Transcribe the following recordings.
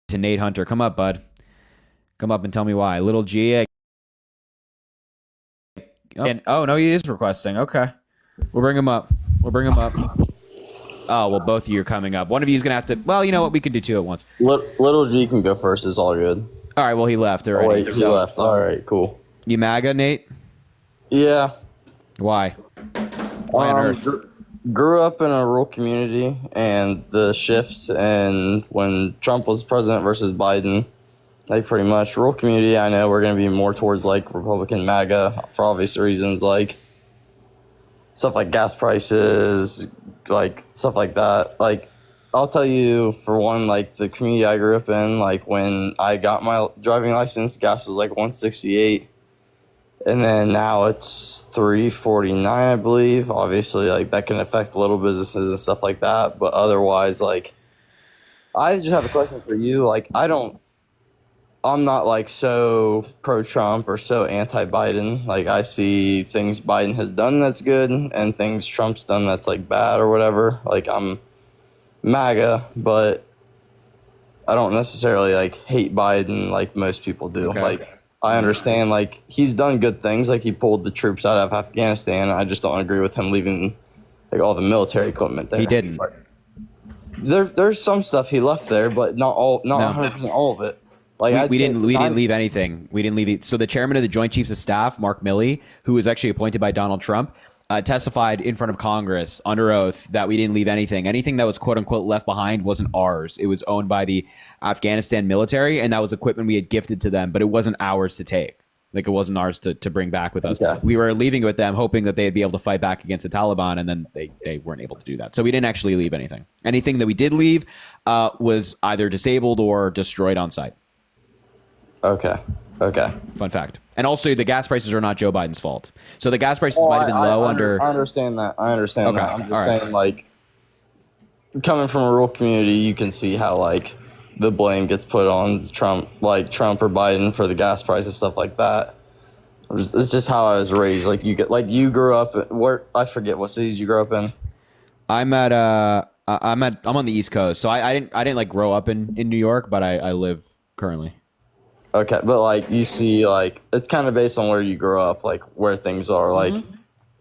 to Nate Hunter. Come up, bud. Come up and tell me why. Little G. Oh, no, he is requesting. Okay. We'll bring him up. Oh, well, both of you are coming up. One of you is going to have to... Well, you know what? We can do two at once. Little G can go first. It's all good. All right, well, he left already. Oh, wait, he left. All right, cool. You MAGA, Nate? Yeah. Why? Why on earth? Grew up in a rural community, and the shift and when Trump was president versus Biden, like pretty much rural community, I know we're going to be more towards like Republican MAGA for obvious reasons, like stuff like gas prices, like stuff like that. Like I'll tell you, for one, like the community I grew up in, like when I got my driving license, gas was like 168. And then now it's 349, I believe. Obviously, like that can affect little businesses and stuff like that. But otherwise, like, I just have a question for you. Like, I'm not like so pro-Trump or so anti-Biden. Like, I see things Biden has done that's good and things Trump's done that's like bad or whatever. Like, I'm MAGA, but I don't necessarily like hate Biden like most people do. Okay. Like, I understand, like, he's done good things, like he pulled the troops out of Afghanistan. I just don't agree with him leaving, like, all the military equipment there. He didn't. But there's some stuff he left there, but not 100% all of it. Like, we didn't leave anything. We didn't leave it. So the chairman of the Joint Chiefs of Staff, Mark Milley, who was actually appointed by Donald Trump, testified in front of Congress under oath that we didn't leave anything. Anything that was quote unquote left behind wasn't ours. It was owned by the Afghanistan military, and that was equipment we had gifted to them, but it wasn't ours to take. Like it wasn't ours to bring back with us. Okay. We were leaving it with them, hoping that they'd be able to fight back against the Taliban, and then they weren't able to do that. So we didn't actually leave anything. Anything that we did leave was either disabled or destroyed on site. Okay. Fun fact. And also, the gas prices are not Joe Biden's fault. So the gas prices might have been low under... I understand that. Okay. I'm just saying, like, coming from a rural community, you can see how, like, the blame gets put on Trump or Biden for the gas prices, stuff like that. It's just how I was raised. Like, you grew up... I forget what cities you grew up in. I'm on the East Coast. So I didn't like grow up in New York, but I live currently. Okay, but like you see, like it's kind of based on where you grow up, like where things are. Like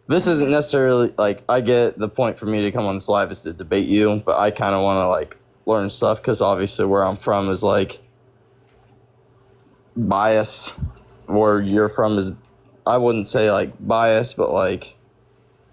this isn't necessarily like I get the point for me to come on this live is to debate you, but I kind of want to like learn stuff because obviously where I'm from is like bias. Where you're from is, I wouldn't say like bias, but like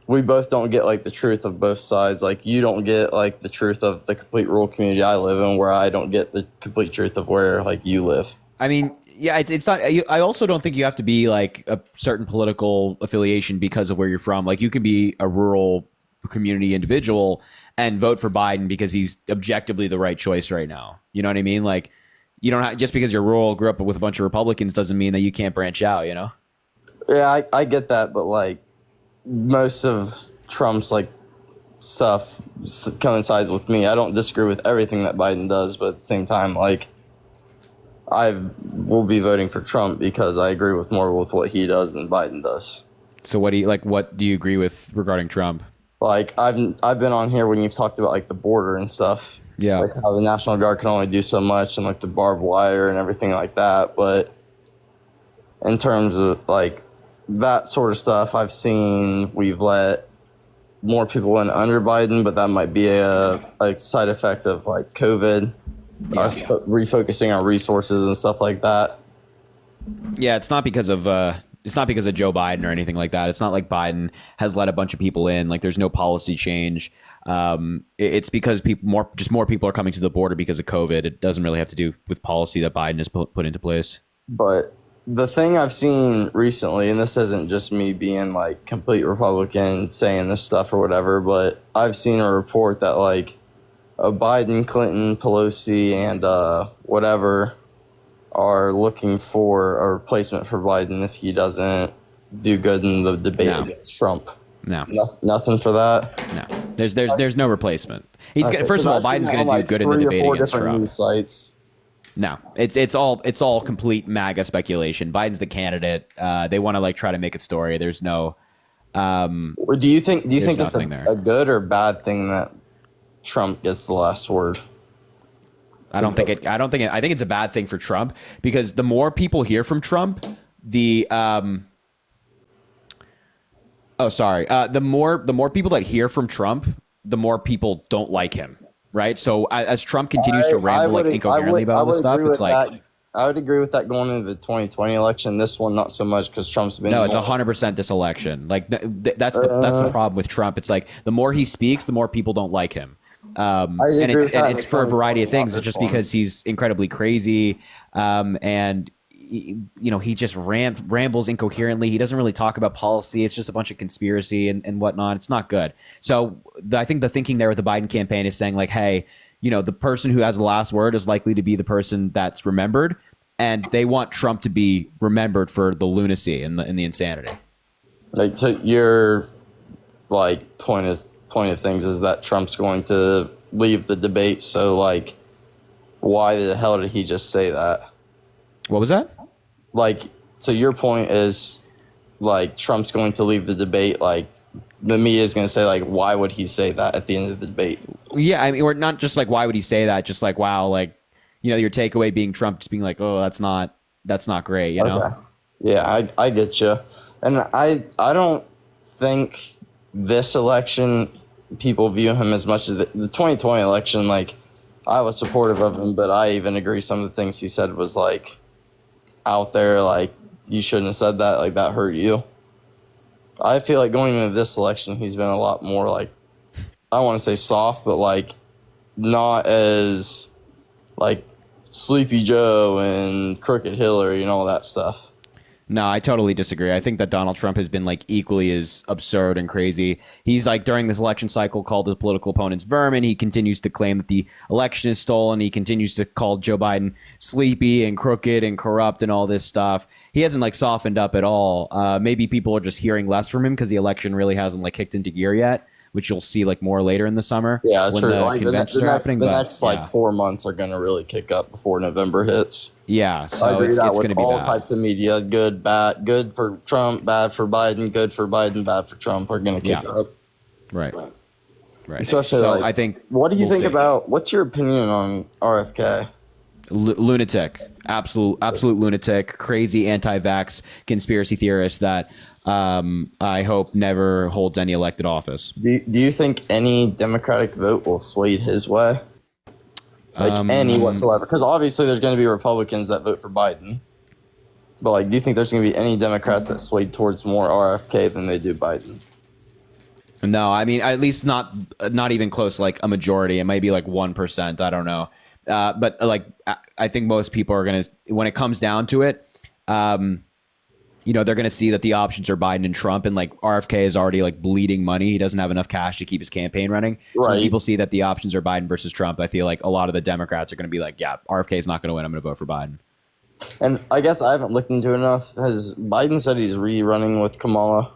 we both don't get like the truth of both sides. Like you don't get like the truth of the complete rural community I live in, where I don't get the complete truth of where like you live. I mean, yeah, it's not. I also don't think you have to be like a certain political affiliation because of where you're from. Like you can be a rural community individual and vote for Biden because he's objectively the right choice right now. You know what I mean? Like you don't have, just because you're rural, grew up with a bunch of Republicans doesn't mean that you can't branch out, you know? Yeah, I get that, but like most of Trump's like stuff coincides with me. I don't disagree with everything that Biden does, but at the same time, like I will be voting for Trump because I agree with more with what he does than Biden does. So what do you agree with regarding Trump? Like I've been on here when you've talked about like the border and stuff. Yeah. Like how the National Guard can only do so much and like the barbed wire and everything like that. But in terms of like that sort of stuff, I've seen we've let more people in under Biden, but that might be a side effect of like COVID. Us refocusing on resources and stuff like that. Yeah, it's not because of Joe Biden or anything like that. It's not like Biden has let a bunch of people in. Like there's no policy change. It's because more people are coming to the border because of COVID. It doesn't really have to do with policy that Biden has put into place. But the thing I've seen recently, and this isn't just me being like complete Republican saying this stuff or whatever, but I've seen a report that like Biden, Clinton, Pelosi, and whatever are looking for a replacement for Biden if he doesn't do good in the debate against Trump. No, nothing for that. No, there's no replacement. First of all, Biden's going to do good in the debate against Trump. Sites. No, it's all complete MAGA speculation. Biden's the candidate. They want to like try to make a story. There's no. Do you think it's there. a good or bad thing that Trump gets the last word? I don't think it. I think it's a bad thing for Trump, because the more people hear from Trump, the the more people that hear from Trump, the more people don't like him, right? So as Trump continues to ramble like incoherently about all this stuff, it's like I would agree with that going into the 2020 election. This one, not so much, because Trump's been no, it's 100% this election. Like that's the problem with Trump. It's like the more he speaks, the more people don't like him. And it's for a variety of things. It's just because he's incredibly crazy, and he just rambles incoherently. He doesn't really talk about policy. It's just a bunch of conspiracy and whatnot. It's not good. So I think the thinking there with the Biden campaign is saying like, hey, the person who has the last word is likely to be the person that's remembered, and they want Trump to be remembered for the lunacy and the insanity. Like, so your like point of things is that Trump's going to leave the debate. So like, why the hell did he just say that? What was that? Like, so your point is like Trump's going to leave the debate. Like, the media is going to say like, why would he say that at the end of the debate? Yeah, I mean, we're not just like, why would he say that? Just like, wow, like, your takeaway being Trump just being like, oh, that's not great, Okay. Yeah, I get you, and I don't think this election people view him as much as the 2020 election. Like, I was supportive of him, but I even agree some of the things he said was like out there. Like, you shouldn't have said that. Like, that hurt you. I feel like going into this election, he's been a lot more like, I don't want to say soft, but like not as like Sleepy Joe and Crooked Hillary and all that stuff. No, I totally disagree. I think that Donald Trump has been like equally as absurd and crazy. He's like during this election cycle called his political opponents vermin. He continues to claim that the election is stolen. He continues to call Joe Biden sleepy and crooked and corrupt and all this stuff. He hasn't like softened up at all. Maybe people are just hearing less from him because the election really hasn't like kicked into gear yet, which you'll see like more later in the summer. Yeah, when true. The like conventions are happening. The next 4 months are going to really kick up before November hits. Yeah, so I agree it's with going to be all bad. types of media, good, bad, good for Trump, bad for Biden, good for Biden, bad for Trump, are going to kick up. Right. Especially, so like, I think. What do you think see. about? What's your opinion on RFK? Lunatic, absolute lunatic, crazy anti-vax conspiracy theorist that I hope never holds any elected office. Do you think any Democratic vote will sway his way? Like, any whatsoever? Because obviously there's going to be Republicans that vote for Biden. But like, do you think there's going to be any Democrats that sway towards more RFK than they do Biden? No, I mean, at least not even close. Like a majority, it might be like 1%. I don't know. But like, I think most people are going to, when it comes down to it, they're going to see that the options are Biden and Trump, and like RFK is already like bleeding money. He doesn't have enough cash to keep his campaign running. So when people see that the options are Biden versus Trump, I feel like a lot of the Democrats are going to be like, yeah, RFK is not going to win. I'm going to vote for Biden. And I guess I haven't looked into it enough. Has Biden said he's rerunning with Kamala?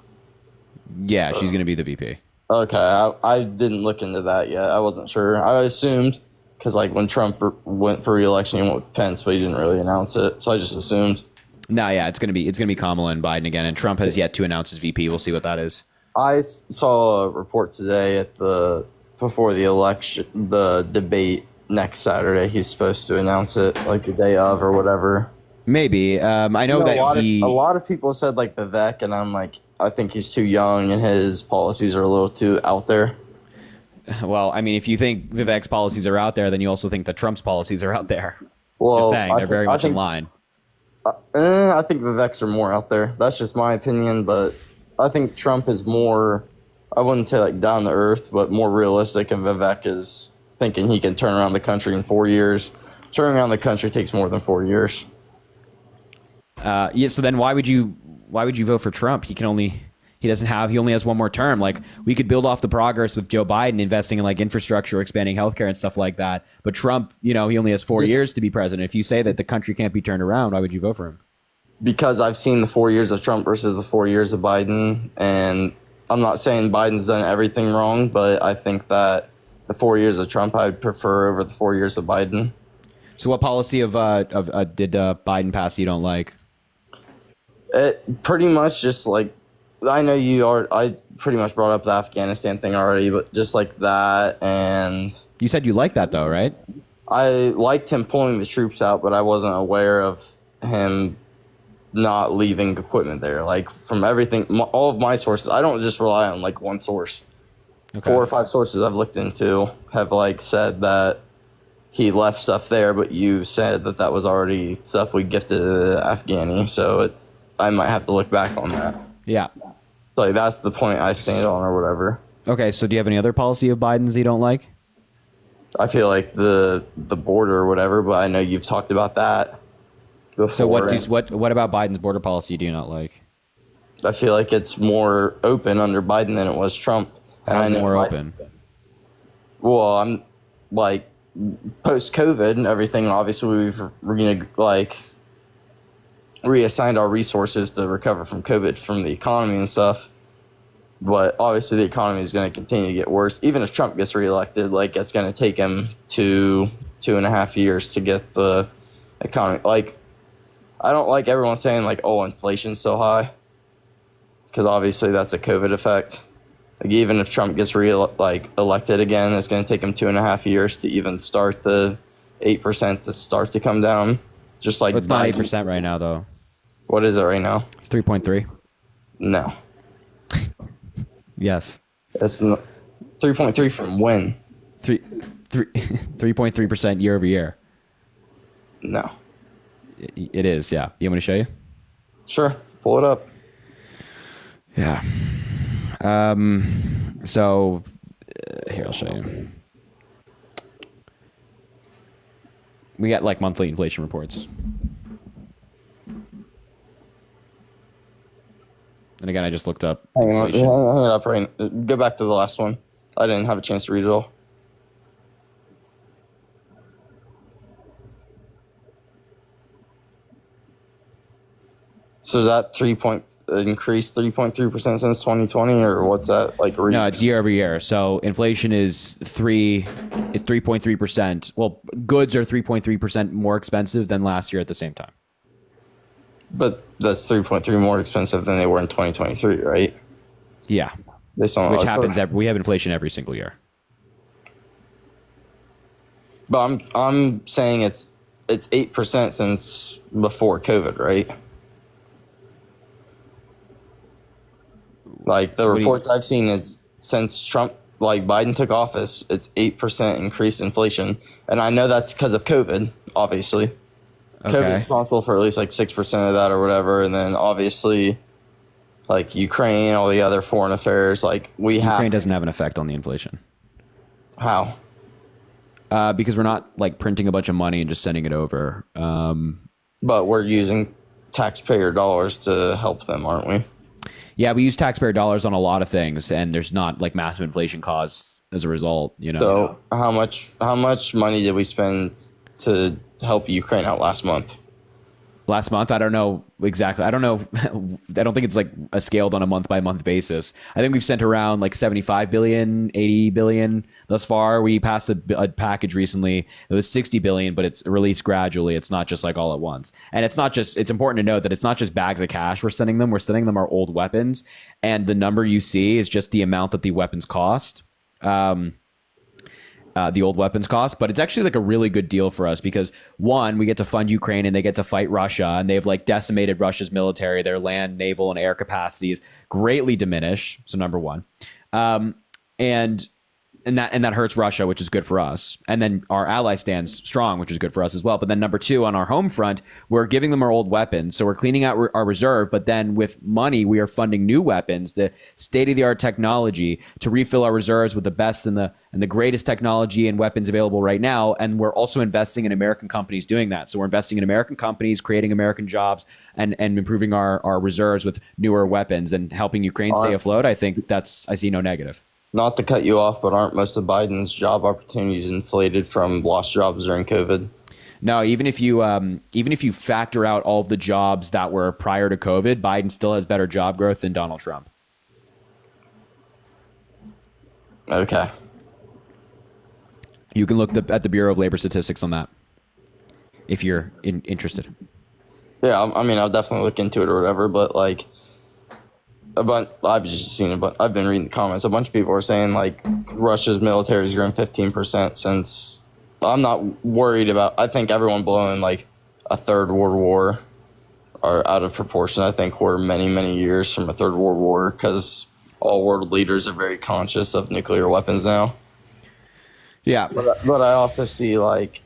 Yeah, she's going to be the VP. Okay, I didn't look into that yet. I wasn't sure. I assumed, because like when Trump went for re-election, he went with Pence, but he didn't really announce it. So I just assumed. No, yeah, it's gonna be Kamala and Biden again, and Trump has yet to announce his VP. We'll see what that is. I saw a report today before the election, the debate next Saturday. He's supposed to announce it like the day of or whatever. Maybe. I know that a lot of people said like Vivek, and I'm like, I think he's too young and his policies are a little too out there. Well, I mean, if you think Vivek's policies are out there, then you also think that Trump's policies are out there. Well, just saying, they're very much in line. I think Vivek's are more out there. That's just my opinion, but I think Trump is more, I wouldn't say like down to earth, but more realistic, and Vivek is thinking he can turn around the country in 4 years. Turning around the country takes more than 4 years. Yeah, so then why would you vote for Trump? He only has one more term. Like, we could build off the progress with Joe Biden investing in like infrastructure, expanding healthcare and stuff like that. But Trump, he only has 4 years to be president. If you say that the country can't be turned around, why would you vote for him? Because I've seen the 4 years of Trump versus the 4 years of Biden, and I'm not saying Biden's done everything wrong, but I think that the 4 years of Trump I'd prefer over the 4 years of Biden. So what policy did Biden pass you don't like? It pretty much just like, I know I pretty much brought up the Afghanistan thing already, but just like that, and You said you like that though, right? I liked him pulling the troops out, but I wasn't aware of him not leaving equipment there. Like from everything, all of my sources, I don't just rely on like one source. Okay. 4 or 5 sources I've looked into have like said that he left stuff there, but you said that that was already stuff we gifted to Afghani. So I might have to look back on that. Yeah. So like that's the point I stand on or whatever. Okay. So do you have any other policy of Biden's that you don't like? I feel like the border or whatever, but I know you've talked about that before. So what about Biden's border policy do you not like? I feel like it's more open under Biden than it was Trump. How's it more open? Well, I'm like post-COVID and everything. Obviously, we've reassigned our resources to recover from COVID from the economy and stuff. But obviously, the economy is going to continue to get worse. Even if Trump gets reelected, like it's going to take him 2.5 years to get the economy. Like, I don't like everyone saying like, "Oh, inflation's so high," because obviously that's a COVID effect. Like even if Trump gets elected again, it's going to take him 2.5 years to even start the 8% to start to come down. Just like it's not 8% right now, though. What is it right now? It's 3.3. No. Yes. It's 3.3 from when? 3.3% year over year. No. It is. Yeah. You want me to show you? Sure. Pull it up. Yeah. So here, I'll show you. We got like monthly inflation reports. And again, I just looked up. Hang it up right. Go back to the last one. I didn't have a chance to read it all. So is that increased 3.3% since 2020, or what's that like? No, it's year over year. So inflation is 3.3%. Well, goods are 3.3% more expensive than last year at the same time. But that's 3.3 more expensive than they were in 2023, right? Yeah. Which happens we have inflation every single year. But I'm saying it's 8% since before COVID, right? Like the reports I've seen is since Trump, like Biden took office, it's 8% increased inflation, and I know that's because of COVID, obviously. Okay. COVID is responsible for at least like 6% of that or whatever, and then obviously, like Ukraine, all the other foreign affairs, like Ukraine doesn't have an effect on the inflation. How? Because we're not like printing a bunch of money and just sending it over. But we're using taxpayer dollars to help them, aren't we? Yeah, we use taxpayer dollars on a lot of things, and there's not like massive inflation caused as a result. So how much money did we spend to help Ukraine out last month? Last month, I don't know exactly. I don't know. I don't think it's like scaled on a month by month basis. I think we've sent around like 75 billion, 80 billion thus far. We passed a package recently. It was 60 billion, but it's released gradually. It's not just like all at once. And it's important to note that it's not just bags of cash we're sending them. We're sending them our old weapons. And the number you see is just the amount that the weapons cost. The old weapons cost, but it's actually like a really good deal for us because one, we get to fund Ukraine and they get to fight Russia, and they've like decimated Russia's military. Their land, naval, and air capacities greatly diminish. So number one, and that hurts Russia, which is good for us. And then our ally stands strong, which is good for us as well. But then number two, on our home front, we're giving them our old weapons. So we're cleaning out our reserve. But then with money, we are funding new weapons, the state-of-the-art technology to refill our reserves with the best and the greatest technology and weapons available right now. And we're also investing in American companies doing that. So we're investing in American companies, creating American jobs, and improving our reserves with newer weapons and helping Ukraine stay afloat. I think I see no negative. Not to cut you off, but aren't most of Biden's job opportunities inflated from lost jobs during COVID? No, even if you factor out all of the jobs that were prior to COVID, Biden still has better job growth than Donald Trump. Okay. You can look at the Bureau of Labor Statistics on that if you're interested. Yeah, I mean, I'll definitely look into it or whatever, but like, I've just seen it, but I've been reading the comments. A bunch of people are saying like Russia's military has grown 15% since I'm not worried about. I think everyone blowing like a third world war are out of proportion. I think we're many years from a third world war because all world leaders are very conscious of nuclear weapons now. Yeah. But I also see like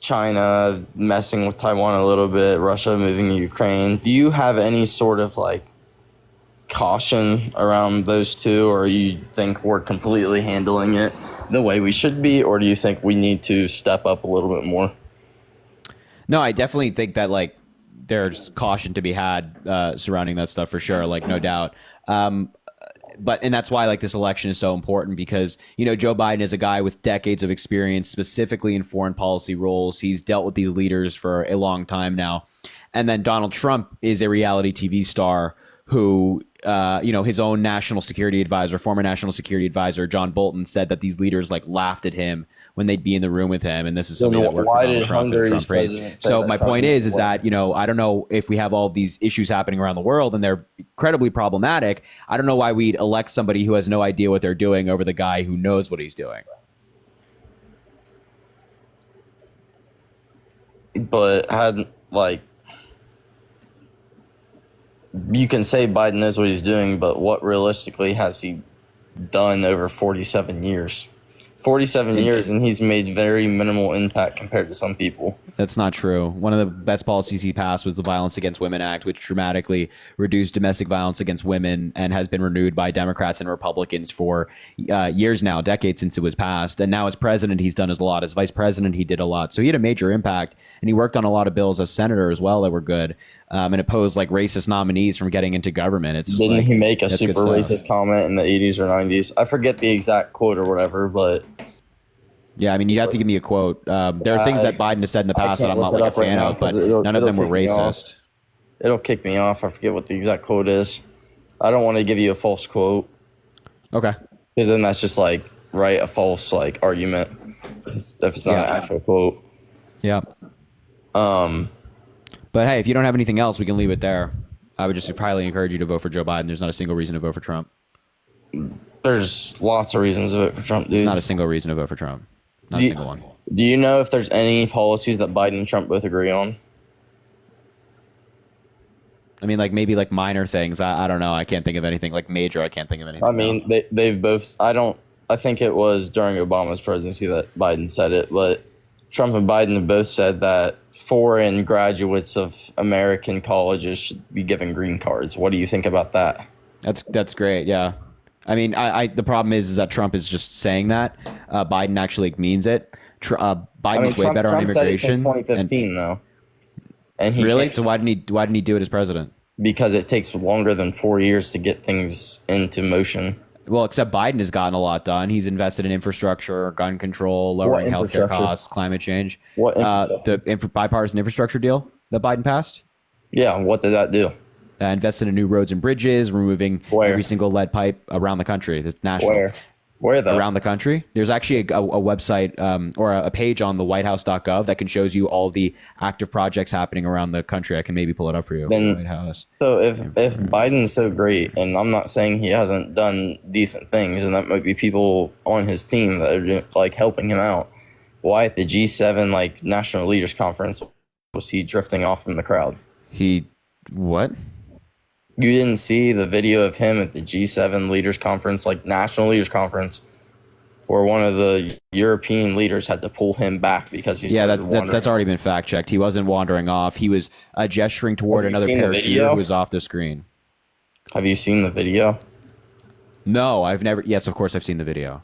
China messing with Taiwan a little bit, Russia moving to Ukraine. Do you have any sort of like caution around those two, or you think we're completely handling it the way we should be, or do you think we need to step up a little bit more? No, I definitely think that like there's caution to be had surrounding that stuff for sure, like no doubt. And that's why like this election is so important because, you know, Joe Biden is a guy with decades of experience, specifically in foreign policy roles. He's dealt with these leaders for a long time now. And then Donald Trump is a reality TV star who, you know, his own national security advisor, former national security advisor, John Bolton, said that these leaders like laughed at him when they'd be in the room with him. And this is something that worked for Donald Trump and Trump praised. So my point is that, you know, I don't know if we have all of these issues happening around the world and they're incredibly problematic. I don't know why we'd elect somebody who has no idea what they're doing over the guy who knows what he's doing. But had like, you can say Biden knows what he's doing, but what realistically has he done over 47 years? 47 years, and he's made very minimal impact compared to some people. That's not true. One of the best policies he passed was the Violence Against Women Act, which dramatically reduced domestic violence against women and has been renewed by Democrats and Republicans for years now, decades since it was passed. And now as president, he's done a lot. As vice president, he did a lot. So he had a major impact, and he worked on a lot of bills as senator as well that were good, and opposed like racist nominees from getting into government. It's just, Didn't like, he make a that's super good stuff. racist comment in the 80s or 90s? I forget the exact quote or whatever, but Yeah, I mean, you'd have to give me a quote. There are things that Biden has said in the past that I'm not like a fan of, but none of them were racist. It'll kick me off. I forget what the exact quote is. I don't want to give you a false quote. Okay. Because then that's just like, right, a false like argument. If it's not an actual quote. Yeah. But hey, if you don't have anything else, we can leave it there. I would just highly encourage you to vote for Joe Biden. There's not a single reason to vote for Trump. There's lots of reasons to vote for Trump, dude. There's not a single reason to vote for Trump. Not a single one. Do you know if there's any policies that Biden and Trump both agree on? I mean, like maybe like minor things. I don't know. I can't think of anything like major. I can't think of anything. I mean, they've both. I think it was during Obama's presidency that Biden said it, but Trump and Biden have both said that foreign graduates of American colleges should be given green cards. What do you think about that? That's great. Yeah. I mean, the problem is that Trump is just saying that. Biden actually means it. Biden is way better on Trump said it immigration. since 2015, though. And he Really? can't- So why didn't he do it as president? Because it takes longer than 4 years to get things into motion. Well, except Biden has gotten a lot done. He's invested in infrastructure, gun control, lowering healthcare infrastructure? costs, climate change. What infrastructure? The bipartisan infrastructure deal that Biden passed. Yeah, what did that do? Invested in new roads and bridges, removing Where? every single lead pipe around the country. That's national. Where though? Around the country. There's actually a website or a page on the whitehouse.gov that can shows you all the active projects happening around the country. I can maybe pull it up for you. Then- White House. So if Biden's so great, and I'm not saying he hasn't done decent things, and that might be people on his team that are like helping him out, why at the G7 like National Leaders Conference was he drifting off from the crowd? What? You didn't see the video of him at the G7 Leaders Conference, like National Leaders Conference, where one of the European leaders had to pull him back because he's that's already been fact checked. He wasn't wandering off. He was gesturing toward Have you another seen the parachuter video? who was off the screen. Have you seen the video? No, I've never. Yes, of course I've seen the video.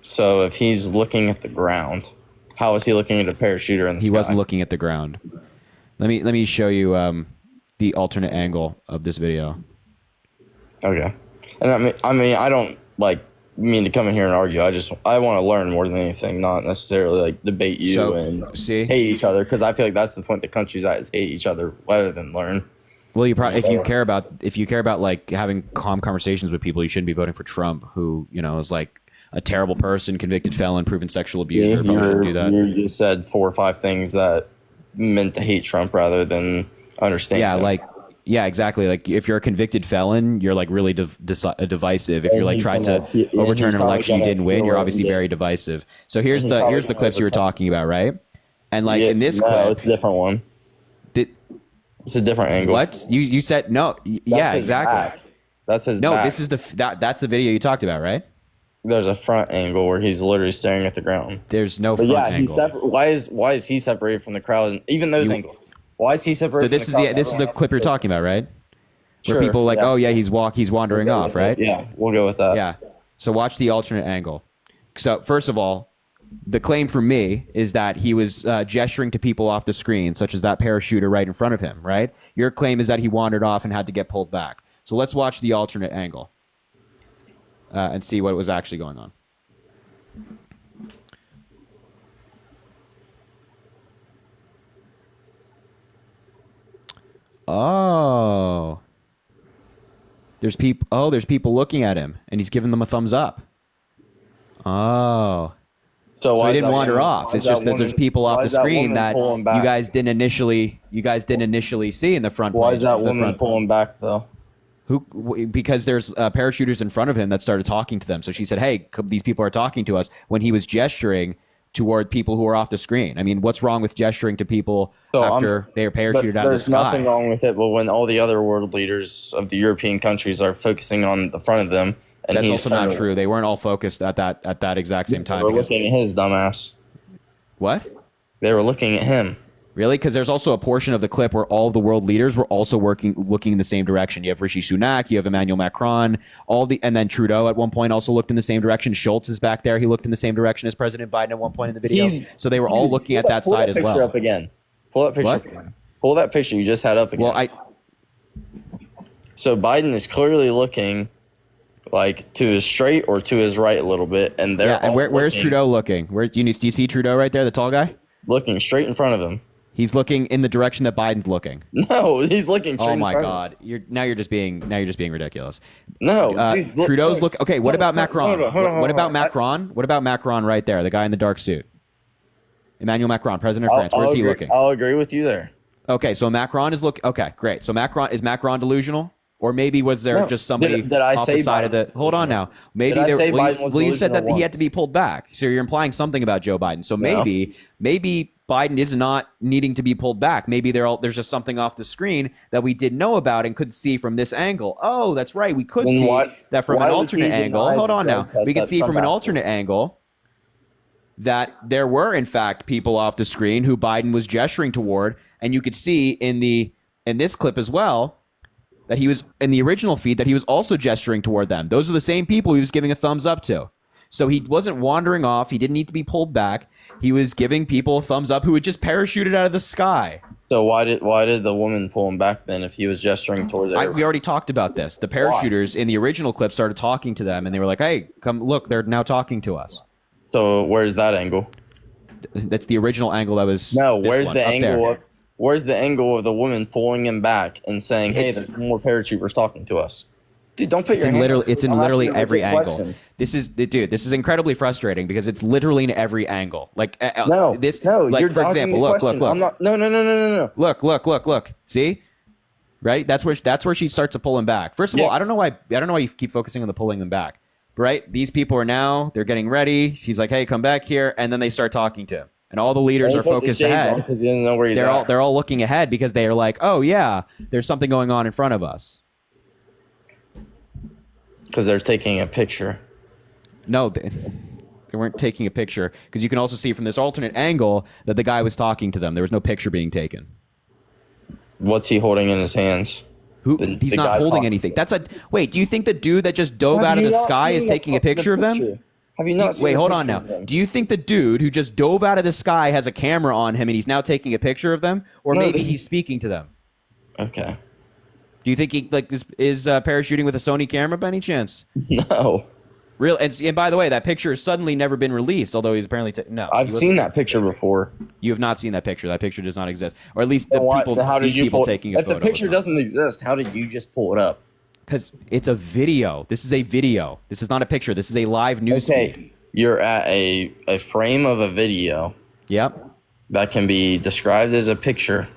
So if he's looking at the ground, how is he looking at a parachuter in the sky? He wasn't looking at the ground. Let me show you the alternate angle of this video. Okay. And I mean, I don't like mean to come in here and argue. I want to learn more than anything, not necessarily like debate you and hate each other, because I feel like that's the point the country's at, is hate each other rather than learn. Well, you probably if you care about like having calm conversations with people, you shouldn't be voting for Trump, who is like a terrible person, convicted felon, proven sexual abuser. Probably shouldn't do that. You just said 4 or 5 things that meant to hate Trump rather than understand. Yeah, him. like Yeah, exactly. Like if you're a convicted felon, you're like really divisive. If you're like he's trying gonna- to and overturn he's an probably election you gonna didn't win, appeal you're it obviously and get- very divisive. So here's he's probably the gonna clips you were overturn. talking about, right? And like Yeah, in this no, clip, it's a different one. did, It's a different angle. what you said? No, yeah, That's his exactly. back. That's his No, back. this is that's the video you talked about, right? There's a front angle where he's literally staring at the ground. There's no But front yeah, angle. why is he separated from the crowd? And even those angles. Why is he separated? So this is from the the crowd? this is the clip you're talking about, right? Where Sure, people are like, yeah. oh yeah, he's wandering We'll go off, with it. right? Yeah, we'll go with that. Yeah. So watch the alternate angle. So first of all, the claim for me is that he was gesturing to people off the screen, such as that parachuter right in front of him, right? Your claim is that he wandered off and had to get pulled back. So let's watch the alternate angle and see what was actually going on. Oh. There's people looking at him, and he's giving them a thumbs up. Oh. So why he is didn't that wander woman- off. why It's is just that there's woman- people off why the is that screen woman that pulling you back? guys didn't initially see in the front. Why page, is that the woman front- pulling back though? Because there's parachuters in front of him that started talking to them. So she said, "Hey, these people are talking to us." When he was gesturing toward people who are off the screen. I mean, what's wrong with gesturing to people after they are parachuted out of the There's sky? nothing wrong with it, but when all the other world leaders of the European countries are focusing on the front of them, and That's he's also not turning- true. They weren't all focused at that exact same time. They were because- looking at his dumbass. What? They were looking at him. Really? Because there's also a portion of the clip where all of the world leaders were also looking in the same direction. You have Rishi Sunak, you have Emmanuel Macron, and then Trudeau at one point also looked in the same direction. Schultz is back there. He looked in the same direction as President Biden at one point in the video. So they were all looking at that side as Pull that well. picture up again. Pull that picture What? up again. Pull that picture you just had up again. Well, So Biden is clearly looking like to his straight or to his right a little bit, and they're yeah. And all where's looking- Trudeau looking? Do you see Trudeau right there, the tall guy? looking straight in front of him. He's looking in the direction that Biden's looking. No, he's looking straight Oh in my front of God! You're just being ridiculous. him. No, dude, look, Trudeau's look. Okay, what about Macron? hold on, What about hold on. Macron? What about Macron right there, the guy in the dark suit? Emmanuel Macron, president of France. Where's he looking? I'll agree with you there. Okay, so Macron is looking. Okay, great. So Macron delusional? Or maybe was there No. just somebody Did I off say the side of Biden the? Hold on now. Maybe Did I there. say Well, Biden was you said that delusional he had to be once? pulled back. So you're implying something about Joe Biden. So No. maybe Biden is not needing to be pulled back. Maybe there's just something off the screen that we didn't know about and could see from this angle. Oh, that's right. We could Then see why- that from why an would alternate he angle. deny Hold the on now. drug test We could that see from Trump an asked alternate angle that there were in fact people off the screen who Biden was gesturing toward, and you could see in this clip as well that he was in the original feed that he was also gesturing toward them. Those are the same people he was giving a thumbs up to. So he wasn't wandering off. He didn't need to be pulled back. He was giving people a thumbs up who had just parachuted out of the sky. So why did the woman pull him back then if he was gesturing towards We everyone? already talked about this. The parachuters in the original clip started talking to them, and they were like, "Hey, come look! They're now talking to us." So where's that angle? That's the original angle that was. No, this where's one, the up there. angle? Where's the angle of the woman pulling him back and saying, "Hey, It's- there's more paratroopers talking to us"? Dude, don't put It's your in hand literally, up. it's in I'm literally asking a every legit angle. question. This is incredibly frustrating because it's literally in every angle. Like No, like you're for dodging example, the look. question. I'm not. No. Look. See, right? That's where she starts to pull him back. First of all, Yeah. I don't know why you keep focusing on the pulling them back. Right? These people they're getting ready. She's like, "Hey, come back here," and then they start talking to him, and all the leaders are focused ahead. because he doesn't know where he's at. They're all looking ahead because they are like, "Oh yeah, there's something going on in front of us." Because they're taking a picture. No, they weren't taking a picture because you can also see from this alternate angle that the guy was talking to them. There was no picture being taken. What's he holding in his hands? He's the not guy holding talking. anything. Wait, do you think the dude that just dove out of the sky is taking a picture of them? Have you not seen Wait, the hold on picture now. of them? Do you think the dude who just dove out of the sky has a camera on him and he's now taking a picture of them? Or No, maybe he- he's speaking to them? Okay. Do you think he is parachuting with a Sony camera by any chance? No. Real and by the way, that picture has suddenly never been released, although he's apparently no. I've seen that picture before. You have not seen that picture. That picture does not exist, or at least the Then why- people. then how did These you people pull, taking a if photo. the picture doesn't exist, how did you just pull it up? Because it's a video. This is a video. This is not a picture. This is a live news feed. Okay. You're at a frame of a video Yep. that can be described as a picture.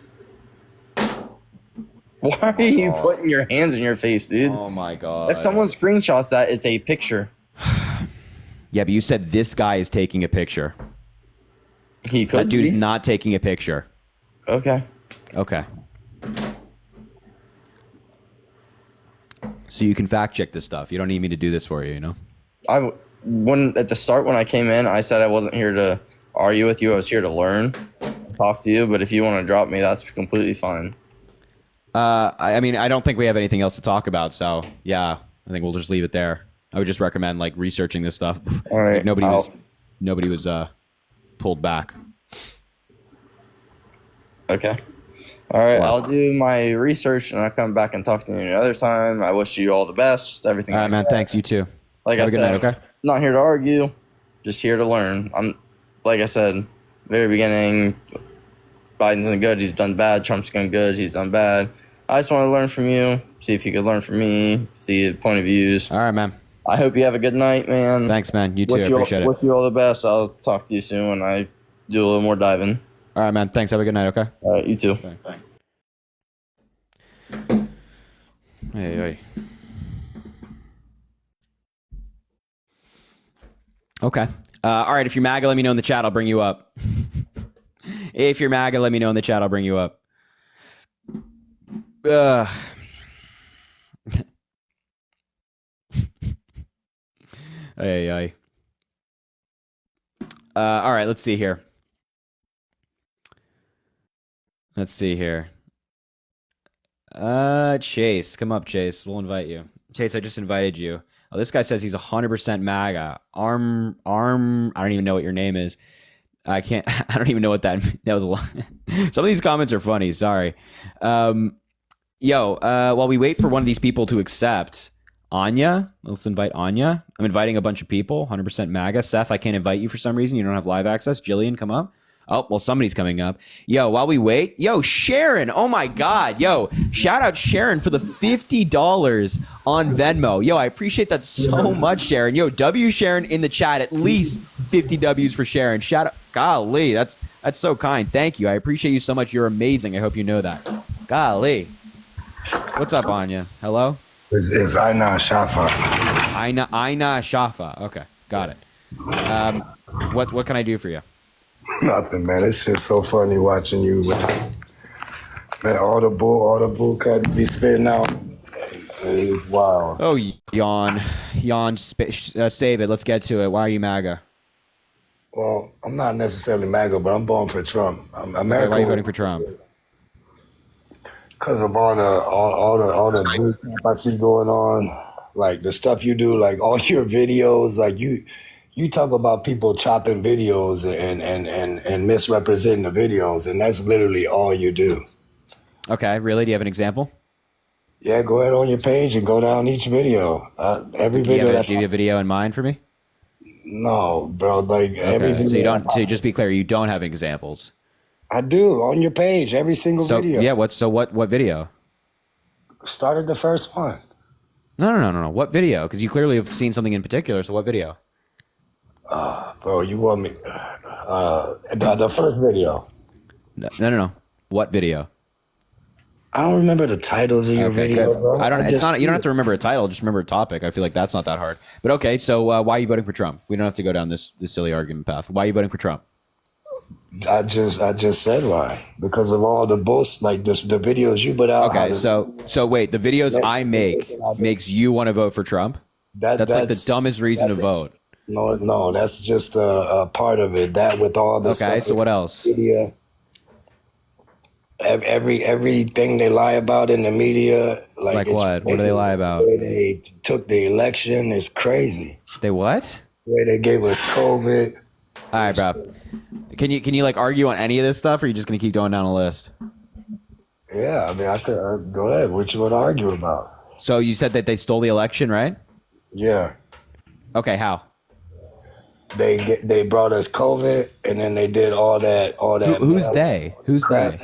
Why are you putting your hands in your face, dude? Oh my god. If someone screenshots that, it's a picture. Yeah, but you said this guy is taking a picture. He could That dude is be. not taking a picture. Okay. Okay. So you can fact check this stuff. You don't need me to do this for you, you know? At the start when I came in, I said I wasn't here to argue with you. I was here to learn, talk to you. But if you want to drop me, that's completely fine. I mean, I don't think we have anything else to talk about. So yeah, I think we'll just leave it there. I would just recommend like researching this stuff. All right. Like, nobody was pulled back. Okay. All right. Wow. I'll do my research and I'll come back and talk to you another time. I wish you all the best. Everything. All right, man. Thanks. You too. Like Have I a good said, night, okay? not here to argue, just here to learn. Like I said, very beginning, Biden's done good, he's done bad. Trump's done good, he's done bad. I just want to learn from you, see if you could learn from me, see the point of views. All right, man. I hope you have a good night, man. Thanks, man. You too. I appreciate it. Wish you all the best. I'll talk to you soon when I do a little more diving. All right, man. Thanks. Have a good night, okay? All right, you too. Bye. Hey. Okay. All right. If you're MAGA, let me know in the chat. I'll bring you up. If you're MAGA, let me know in the chat. I'll bring you up. Hey. All right. Let's see here. Chase. Come up, Chase. We'll invite you. Chase, I just invited you. Oh, this guy says he's 100% MAGA. Arm. I don't even know what your name is. I don't even know what that was. A lot. Some of these comments are funny. Sorry. While we wait for one of these people to accept, Anya, let's invite Anya. I'm inviting a bunch of people. 100% MAGA. Seth, I can't invite you for some reason. You don't have live access. Jillian, come up. Oh, well, somebody's coming up. While we wait, Sharon. Oh my God. Shout out Sharon for the $50 on Venmo. I appreciate that so much, Sharon. W Sharon in the chat, at least 50 W's for Sharon. Shout out. Golly, that's so kind. Thank you. I appreciate you so much. You're amazing. I hope you know that. Golly. What's up, Anya? Hello? It's Aina Shafa. Aina Shafa. Okay, got it. What can I do for you? Nothing, man. It's just so funny watching you with that audible cut be spitting out. It's wild. Oh, yawn, save it. Let's get to it. Why are you MAGA? Well, I'm not necessarily MAGA, but I'm voting for Trump. America. Why are you voting for Trump? Because of all the new stuff I see going on, like the stuff you do, like all your videos, like you talk about people chopping videos and misrepresenting the videos, and that's literally all you do. Okay, really? Do you have an example? Yeah, go ahead on your page and go down each video. Every video. Do you have a video in mind for me? No, bro. Like every video. So you don't. So just be clear, you don't have examples. I do on your page, every single video. Yeah. What video? Started the first one. No. What video? Because you clearly have seen something in particular. So what video? Bro, you want me? The first video. No. What video? I don't remember the titles of your video, good. bro. You don't have to remember a title. Just remember a topic. I feel like that's not that hard. But okay. So why are you voting for Trump? We don't have to go down this silly argument path. Why are you voting for Trump? I just said why. Because of all the boasts, like the videos you put out. Okay. So wait. The videos I make makes you want to vote for Trump? That's like the dumbest reason to vote. No, that's just a part of it. That with all the stuff. Okay, so what else? Media, everything they lie about in the media. Like what? What do they lie about? The way they took the election is crazy. They what? The way they gave us COVID. All right, bro. Can you like argue on any of this stuff, or are you just gonna keep going down a list? Yeah, I mean, I could go ahead. What you want to argue about? So you said that they stole the election, right? Yeah. Okay, how? They brought us COVID, and then they did all that. Who's they? Who's they?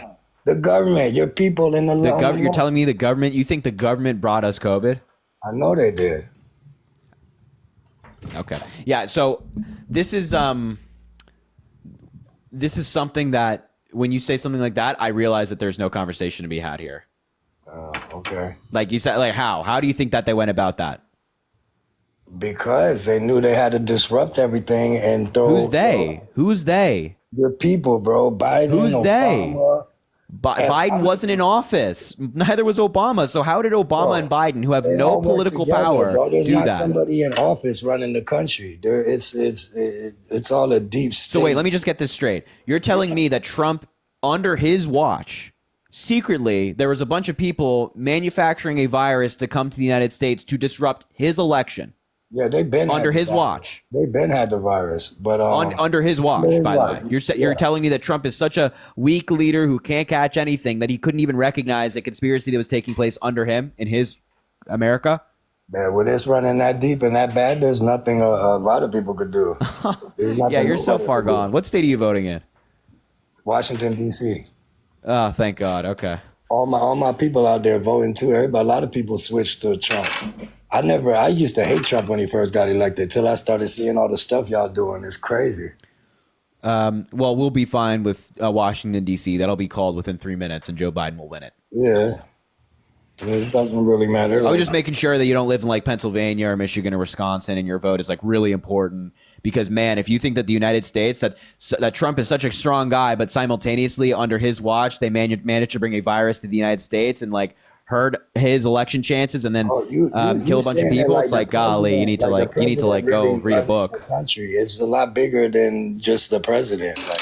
The government. Your people in the government. You're telling me the government? You think the government brought us COVID? I know they did. Okay. Yeah. So this is something that when you say something like that, I realize that there's no conversation to be had here. Okay. Like you said, like how do you think that they went about that? Because they knew they had to disrupt everything and throw Who's they? Who's they? the people, bro. Biden, Who's they? Obama, and Biden wasn't in office. Neither was Obama. So how did Obama and Biden, who have they no all work political together, power, bro. There's do not that? somebody in office running the country. It's all a deep state. So wait, let me just get this straight. You're telling me that Trump, under his watch, secretly, there was a bunch of people manufacturing a virus to come to the United States to disrupt his election. Yeah, they've been Under had his the watch. They've been had the virus, but Under his watch, his by the watch. way. You're telling me that Trump is such a weak leader who can't catch anything that he couldn't even recognize a conspiracy that was taking place under him in his America? man, when it's running that deep and that bad, there's nothing a lot of people could do. Yeah, you're so far gone. What state are you voting in? Washington D.C. Oh, thank God. Okay. All my people out there voting too. Everybody, a lot of people switched to Trump. I used to hate Trump when he first got elected till I started seeing all the stuff y'all doing. It's crazy. Well, we'll be fine with Washington, D.C. That'll be called within 3 minutes, and Joe Biden will win it. Yeah. It doesn't really matter. I was just making sure that you don't live in like Pennsylvania or Michigan or Wisconsin, and your vote is like really important. Because man, if you think that the United States, that Trump is such a strong guy, but simultaneously under his watch they managed to bring a virus to the United States and like hurt his election chances, and then kill a bunch of people. It's like, golly, you need to go read a book. Country, it's a lot bigger than just the president. Like,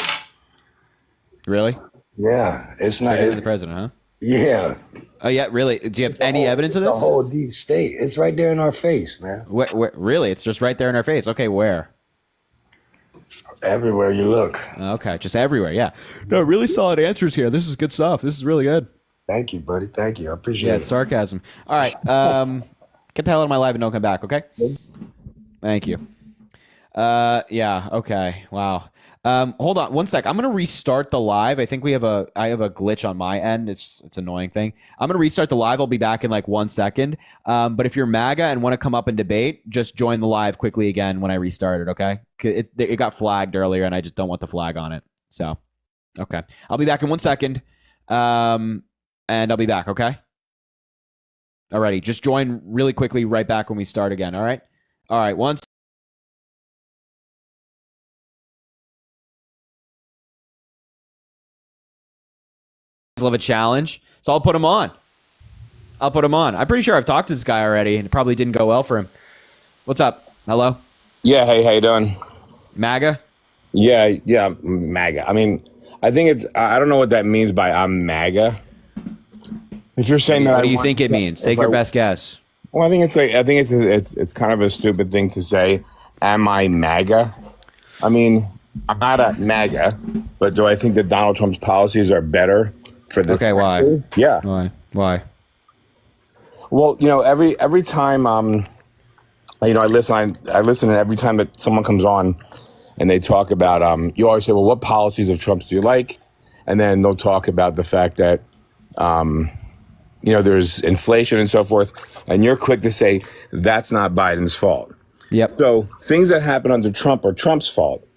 really? Yeah, it's not. Bigger than It's the president, huh? Yeah. Oh yeah, really? Do you have any evidence of It's this? a whole deep state. It's right there in our face, man. Where, really? It's just right there in our face. Okay, where? Everywhere you look. Okay, just everywhere. Yeah. No, really solid answers here. This is good stuff. This is really good. Thank you, buddy. Thank you. I appreciate Yeah, it. it's sarcasm. All right. Get the hell out of my live and don't come back, okay? Thank you. Yeah, okay. Wow. Hold on one sec. I'm gonna restart the live. I think I have a glitch on my end. It's annoying thing. I'm gonna restart the live. I'll be back in like 1 second. But if you're MAGA and want to come up and debate, just join the live quickly again when I restart it, okay? It got flagged earlier and I just don't want the flag on it. So, okay. I'll be back in 1 second. And I'll be back, okay? Alrighty, just join really quickly right back when we start again, all right? All right, once. Love a challenge, so I'll put him on. I'm pretty sure I've talked to this guy already, and it probably didn't go well for him. What's up? Hello? Yeah, hey, how you doing? MAGA? Yeah, MAGA. I mean, I think I don't know what that means by I'm MAGA. If you're saying that, What do you think it means? Take your best guess. Well, I think it's kind of a stupid thing to say. Am I MAGA? I mean, I'm not a MAGA, but do I think that Donald Trump's policies are better for this Okay, why? country? Yeah. Why? Well, every time I listen and every time that someone comes on and they talk about you always say, well, what policies of Trump's do you like? And then they'll talk about the fact that there's inflation and so forth, and you're quick to say that's not Biden's fault. Yep. So things that happen under Trump are Trump's fault,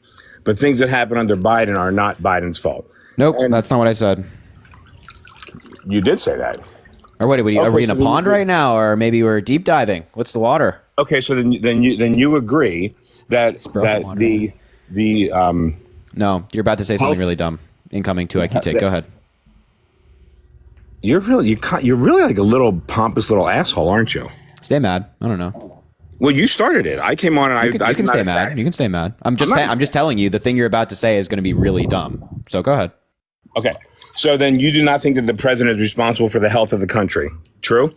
but things that happen under Biden are not Biden's fault. Nope, that's not what I said. You did say that. Or what? Are we in a pond right now, or maybe we're deep diving? What's the water? Okay, so then you agree that No, you're about to say something really dumb. Incoming to IQ Take. Go ahead. You're really like a little pompous little asshole, aren't you? Stay mad. I don't know. Well, you started it. I came on and You can stay mad. You can stay mad. I'm just telling you the thing you're about to say is going to be really dumb. So go ahead. Okay. So then you do not think that the president is responsible for the health of the country. True?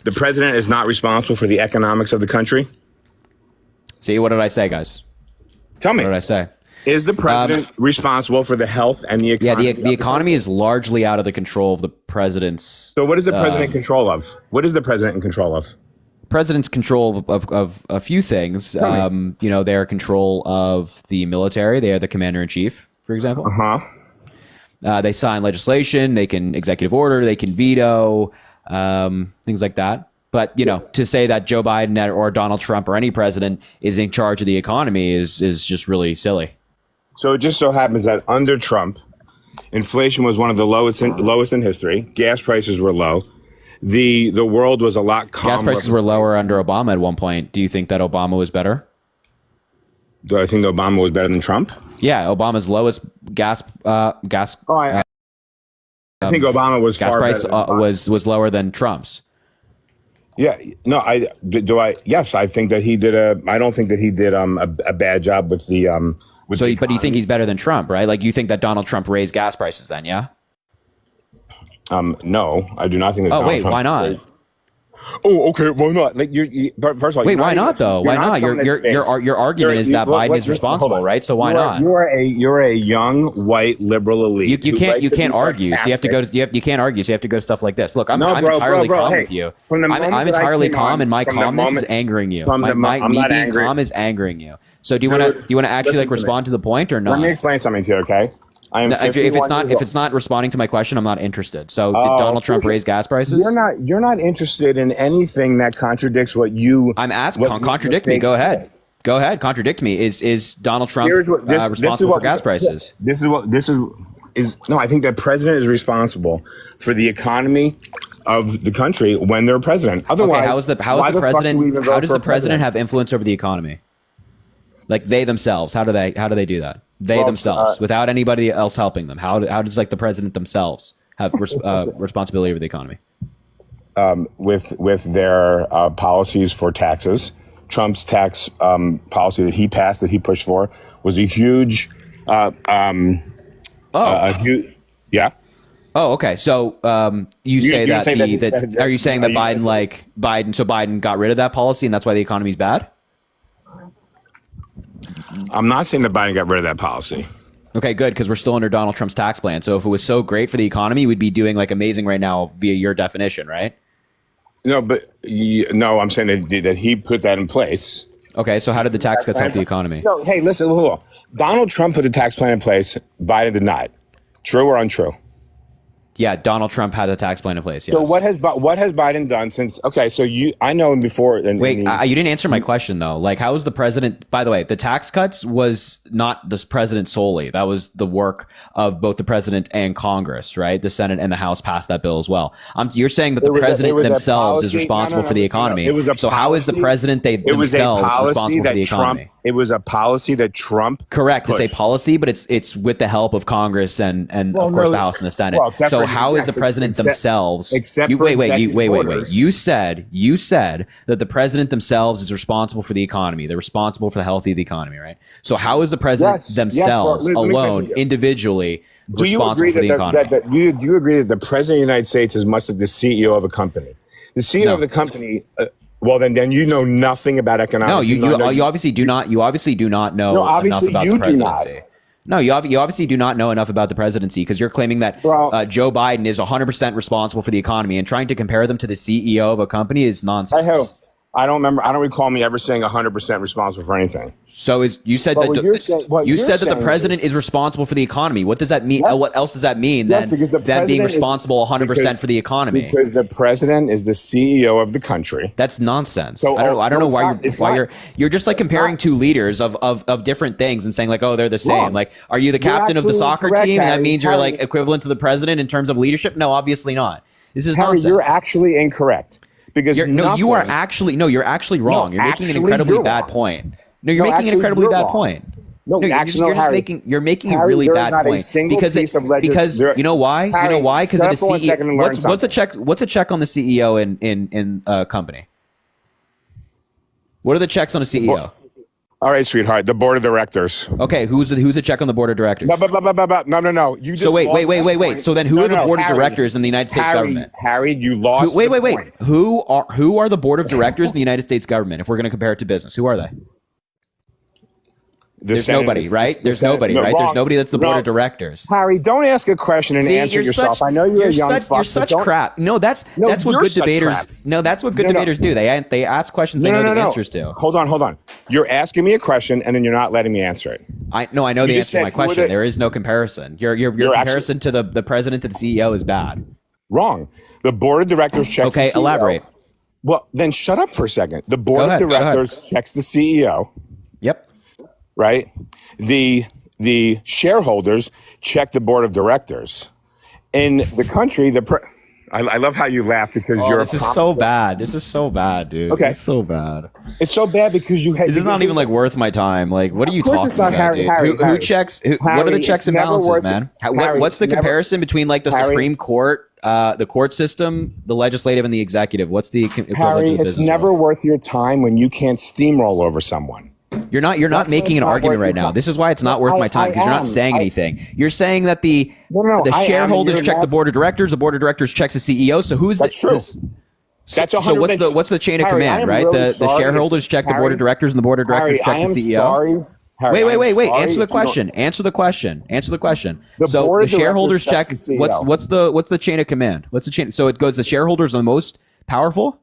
The president is not responsible for the economics of the country? See, what did I say, guys? Tell me. What did I say? Is the president responsible for the health and the economy? Yeah, the economy is largely out of the control of the president's. So what is the president in control of? What is the president in control of? President's control of a few things. They're in control of the military. They are the commander in chief, for example. They sign legislation. They can executive order. They can veto things like that. But to say that Joe Biden or Donald Trump or any president is in charge of the economy is just really silly. So it just so happens that under Trump, inflation was one of the lowest in history. Gas prices were low. the world was a lot calmer. Gas prices were lower under Obama at one point. Do you think that Obama was better? Do I think that Obama was better than Trump? Yeah, Obama's lowest gas. I think Obama was gas far price better was lower than Trump's. Yeah, no, yes, I think that he did I don't think that he did a bad job with the But you think he's better than Trump, right? Like, you think that Donald Trump raised gas prices then, yeah? No, I do not think that. Oh, Donald wait, Trump why not? raised- Oh, okay, why not? Like but first of all, Wait, why not though? Why not? Your argument is that Biden is responsible, right? So why not? You're a young white liberal elite. You can't argue. So you have to go. You can't argue. So you have to go to stuff like this. Look, I'm entirely calm with you. I'm entirely calm, and my calmness is angering you. Me being calm is angering you. So do you want to actually respond to the point or not? Let me explain something to you, okay? If it's not responding to my question, I'm not interested. So did Donald Trump raise gas prices? You're not interested in anything that contradicts what you. I'm asking. Contradict me. Go ahead. Go ahead. Contradict me. Is Donald Trump responsible for gas prices? No, I think that president is responsible for the economy of the country when they're president. Otherwise, okay, how does the president have influence over the economy? Like they themselves, how do they do that? They themselves, without anybody else helping them. How does the president themselves have responsibility over the economy? With their policies for taxes, Trump's tax policy that he passed, that he pushed for, was a huge, yeah. Oh, okay. So are you saying that Biden got rid of that policy and that's why the economy's bad? I'm not saying that Biden got rid of that policy. Okay, good, because we're still under Donald Trump's tax plan. So if it was so great for the economy, we'd be doing amazing right now via your definition, right? No, I'm saying that he put that in place. Okay, so how did the tax cuts help the economy? No, hey, listen, hold on. Donald Trump put the tax plan in place. Biden did not. True or untrue? Yeah, Donald Trump had a tax plan in place. Yes. So what has Biden done since? Okay, so I know him before. You didn't answer my question though. How was the president? By the way, the tax cuts was not the president solely. That was the work of both the president and Congress, right? The Senate and the House passed that bill as well. You're saying that the president themselves is responsible for the economy. So how is the president themselves responsible for the economy? It was a policy that Trump correct. pushed. It's a policy, but it's with the help of Congress and of course the House and the Senate. So how is the president themselves? Wait. You said that the president themselves is responsible for the economy. They're responsible for the health of the economy, right? So how is the president themselves alone, individually, responsible for the economy? Do you agree that the president of the United States is much like the CEO of a company? The CEO of the company. Well, then you know nothing about economics. No, you obviously do not. You obviously do not know enough about the presidency. No, you obviously do not know enough about the presidency because you're claiming that Joe Biden is 100% responsible for the economy, and trying to compare them to the CEO of a company is nonsense. I don't recall me ever saying 100% responsible for anything. So you said that the president is responsible for the economy. What does that mean? What else does that mean than being responsible 100% for the economy? Because the president is the CEO of the country. That's nonsense. So, I don't know why you're just comparing two leaders of different things and saying they're the same. Wrong. Are you the captain of the soccer team? And that means you're Harry, equivalent to the president in terms of leadership? No, obviously not. This is Harry, nonsense. you're actually incorrect. Because you're actually wrong. You're making an incredibly bad point. No, you're making an incredibly bad point. You're making a really bad point because you know why? You know why? Because the CEO. What's a check on the CEO in a company? What are the checks on a CEO? All right, sweetheart. The board of directors. Okay, who's a check on the board of directors? No. You just wait. So then, who are the board of directors in the United States government? Harry, you lost. Wait. Who are the board of directors in the United States government? If we're going to compare it to business, who are they? There's nobody, right? There's nobody, right? There's nobody that's the board of directors. Harry, don't ask a question and answer yourself. I know you're a young fuck. You're such crap. No, that's what good debaters. No, that's what good debaters do. They ask questions they know the answers to. Hold on. You're asking me a question and then you're not letting me answer it. I know the answer to my question. There is no comparison. Your comparison to the president to the CEO is bad. Wrong. The board of directors checks the CEO. Okay, elaborate. Well, then shut up for a second. The board of directors checks the CEO. Yep. Right? The shareholders check the board of directors. In the country, I love how you laugh because you're. This is so bad. This is so bad, dude. Okay. It's so bad. It's so bad because you. This is not even like worth my time. Like, what are you talking about, Harry, dude? Harry, Who checks? What are the checks and balances, man? What's the comparison between like the Supreme Court, the court system, the legislative, and the executive? What's the equivalent Harry, to the it's business never world? worth your time when you can't steamroll over someone. You're not making an argument right now. This is why it's not worth my time, because you're not saying anything. You're saying that the shareholders check the board of directors, the board of directors checks the CEO. So who's That's true. So what's the chain of command, right? The shareholders check the board of directors, and the board of directors check the CEO. Wait. Answer the question. Answer the question. So the shareholders check. What's the chain of command? What's the chain? So it goes. The shareholders are the most powerful.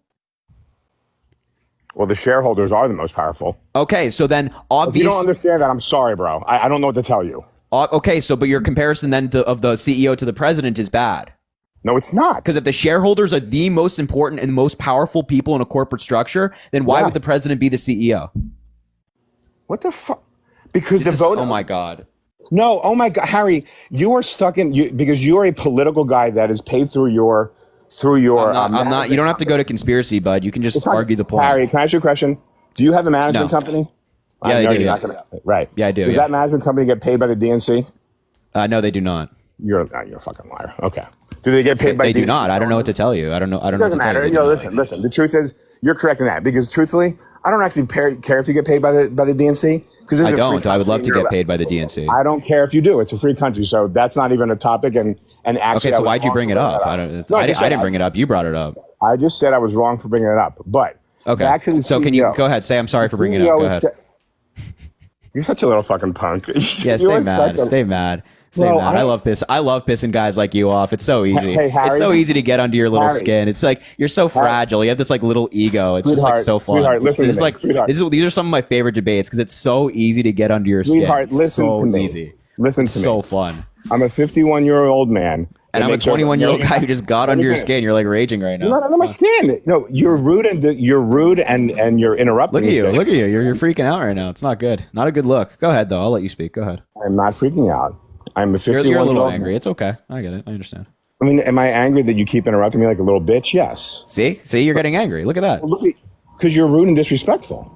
Well, the shareholders are the most powerful. Okay, so then obviously If you don't understand that, I'm sorry, bro. I don't know what to tell you. Okay, so but your comparison then of the CEO to the president is bad. No, it's not. Because if the shareholders are the most important and most powerful people in a corporate structure, then why would the president be the CEO? What the fuck? Because the vote. Oh my God. No, oh my God, Harry, you are stuck in because you are a political guy that is paid through your. I'm not. You don't have to go to conspiracy, bud. You can just argue the point. Harry, can I ask you a question? Do you have a management company? Yeah, I do. Right. Yeah, I do. Does that management company get paid by the DNC? No, they do not. You're a fucking liar. Okay. Do they get paid by? They do not. I don't know what to tell you. I don't know. It doesn't matter. Listen. The truth is, you're correct in that because truthfully, I don't actually care if you get paid by the DNC. I don't. I would love to get paid by the DNC. I don't care if you do. It's a free country, so that's not even a topic. And actually, okay. So why'd you bring it up? I didn't bring it up. You brought it up. I just said I was wrong for bringing it up. But okay. Actually, so can you go ahead? Say I'm sorry for bringing it up. Go ahead. You're such a little fucking punk. Yeah, stay mad. Stay mad. I love pissing guys like you off. It's so easy. Hey, Harry, it's so easy to get under your little skin. It's like you're so fragile. You have this like little ego. It's just like so fun. These are some of my favorite debates because it's so easy to get under your skin. Listen to me. Easy. Listen to me. So fun. I'm a 51-year-old man. And I'm a 21-year-old guy who just got under your skin. You're like raging right now. You're not under my skin. No, you're rude and you're interrupting. Look at you. You're freaking out right now. It's not good. Not a good look. Go ahead though. I'll let you speak. Go ahead. I'm not freaking out. I'm a 51-year-old. You're a little angry. It's okay. I get it. I understand. I mean, am I angry that you keep interrupting me like a little bitch? Yes. See, you're getting angry. Look at that. Because you're rude and disrespectful.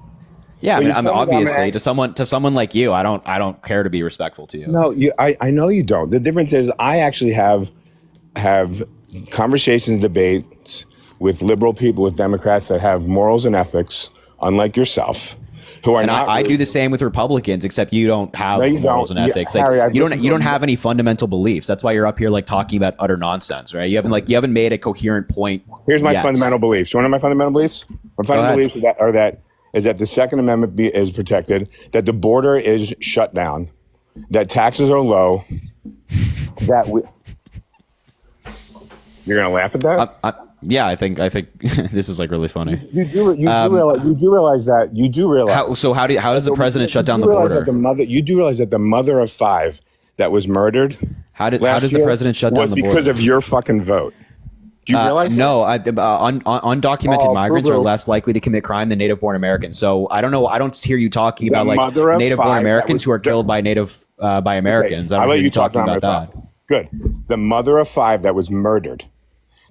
Yeah, I'm obviously to someone like you, I don't care to be respectful to you. No, I know you don't. The difference is I actually have conversations, debates with liberal people, with Democrats that have morals and ethics, unlike yourself. I do the same with Republicans, except you don't have morals and ethics. Harry, you don't have any fundamental beliefs. That's why you're up here like talking about utter nonsense, right? You haven't made a coherent point. Here's my fundamental beliefs. You want to know my fundamental beliefs? My fundamental beliefs is that the Second Amendment is protected, that the border is shut down, that taxes are low, You're gonna laugh at that? Yeah, I think this is like really funny. You do realize that. How does the president shut down the border? You do realize that the mother of 5 that was murdered. How does the president shut down the border? Because of your fucking vote. Do you realize? No, undocumented migrants are less likely to commit crime than native-born Americans. So I don't know. I don't hear you talking about like native-born Americans who are killed by Americans. Okay, I don't let hear you you talking about that. Good. The mother of 5 that was murdered,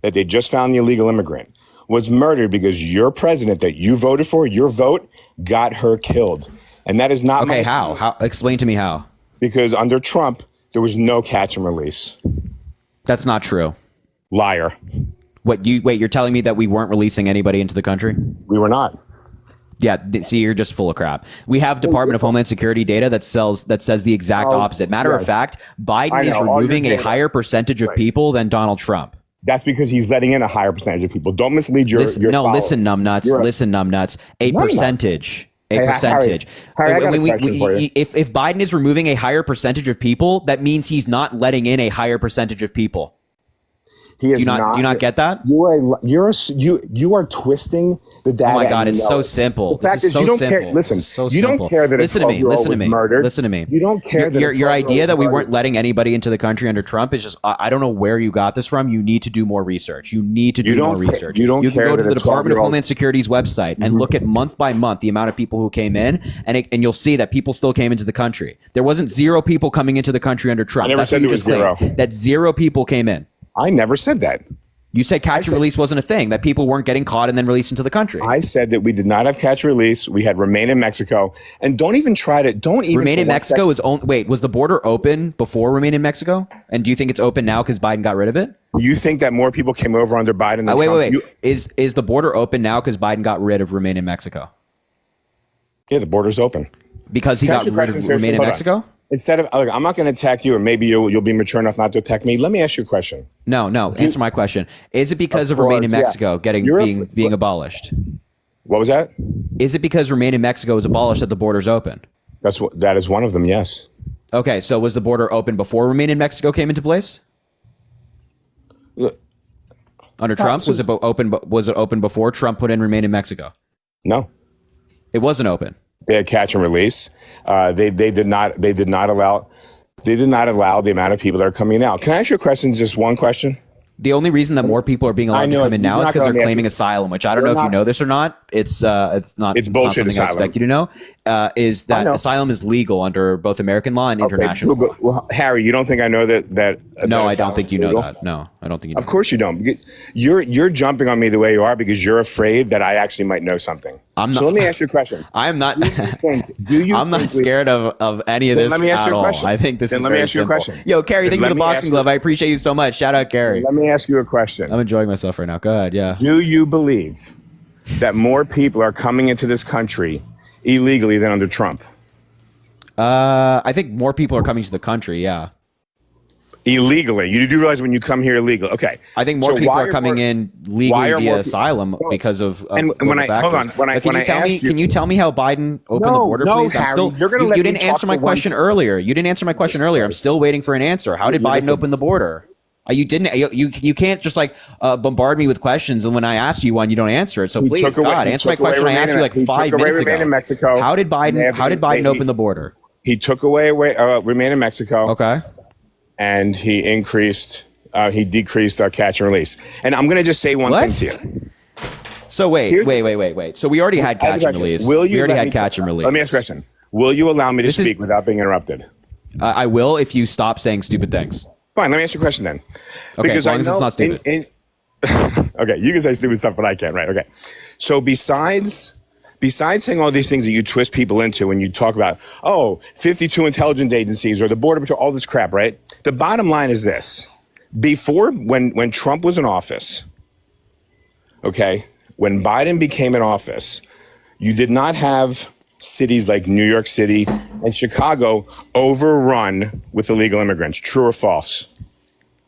that they just found the illegal immigrant, was murdered because your president that you voted for, your vote got her killed. And that is not okay. How? Explain to me how. Because under Trump, there was no catch and release. That's not true. Liar. You're telling me that we weren't releasing anybody into the country? We were not. Yeah, see, you're just full of crap. We have Department of Homeland Security data that says the exact opposite. Matter of fact, Biden is removing a higher percentage of people than Donald Trump. That's because he's letting in a higher percentage of people. Don't mislead your listen, numbnuts. Listen, numbnuts. A percentage. Harry, I got a question for you. If Biden is removing a higher percentage of people, that means he's not letting in a higher percentage of people. He is do you not get that? You are twisting the data. Oh my God, it's so simple. The fact is, you don't care. Listen, you don't care that a 12-year-old was murdered. Listen to me. You don't care that your idea that we weren't letting anybody into the country under Trump is just, I don't know where you got this from. You need to do more research. You need to do more research. You can go to the Department of Homeland Security's website and look at month by month the amount of people who came in, and you'll see that people still came into the country. There wasn't 0 people coming into the country under Trump. I never said there was 0. That 0 people came in. I never said that. You said catch and release wasn't a thing, that people weren't getting caught and then released into the country. I said that we did not have catch and release. We had remain in Mexico. And don't even remain in Mexico is only, wait, was the border open before remain in Mexico? And do you think it's open now because Biden got rid of it? You think that more people came over under Biden than wait. Trump? Is the border open now because Biden got rid of remain in Mexico? Yeah, the border's open. Because he got rid of remain in Mexico? Instead of, look, I'm not going to attack you, or maybe you'll be mature enough not to attack me. Let me ask you a question. No. Answer my question. Is it because of remain in Mexico being abolished? What was that? Is it because remain in Mexico is abolished that the border's open? That is one of them. Yes. Okay, so was the border open before remain in Mexico came into place? Under Trump, was it open before Trump put in remain in Mexico? No, it wasn't open. They had catch and release. They did not allow the amount of people that are coming out. Can I ask you a question? Just one question. The only reason that more people are being allowed to come in now is because they're claiming asylum, which I don't know if you know this or not. It's bullshit. Not something I expect you to know. Is that asylum is legal under both American law and international law? Well, Harry, you don't think I know that? No, I don't think you know that. No, I don't think you know. Of course you don't. You're jumping on me the way you are because you're afraid that I actually might know something. I'm not. So let me ask you a question. I'm not. I'm not scared of any of this. Let me ask you a question. I think this is very simple. Let me ask you a question. Yo, Carrie, thank you for the boxing glove. I appreciate you so much. Shout out, Carrie. Let me ask you a question. I'm enjoying myself right now. Go ahead. Yeah. Do you believe that more people are coming into this country illegally than under Trump? I think more people are coming to the country. Yeah. Illegally. You do realize when you come here illegal. Okay. I think more people are coming in legally via asylum because of and when I hold on, can you tell me how Biden opened the border, please? Harry, you didn't answer my question earlier. You didn't answer my question earlier. I'm still waiting for an answer. How did Biden open the border? You didn't. You can't just bombard me with questions, and when I ask you one, you don't answer it. So please, God, answer my question. I asked you like 5 minutes ago. How did Biden open the border? He took away remain in Mexico. Okay. And he decreased our catch and release. And I'm going to just say one thing to you. So wait. So we already had catch and release. We already had catch and release. Let me ask a question. Will you allow me to speak without being interrupted? I will if you stop saying stupid things. Fine. Let me ask you a question then. Okay, because as long as it's not stupid. Okay, you can say stupid stuff, but I can't, right? Okay. So besides saying all these things that you twist people into when you talk about, 52 intelligence agencies or the Border Patrol, all this crap, right? The bottom line is this. Before, when Trump was in office, okay, when Biden became in office, you did not have cities like New York City and Chicago overrun with illegal immigrants. True or false?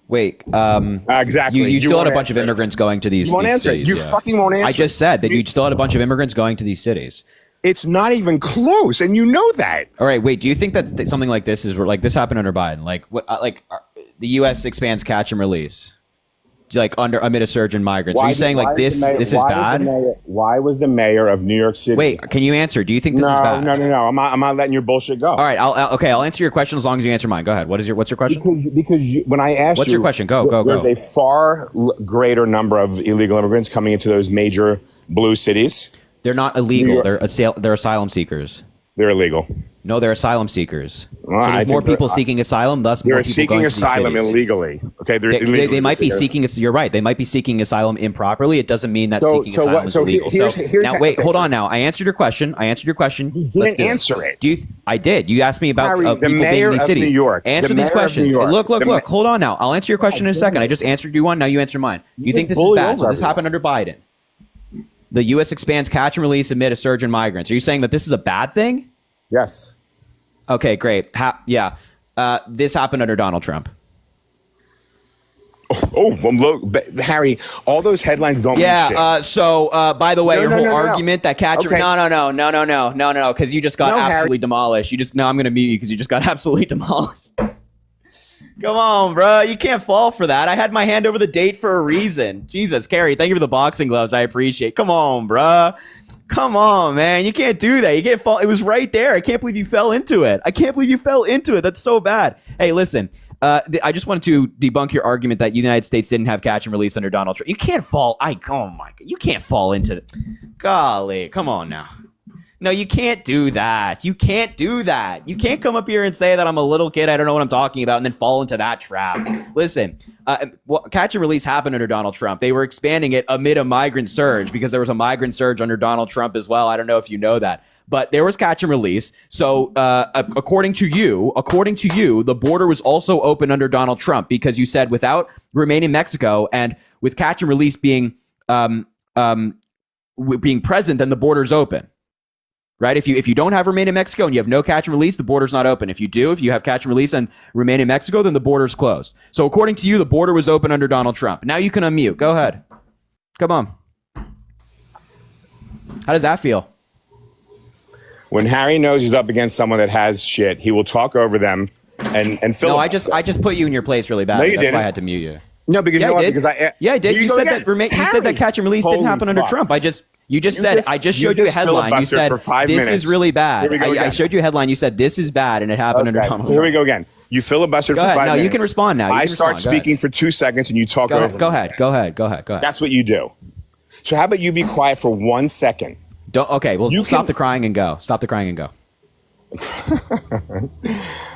Wait, exactly. You still had a bunch of immigrants going to these cities. You fucking won't answer. I just said that you still had a bunch of immigrants going to these cities. It's not even close, and you know that. All right, wait. Do you think that something like this is like this happened under Biden? Like what? The U.S. expands catch and release, amid a surge in migrants. Are you saying this is bad? Why was the mayor of New York City? Wait, can you answer? Do you think this is bad? No. I'm not letting your bullshit go. All right, I'll answer your question as long as you answer mine. Go ahead. What's your question? Because when I asked what's your question? Go. There's a far greater number of illegal immigrants coming into those major blue cities. They're not illegal. They're asylum seekers. They're illegal. No, they're asylum seekers. So there's more people seeking asylum, thus more people going to these cities. They're seeking asylum illegally. Okay, they might be seeking. You're right. They might be seeking asylum improperly. It doesn't mean that seeking asylum is illegal. Now, wait, hold on. Now, I answered your question. You didn't answer it. I did. You asked me about Harry, people being in these cities. New York. Answer these questions. Look. Hold on. Now, I'll answer your question in a second. I just answered you one. Now you answer mine. You think this is bad? So this happened under Biden. The U.S. expands catch and release amid a surge in migrants. Are you saying that this is a bad thing? Yes. Okay, great. This happened under Donald Trump. Harry, all those headlines don't mean shit. So, by the way, your whole argument that catch... Okay. No, because you just got absolutely demolished. I'm going to mute you because you just got absolutely demolished. Come on, bro. You can't fall for that. I had my hand over the date for a reason. Jesus, Carrie, thank you for the boxing gloves. I appreciate. Come on, bro. Come on, man. You can't do that. You can't fall. It was right there. I can't believe you fell into it. That's so bad. Hey, listen. I just wanted to debunk your argument that the United States didn't have catch and release under Donald Trump. You can't fall. Oh my God. You can't fall into it. Golly. Come on now. No, you can't do that. You can't do that. You can't come up here and say that I'm a little kid, I don't know what I'm talking about, and then fall into that trap. Listen, catch and release happened under Donald Trump. They were expanding it amid a migrant surge because there was a migrant surge under Donald Trump as well. I don't know if you know that, but there was catch and release. So according to you, the border was also open under Donald Trump because you said without remain in Mexico and with catch and release being present, then the border's open. Right? If you don't have remain in Mexico and you have no catch and release, the border's not open. If you have catch and release and remain in Mexico, then the border's closed. So according to you, the border was open under Donald Trump. Now you can unmute. Go ahead. Come on. How does that feel? When Harry knows he's up against someone that has shit, he will talk over them and filibuster. No, I just put you in your place really bad. No, you That's didn't. why I had to mute you. No, because yeah, you know I what? did. Because I did. You said that you said that catch and release didn't happen under Trump. I just showed you a headline. You said this is really bad. I showed you a headline. You said this is bad, and it happened under Donald Trump. Here we go again. You filibustered for 5 minutes. No, you can respond now. I start speaking for 2 seconds, and you talk over. Go ahead. That's what you do. So how about you be quiet for 1 second? Okay. Well, stop the crying and go. Stop the crying and go.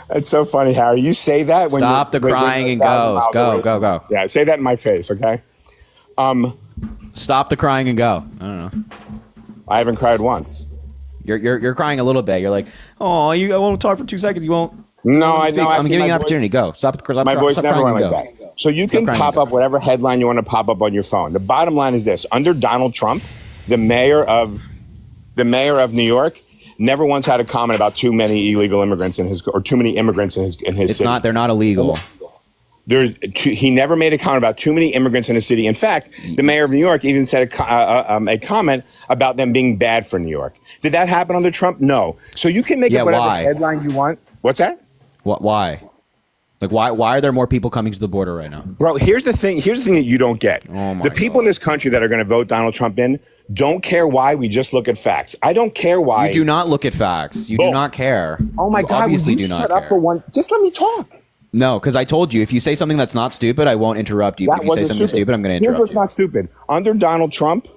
That's so funny, Harry. You say that when stop the crying and go. Yeah, say that in my face, okay? Stop the crying and go. I don't know. I haven't cried once. You're crying a little bit. You're like, oh, I won't talk for 2 seconds. You won't. No, I know. I'm giving you an opportunity. Go. Stop the My voice never went like that. So you can pop up whatever headline you want to pop up on your phone. The bottom line is this: under Donald Trump, the mayor of New York never once had a comment about too many illegal immigrants or too many immigrants in his city. They're not illegal. He never made a comment about too many immigrants in his city. In fact, the mayor of New York even said a comment about them being bad for New York. Did that happen under Trump? No. So you can make up whatever headline you want. What's that? Why? Like why are there more people coming to the border right now? Bro, here's the thing that you don't get. The people in this country that are going to vote Donald Trump in don't care why. We just look at facts. I don't care why. You do not look at facts. You do not care. Oh my God, obviously do not shut care. Up for one. Just let me talk. No, because I told you, if you say something that's not stupid, I won't interrupt you. But if you say something stupid, I'm going to interrupt you. Here's what's not stupid. Under Donald Trump,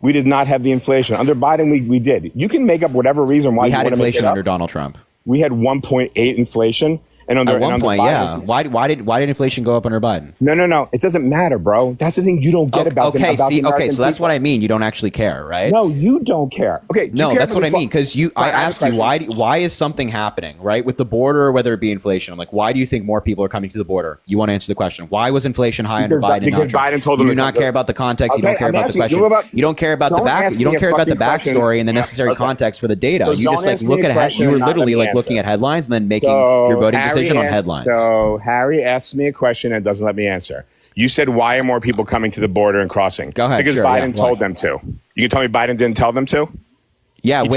we did not have the inflation. Under Biden, we did. You can make up whatever reason why we had inflation under Donald Trump. We had 1.8 inflation. And at one point, yeah. Why did inflation go up under Biden? No. It doesn't matter, bro. That's the thing you don't get about okay, the so that's what I mean. You don't actually care, right? No, you don't care. Okay, no, that's what I mean. Because I asked you why is something happening, right, with the border, or whether it be inflation? I'm like, why do you think more people are coming to the border? You want to answer the question? Why was inflation high under Biden? Because Biden told them you do not care about the context. You don't care about the question. You don't care about the back. You don't care about the backstory and the necessary context for the data. You just like look at you were literally like looking at headlines and then making your voting decision on headlines. So Harry asks me a question and doesn't let me answer. You said, why are more people coming to the border and crossing? Go ahead. Because Biden told them to. You can tell me Biden didn't tell them to? Yeah, wait.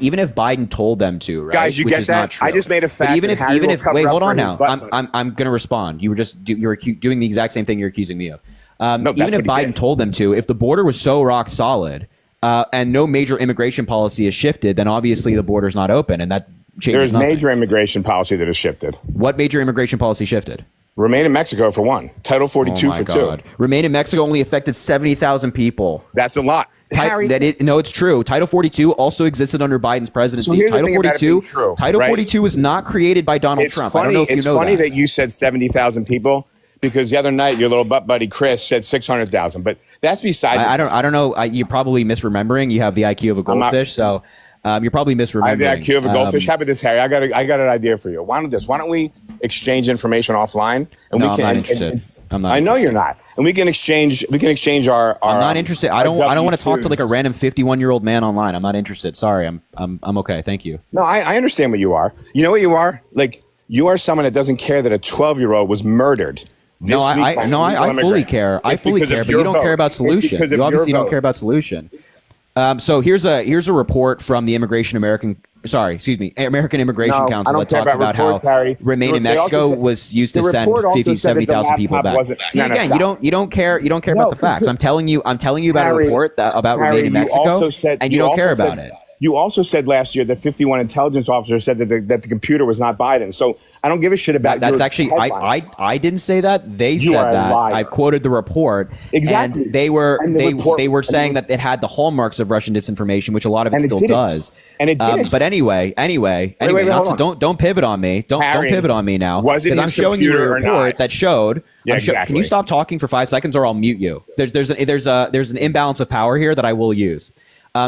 Even if Biden told them to, right? Guys, you get that? I just made a fact. But even if wait, hold on now. I'm going to respond. You were doing the exact same thing you're accusing me of. Even if Biden told them to, if the border was so rock solid and no major immigration policy has shifted, then obviously the border's not open, and that changes nothing. There's major immigration policy that has shifted. What major immigration policy shifted? Remain in Mexico for one. Title 42 for two. Remain in Mexico only affected 70,000 people. That's a lot. No, it's true. Title 42 also existed under Biden's presidency. So Title 42 was not created by Donald Trump. I don't know if you know that. It's funny that you said 70,000 people, because the other night your little butt buddy Chris said 600,000. But that's beside. I don't know. You're probably misremembering. You have the IQ of a goldfish, so. You're probably misremembering. I have the IQ of a goldfish. How about this, Harry? I got an idea for you. Why don't we exchange information offline? And I'm not interested. I know you're not. And we can exchange our I'm not interested. I don't want to talk to like a random 51-year-old man online. I'm not interested. Sorry. I'm okay. Thank you. No, I understand what you are. You know what you are? Like, you are someone that doesn't care that a 12-year-old was murdered. I fully care. I fully care, but you don't care about solution. You obviously don't care about solution. So here's a report from the American Immigration Council that talks about how Remain in Mexico was used to send 70,000 people back. See, again, you don't care about the facts. I'm telling you about a report about Remain in Mexico, and you don't care about it. You also said last year that 51 intelligence officers said that the computer was not Biden. So I don't give a shit about that's your actually headlines. I didn't say that. They You said are a that. liar. I've quoted the report. Exactly. And they were And the report- they were and saying the- that it had the hallmarks of Russian disinformation, which a lot of it And it still didn't. does. And it didn't. But anyway, wait, not hold to, on. don't pivot on me. Don't Harry, pivot on me now. was it Because I'm his showing you a computer or report not? that showed. Yeah, Can exactly. you stop talking for 5 seconds, or I'll mute you? There's an imbalance of power here that I will use.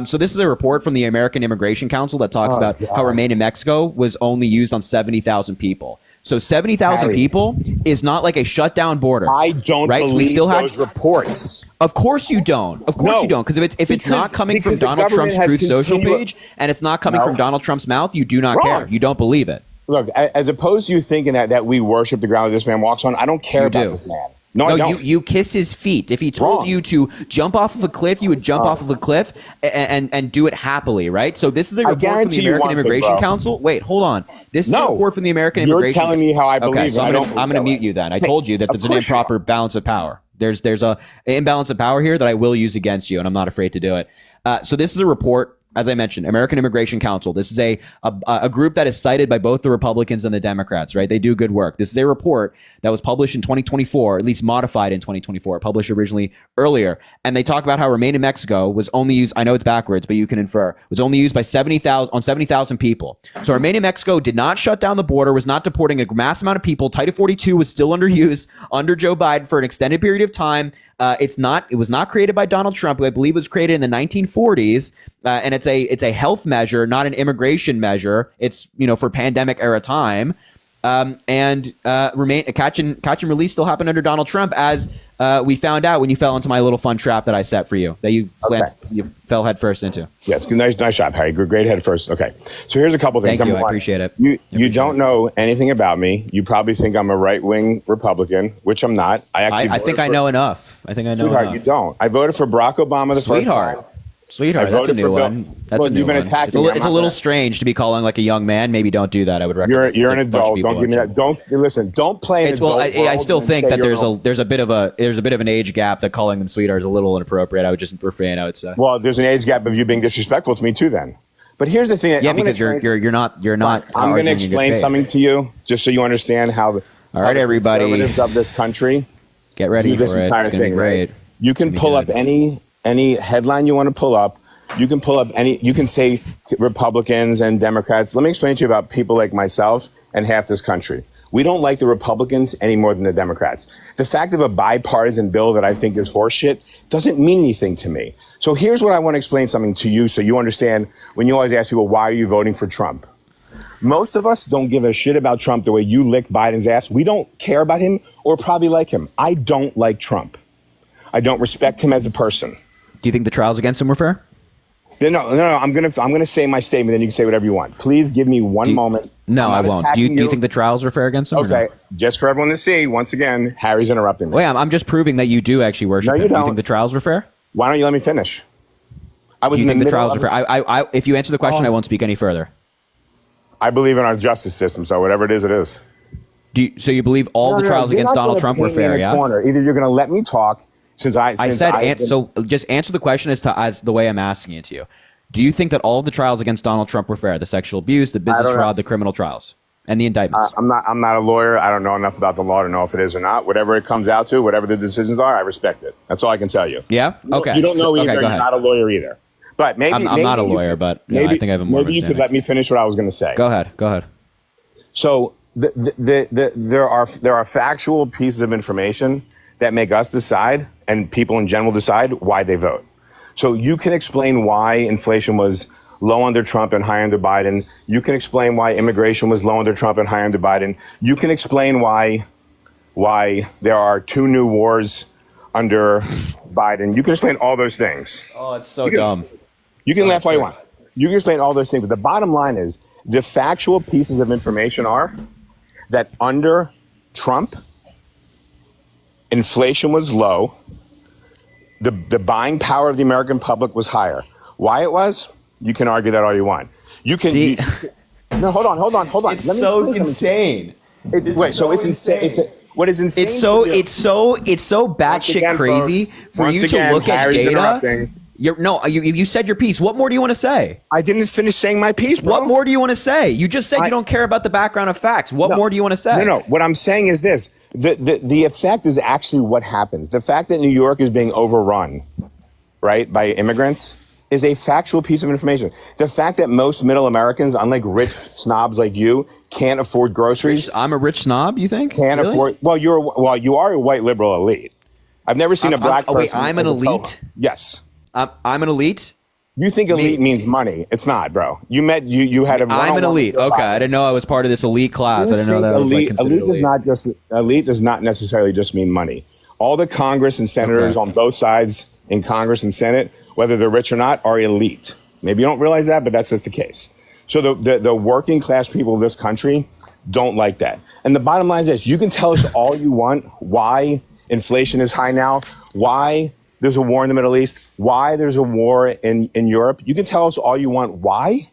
So this is a report from the American Immigration Council that talks about how Remain in Mexico was only used on 70,000 people. So 70,000 Harry. people is not like a shutdown border. I don't right? So believe we still those reports. Of course you don't. Of course No. you don't. Because if it's not coming from Because the Donald government Trump's has Truth Social continual- page and it's not coming No. from Donald Trump's mouth, you do not Wrong. care. You don't believe it. Look, as opposed to you thinking that we worship the ground that this man walks on, I don't care You about do. this man. No, I don't. you kiss his feet. If he told Wrong. you to jump off of a cliff, you would jump off of a cliff and do it happily, right? So this is a report from guarantee the you American one thing, Immigration bro. Council. Wait, hold on. This is a No. report from the American You're Immigration. telling me how I believe Okay, so it. I I'm don't going believe to that mute way. you then. I told you that Of there's an course you improper balance of power. There's an imbalance of power here that I will use against you, and I'm not afraid to do it. So this is a report. As I mentioned, American Immigration Council. This is a group that is cited by both the Republicans and the Democrats, right? They do good work. This is a report that was published in 2024, at least modified in 2024, published originally earlier. And they talk about how Remain in Mexico was only used, I know it's backwards, but you can infer, was only used by 70,000 people. So Remain in Mexico did not shut down the border, was not deporting a mass amount of people. Title 42 was still under use under Joe Biden for an extended period of time. It was not created by Donald Trump, who I believe was created in the 1940s. And it's a health measure, not an immigration measure. It's, for pandemic era time. Catch and release still happened under Donald Trump, as we found out when you fell into my little fun trap that I set for you, that you fell head first into. Yes, nice shot, Harry. Great head first. Okay, so here's a couple things. Thank you. Number I one, appreciate it. You don't know anything about me. You probably think I'm a right-wing Republican, which I'm not. I think I know enough. I think I know Sweetheart, enough. you don't. I voted for Barack Obama the first time. Sweetheart, I that's a voted new for Bill. one. That's Well, a new you've been one. attacking me. It's I'm a not little gonna- strange to be calling like a young man. Maybe don't do that. I would recommend. You're an There's a bunch of adult. people Don't give me watching. that. Don't play an It's, well, adult. I world still and think say that you're there's a bit of an age gap that calling them sweetheart is a little inappropriate. I would just refrain. I would say. Well, there's an age gap of you being disrespectful to me too. Then, but here's the thing. Yeah, I'm gonna because you're not. I'm going arguing to in good explain faith. something to you, just so you understand how the All right, everybody, conservatives of this country get ready do for this it. entire It's going to thing. be great. Right? You can It's pull gonna up be any headline you want to pull up. You can pull up any. You can say Republicans and Democrats. Let me explain to you about people like myself and half this country. We don't like the Republicans any more than the Democrats. The fact of a bipartisan bill that I think is horseshit doesn't mean anything to me. So here's what I want to explain something to you so you understand when you always ask people, why are you voting for Trump? Most of us don't give a shit about Trump the way you lick Biden's ass. We don't care about him or probably like him. I don't like Trump. I don't respect him as a person. Do you think the trials against him were fair? No. I'm gonna say my statement, then you can say whatever you want. Please give me one moment. No, I I'm not won't. Do attacking you think the trials were fair against him? or Okay, no? just for everyone to see. Once again, Harry's interrupting me. Wait, I'm just proving that you do actually worship No, him. you Do you don't. think the trials were fair? Why don't you let me finish? I was Do you in the think the middle trials of are fair? If you answer the question, I won't speak any further. I believe in our justice system, so whatever it is, it is. So you believe all the trials you're against not Donald gonna Trump were paint me in fair? a Yeah. corner. Either you're going to let me talk, since So just answer the question as the way I'm asking it to you. Do you think that all of the trials against Donald Trump were fair? The sexual abuse, the business fraud, the criminal trials, and the indictments? I'm not a lawyer. I don't know enough about the law to know if it is or not. Whatever it comes out to, whatever the decisions are, I respect it. That's all I can tell you. Yeah. Okay. You don't know either. Okay, go You're ahead. not a lawyer either. But maybe I'm not a lawyer, but maybe I think I have a more. Maybe you could let me finish what I was going to say. Go ahead. So there are factual pieces of information that make us decide, and people in general decide why they vote. So you can explain why inflation was low under Trump and high under Biden. You can explain why immigration was low under Trump and high under Biden. You can explain why there are 2 new wars under Biden. You can explain all those things. Oh, it's so dumb. You can laugh all you want. You can explain all those things, but the bottom line is the factual pieces of information are that under Trump, inflation was low. The buying power of the American public was higher. Why it was? You can argue that all you want. You can. See? No, hold on. It's so insane. It's insane. What is insane? It's so batshit crazy for you to look at data. You said your piece. What more do you want to say? I didn't finish saying my piece, bro. What more do you want to say? You just said you don't care about the background of facts. What more do you want to say? No. What I'm saying is this. The effect is actually what happens. The fact that New York is being overrun, right, by immigrants is a factual piece of information. The fact that most middle Americans, unlike rich snobs like you, can't afford groceries. I'm a rich snob, you think? Can't afford. Well, you are a white liberal elite. I've never seen a black person. Wait, I'm an elite? Yes. I'm an elite? You think elite means money. It's not, bro. You had a I'm an elite. Okay, I didn't know I was part of this elite class. I didn't know that was like considered elite. Elite does not necessarily just mean money. All the Congress and senators on both sides in Congress and Senate, whether they're rich or not, are elite. Maybe you don't realize that, but that's just the case. So the working class people of this country don't like that. And the bottom line is this: you can tell us all you want why inflation is high now, why there's a war in the Middle East, why there's a war in Europe. You can tell us all you want why,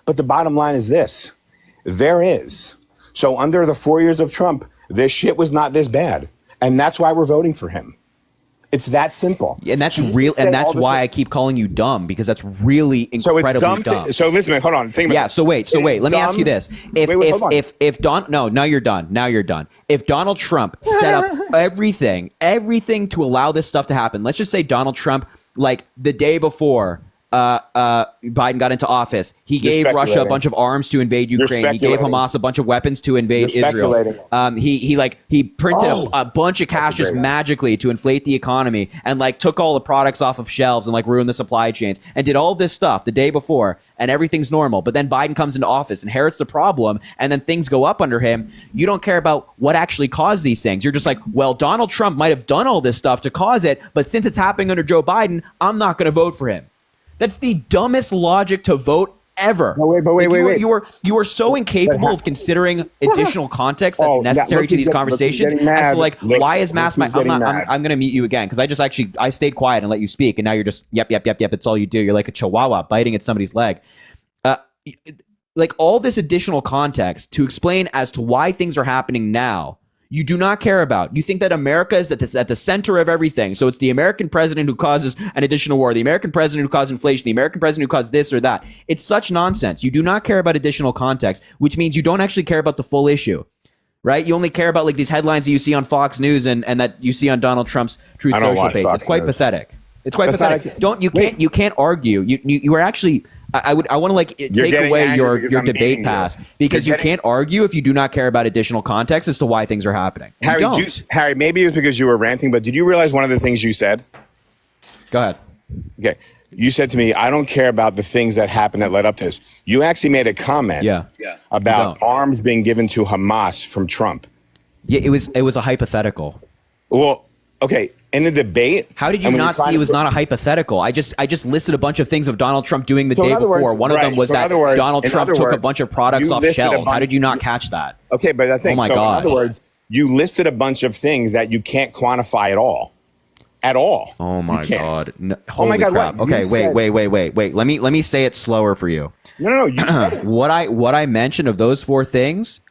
but the bottom line is this: there is. So under the 4 years of Trump, this shit was not this bad. And that's why we're voting for him. It's that simple. And that's real. And that's why I keep calling you dumb, because that's really incredibly dumb. So listen, hold on. Think about yeah. So wait. Let me ask you this: now you're done. If Donald Trump set up everything to allow this stuff to happen, let's just say Donald Trump, like the day before Biden got into office, he gave Russia a bunch of arms to invade Ukraine. He gave Hamas a bunch of weapons to invade Israel. He printed a bunch of cash just magically to inflate the economy and like took all the products off of shelves and like ruined the supply chains and did all this stuff the day before, and everything's normal. But then Biden comes into office, inherits the problem, and then things go up under him. You don't care about what actually caused these things. You're just like, well, Donald Trump might have done all this stuff to cause it, but since it's happening under Joe Biden, I'm not going to vote for him. That's the dumbest logic to vote ever. Wait. You are so incapable of considering additional context that's necessary to these conversations. As to like, why is mass? I'm going to mute you again because I stayed quiet and let you speak, and now you're just yep. It's all you do. You're like a chihuahua biting at somebody's leg. Like all this additional context to explain as to why things are happening now. You do not care about. You think that America is at the center of everything. So it's the American president who causes an additional war, the American president who caused inflation, the American president who caused this or that. It's such nonsense. You do not care about additional context, which means you don't actually care about the full issue, right? You only care about like these headlines that you see on Fox News and that you see on Donald Trump's Truth Social page. It's quite pathetic. It's quite pathetic. You can't argue. You are actually. I want to like take away your debate pass because you can't argue if you do not care about additional context as to why things are happening. Harry, maybe it was because you were ranting, but did you realize one of the things you said? Go ahead. Okay. You said to me, I don't care about the things that happened that led up to this. You actually made a comment about arms being given to Hamas from Trump. Yeah, it was a hypothetical. Well, okay. In the debate, how did you not see it was not a hypothetical? I just listed a bunch of things of Donald Trump doing the day before. One of them was that Donald Trump took a bunch of products off shelves. How did you not catch that? Okay, but I think in other words, you listed a bunch of things that you can't quantify at all. At all. Oh my God. No, holy crap. What? Okay, wait. Let me say it slower for you. No, you said it. What I mentioned of those four things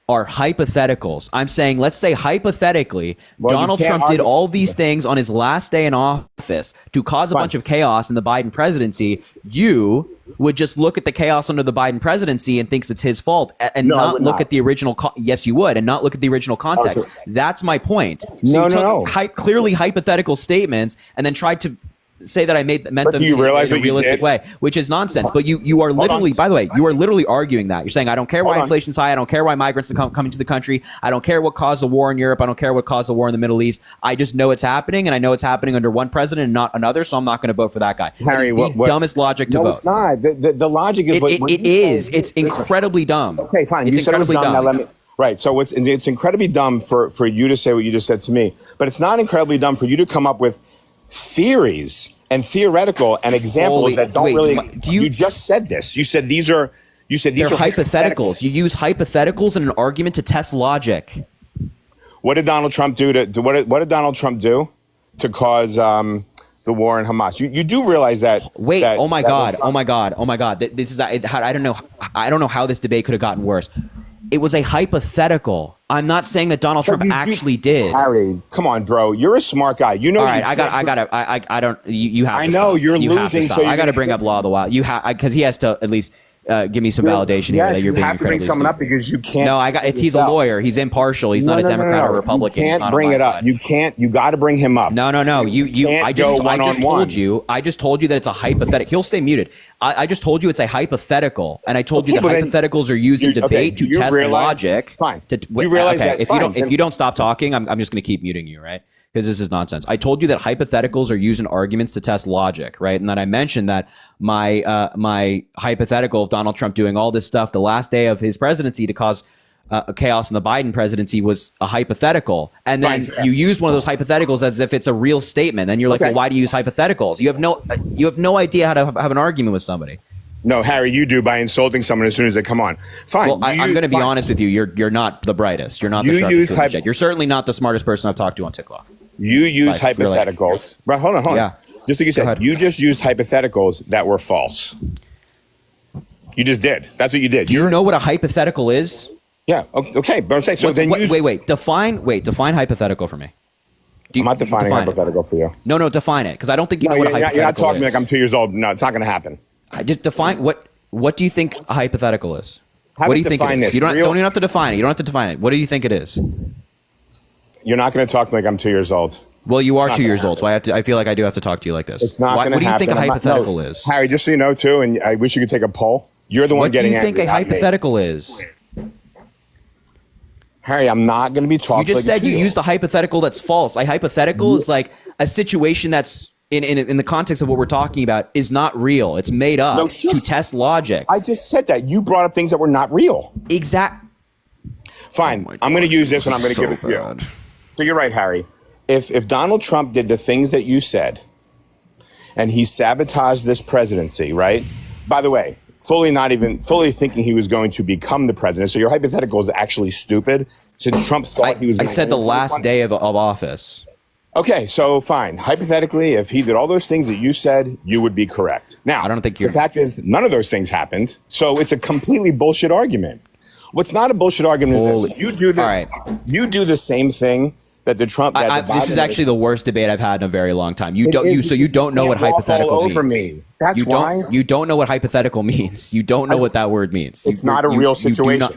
are hypotheticals. I'm saying, let's say hypothetically, Donald Trump did all these things on his last day in office to cause a bunch of chaos in the Biden presidency. You would just look at the chaos under the Biden presidency and thinks it's his fault and not look at the original. Yes, you would, and not look at the original context. That's my point. So you took clearly hypothetical statements and then tried to say that I meant them in a realistic way, which is nonsense. But you are literally, by the way, you are literally arguing that. You're saying, I don't care why inflation's high. I don't care why migrants are coming to the country. I don't care what caused the war in Europe. I don't care what caused the war in the Middle East. I just know it's happening, and I know it's happening under one president and not another, so I'm not going to vote for that guy. Harry, it's the dumbest logic to vote. No, it's not. The logic is... It is. It's incredibly dumb. Okay, fine. You said it was dumb. Now let me... Right. So it's incredibly dumb for you to say what you just said to me, but it's not incredibly dumb for you to come up with theories and theoretical and examples that don't you just said this. You said these are hypotheticals. You use hypotheticals in an argument to test logic. What did Donald Trump do what did Donald Trump do to cause the war in Hamas? You do realize that. Wait, oh my God. This is I don't know how this debate could have gotten worse. It was a hypothetical. I'm not saying that Donald Trump actually did. Harry, come on, bro. You're a smart guy. You know. All right, I don't. You have. I to know stop. you're you losing. Have to stop. So I got to bring up law of the wild. You have because he has to at least give me some validation here that Yes, you're you being have to bring incredibly someone up stupid. because you can't. No, he's a lawyer. He's impartial. He's not a Democrat or Republican. You He's can't not bring on it my up. side. You can't. You got to bring him up. No. I just told you that it's a hypothetical. He'll stay muted. I just told you it's a hypothetical, and I told you that hypotheticals are used in debate to test logic. Fine. You realize that? If you don't stop talking, I'm just going to keep muting you, right? Because this is nonsense. I told you that hypotheticals are used in arguments to test logic, right? And then I mentioned that my hypothetical of Donald Trump doing all this stuff the last day of his presidency to cause chaos in the Biden presidency was a hypothetical. And then you use one of those hypotheticals as if it's a real statement. Then you're like, well, why do you use hypotheticals? You have no idea how to have an argument with somebody. No, Harry, you do by insulting someone as soon as they come on. Fine. Well, I'm going to be honest with you. You're not the brightest. You're not the sharpest. You're certainly not the smartest person I've talked to on TikTok. You use hypotheticals. Right, hold on. Yeah. Just like you said, you just used hypotheticals that were false. You just did. That's what you did. Do you know what a hypothetical is? Yeah. Okay. But I'm saying, so then wait. Define hypothetical for me. I'm not defining hypothetical for you. No, define it. Because I don't think you know what a hypothetical is. You're not talking to me like I'm 2 years old. No, it's not going to happen. I just define what do you think a hypothetical is? What do you think it is? You don't even have to define it. You don't have to define it. What do you think it is? You're not going to talk like I'm 2 years old. Well, you are 2 years old, so I feel like I do have to talk to you like this. It's not going to happen. What do you think a hypothetical is? Harry, just so you know, too, and I wish you could take a poll. You're the one getting angry. What do you think a hypothetical is? Harry, I'm not going to be talking. You just said you used a hypothetical that's false. A hypothetical is like a situation that's in the context of what we're talking about is not real. It's made up to test logic. I just said that. You brought up things that were not real. Fine. I'm going to use this and I'm going to give it to you. So you're right, Harry. If Donald Trump did the things that you said and he sabotaged this presidency, right? By the way, fully thinking he was going to become the president. So your hypothetical is actually stupid since Trump thought he was. I said the last day of office. Okay, so fine. Hypothetically, if he did all those things that you said, you would be correct. Now, I don't think the fact is none of those things happened. So it's a completely bullshit argument. What's not a bullshit argument is this. You do the same thing that the Trump. This is actually the worst debate I've had in a very long time. You don't know what hypothetical means. Over me. That's why you don't know what hypothetical means. You don't know what that word means. It's not a real situation.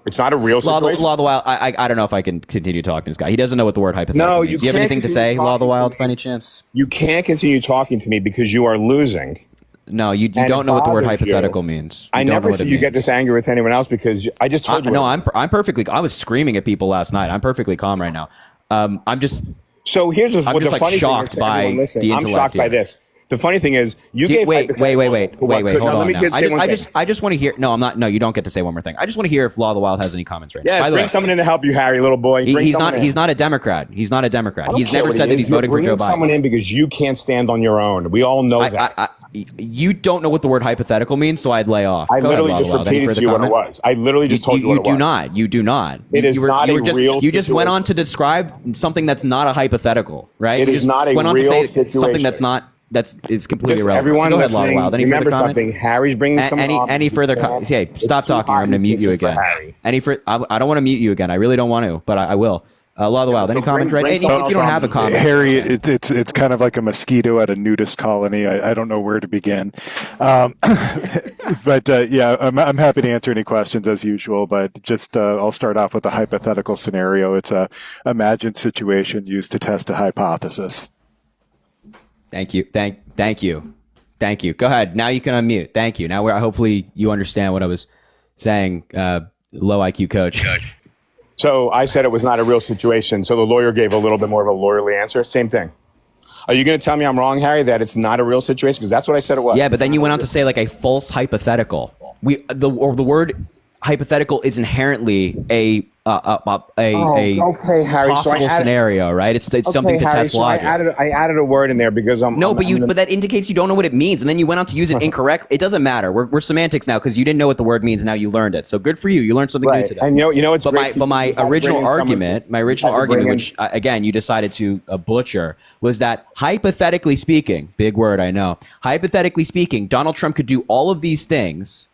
It's not a real situation. Law of the Wild. I don't know if I can continue talking to this guy. He doesn't know what the word hypothetical means. Do you have anything to say, Law of the Wild, by any chance? You can't continue talking to me because you are losing. No, you don't know what the word hypothetical means. I never see you get this angry with anyone else because I just told you. No, I'm perfectly. I was screaming at people last night. I'm perfectly calm right now. I'm just. So here's what the funny shocked thing is. By the intellect. I'm shocked by this. The funny thing is, you gave wait. Hold on. I just want to hear. No, I'm not. No, you don't get to say one more thing. I just want to hear if Law of the Wild has any comments right now. Yeah, bring someone in to help you, Harry, little boy. He's not a Democrat. He's not a Democrat. He's never said that he's voting for Joe Biden. Bring someone in because you can't stand on your own. We all know that. You don't know what the word hypothetical means, so I'd lay off. I literally just repeated to you what it was. I literally just told you what it was. You do not. It is not a real situation. You just went on to describe something that's not a hypothetical, right? It is not a real situation. Something that's not. It's completely irrelevant. Everyone so go ahead, Law of the Wild. Any remember further comment? Something. Harry's bringing someone up. Any further comments? Hey, stop talking. Or I'm going to mute you again. I don't want to mute you again. I really don't want to, but I will. Law of the Wild. Any comments? Right? If you don't have a comment, Harry, it's kind of like a mosquito at a nudist colony. I don't know where to begin, but yeah, I'm happy to answer any questions as usual. But just I'll start off with a hypothetical scenario. It's a imagined situation used to test a hypothesis. Thank you. Thank you. Go ahead. Now you can unmute. Thank you. Now hopefully you understand what I was saying. Low IQ coach. So I said it was not a real situation. So the lawyer gave a little bit more of a lawyerly answer. Same thing. Are you going to tell me I'm wrong, Harry, that it's not a real situation? Because that's what I said it was. Yeah, but then you went on to say like a false hypothetical. The word hypothetical is inherently a Harry, possible scenario, right? It's something to test logic. I added a word in there because but that indicates you don't know what it means, and then you went on to use it incorrect. It doesn't matter. We're semantics now because you didn't know what the word means, and now you learned it. So good for you. You learned something new today. And you know it's but my original argument, which again you decided to butcher, was that hypothetically speaking, big word, I know. Hypothetically speaking, Donald Trump could do all of these things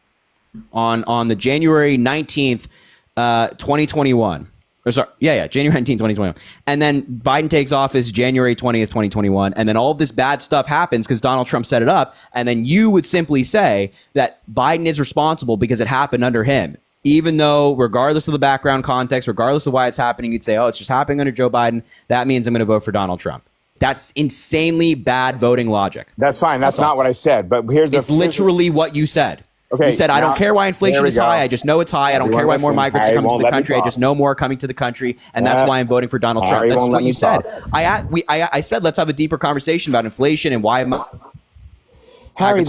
on the January 19th, 2021. Or sorry, January 19th, 2021. And then Biden takes office January 20th, 2021. And then all of this bad stuff happens because Donald Trump set it up. And then you would simply say that Biden is responsible because it happened under him. Even though, regardless of the background context, regardless of why it's happening, you'd say, oh, it's just happening under Joe Biden. That means I'm going to vote for Donald Trump. That's insanely bad voting logic. That's fine. That's not what I said. But it's literally what you said. Okay, you said, I don't care why inflation is high. I just know it's high. I don't care why more migrants are coming to the country. I just know more are coming to the country. And that's why I'm voting for Donald Trump. That's what you said. I said, let's have a deeper conversation about inflation and why migrants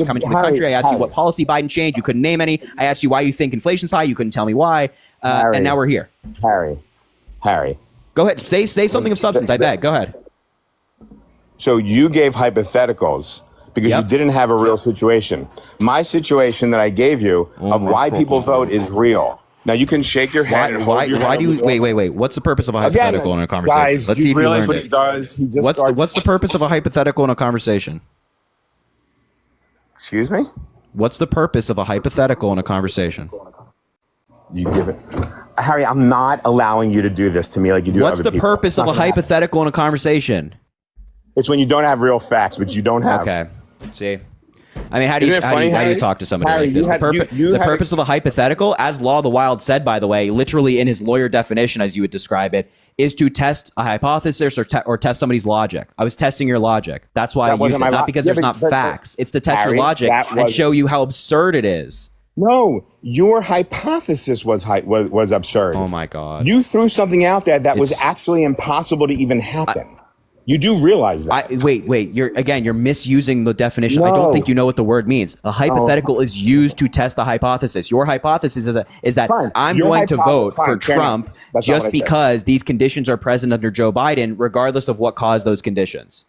are coming to the country. I asked you what policy Biden changed. You couldn't name any. I asked you why you think inflation's high. You couldn't tell me why. And now we're here. Harry. Go ahead. Say something of substance. I beg. Go ahead. So you gave hypotheticals because you didn't have a real situation. My situation that I gave you of why people vote is real. Now you can shake your head. Why do you wait? What's the purpose of a hypothetical in a conversation? Guys, let's see if you learned what it. he does. He just What's the purpose of a hypothetical in a conversation? Excuse me? What's the purpose of a hypothetical in a conversation? You give it. Harry, I'm not allowing you to do this to me like you do. What's the purpose of a hypothetical in a conversation? It's when you don't have real facts, which you don't have. Okay. See? I mean, how do you talk to somebody like this? The purpose of the hypothetical, as Law of the Wild said, by the way, literally in his lawyer definition, as you would describe it, is to test a hypothesis or test somebody's logic. I was testing your logic. That's why I use it, not because there's not facts. It's to test your logic and show you how absurd it is. No, your hypothesis was absurd. Oh my God! You threw something out there that was actually impossible to even happen. You do realize that. Wait. You're misusing the definition. No. I don't think you know what the word means. A hypothetical is used to test a hypothesis. Your hypothesis is that Fine. I'm Your going to vote fine, for Trump just because these conditions are present under Joe Biden, regardless of what caused those conditions.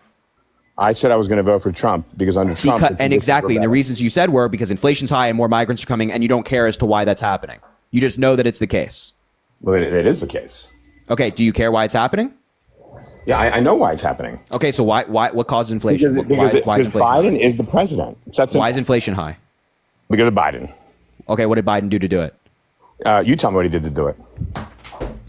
I said I was going to vote for Trump because under Trump. And the reasons you said were because inflation's high and more migrants are coming, and you don't care as to why that's happening. You just know that it's the case. Well, it is the case. Okay. Do you care why it's happening? Yeah, I know why it's happening. Okay, so what causes inflation? Because why is inflation Biden high? is the president. Why is inflation high? Because of Biden. Okay, what did Biden do to do it? You tell me what he did to do it.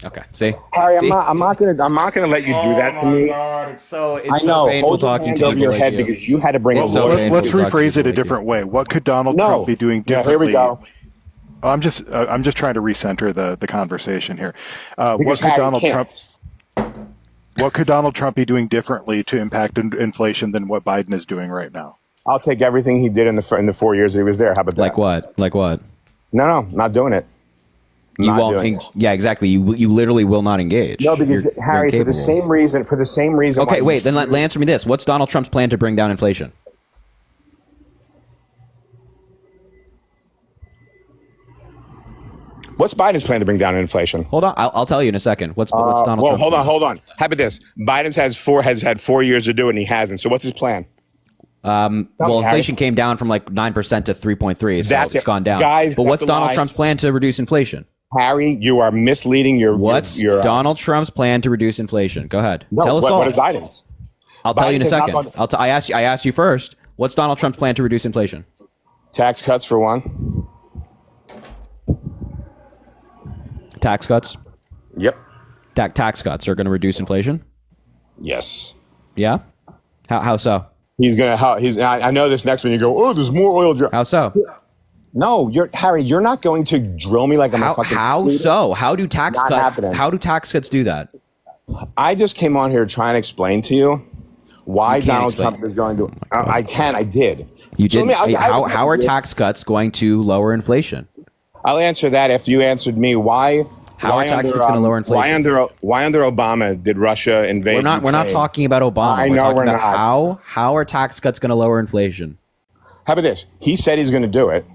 Okay, see, Harry, I'm not gonna let you do that to me. God, it's so painful talking to you over your head because you had to bring Let's rephrase it a different way. What could Donald Trump be doing differently? Here we go. I'm just trying to recenter the conversation here. What could Donald Trump be doing differently to impact inflation than what Biden is doing right now? I'll take everything he did in the 4 years that he was there. How about that? Like what? No, not doing it. You won't. Yeah, exactly. You literally will not engage. No, because Harry, for the same reason. Okay, wait. Then answer me this: what's Donald Trump's plan to bring down inflation? What's Biden's plan to bring down inflation? Hold on, I'll tell you in a second. What's Donald Trump's hold plan? on. How about this? Biden's has had 4 years to do it, and he hasn't. So what's his plan? Inflation came down from like 9% to 3.3, so it's gone down. Guys, but what's Donald Trump's plan to reduce inflation? Harry, you are misleading your. What's Donald Trump's plan to reduce inflation? Go ahead. Tell us all. What is Biden's? I'll tell you in a second. I asked you first. What's Donald Trump's plan to reduce inflation? Tax cuts for one. Tax cuts? Yep. Tax cuts are going to reduce inflation? Yes. Yeah? How so? I know this next one. You go, there's more oil. How so? No, Harry. You're not going to drill me like I'm a fucking. How student. so? How do tax cuts do that? I just came on here to try and explain to you why Donald Trump is going to. I did. You did. How are tax cuts going to lower inflation? I'll answer that after you answered me. How are tax cuts going to lower inflation? Why under Obama did Russia invade? We're not talking about Obama. We're talking about how are tax cuts going to lower inflation? How about this? He said he's going to do it,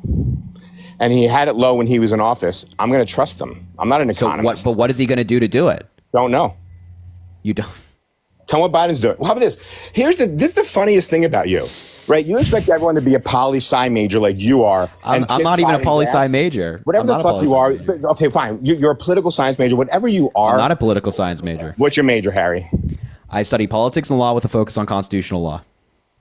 and he had it low when he was in office. I'm going to trust him. I'm not an economist. But what is he going to do it? Don't know. You don't. Tell me what Biden's doing. Well, how about this? This is the funniest thing about you. Right, you expect everyone to be a poli-sci major like you are. I'm not even a poli-sci major. Whatever the fuck you are. Okay, fine. You're a political science major. Whatever you are. I'm not a political science major. What's your major, Harry? I study politics and law with a focus on constitutional law.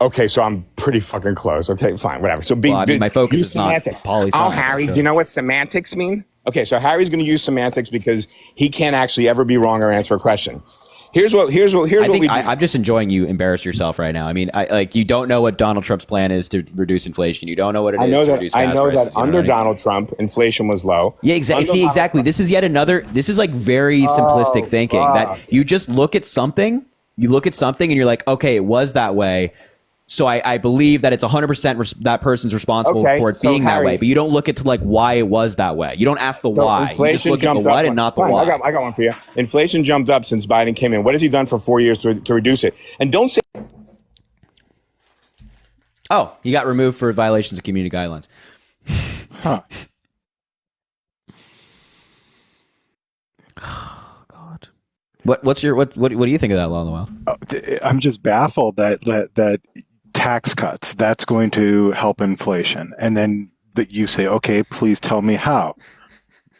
Okay, so I'm pretty fucking close. Okay, fine, whatever. So Well, I mean, my focus use is not semantics. poli Oh, sci. Harry, do you know what semantics mean? Okay, so Harry's going to use semantics because he can't actually ever be wrong or answer a question. Here's what we do. I'm just enjoying you embarrass yourself right now. I mean, you don't know what Donald Trump's plan is to reduce inflation. You don't know what it is to reduce gas prices. I know that You know under what I mean? Donald Trump, inflation was low. Yeah, exactly. See, exactly. This is yet another. This is like very simplistic thinking that you just look at something. You look at something and you're like, okay, it was that way. So I believe that it's 100% that person's responsible for it being that way. But you don't look at like why it was that way. You don't ask the why. You just look at the what and not the why. I got one for you. Inflation jumped up since Biden came in. What has he done for 4 years to reduce it? And don't say. Oh, he got removed for violations of community guidelines. Huh. Oh God. What do you think of that, Law in the Wild? I'm just baffled that tax cuts, that's going to help inflation. And then that you say, okay, please tell me how.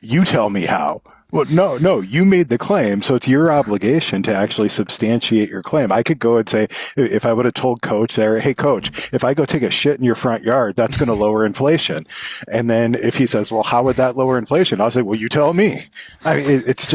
You tell me how. Well, no, you made the claim, so it's your obligation to actually substantiate your claim. I could go and say, if I would have told Coach there, hey, Coach, if I go take a shit in your front yard, that's going to lower inflation. And then if he says, well, how would that lower inflation? I'll say, well, you tell me. I mean, it's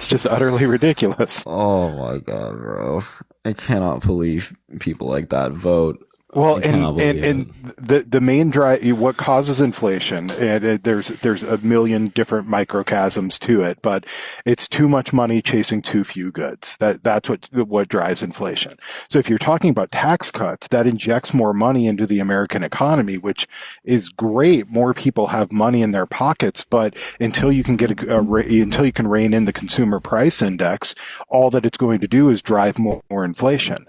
just utterly ridiculous. Oh my God, bro! I cannot believe people like that vote. Well, and the main drive, what causes inflation, and there's a million different microcosms to it, but it's too much money chasing too few goods. That's what drives inflation. So if you're talking about tax cuts, that injects more money into the American economy, which is great. More people have money in their pockets, but until you can get until you can rein in the consumer price index, all that it's going to do is drive more inflation.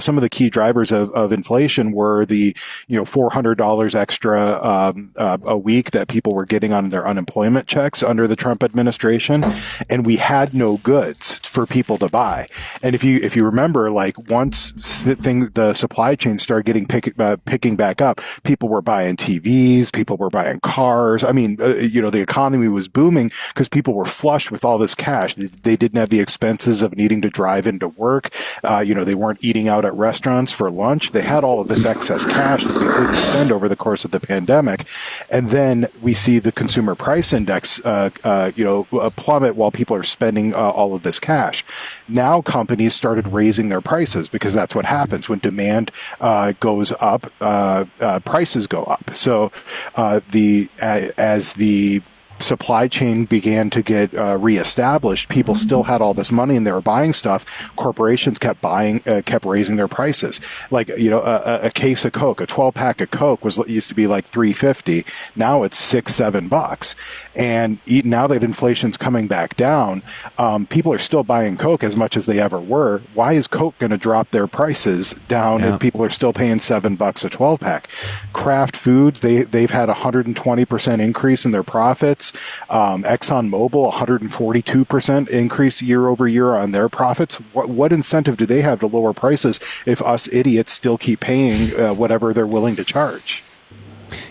Some of the key drivers of inflation were the $400 extra a week that people were getting on their unemployment checks under the Trump administration, and we had no goods for people to buy. And if you remember, like once the supply chain started getting picking back up, people were buying TVs, people were buying cars. I mean, the economy was booming because people were flush with all this cash. They didn't have the expenses of needing to drive into work. They weren't eating out at restaurants for lunch. They had all of this excess cash that they couldn't spend over the course of the pandemic. And then we see the consumer price index, plummet while people are spending all of this cash. Now companies started raising their prices because that's what happens when demand goes up, prices go up. So as the supply chain began to get reestablished, people still had all this money and they were buying stuff. Corporations kept raising their prices. Like, a case of Coke, a 12-pack of Coke used to be like $3.50. Now it's $6-7. And now that inflation's coming back down, people are still buying Coke as much as they ever were. Why is Coke going to drop their prices down if people are still paying $7 a 12-pack? Kraft Foods, they've had 120% increase in their profits. ExxonMobil, 142% increase year over year on their profits. What incentive do they have to lower prices if us idiots still keep paying whatever they're willing to charge?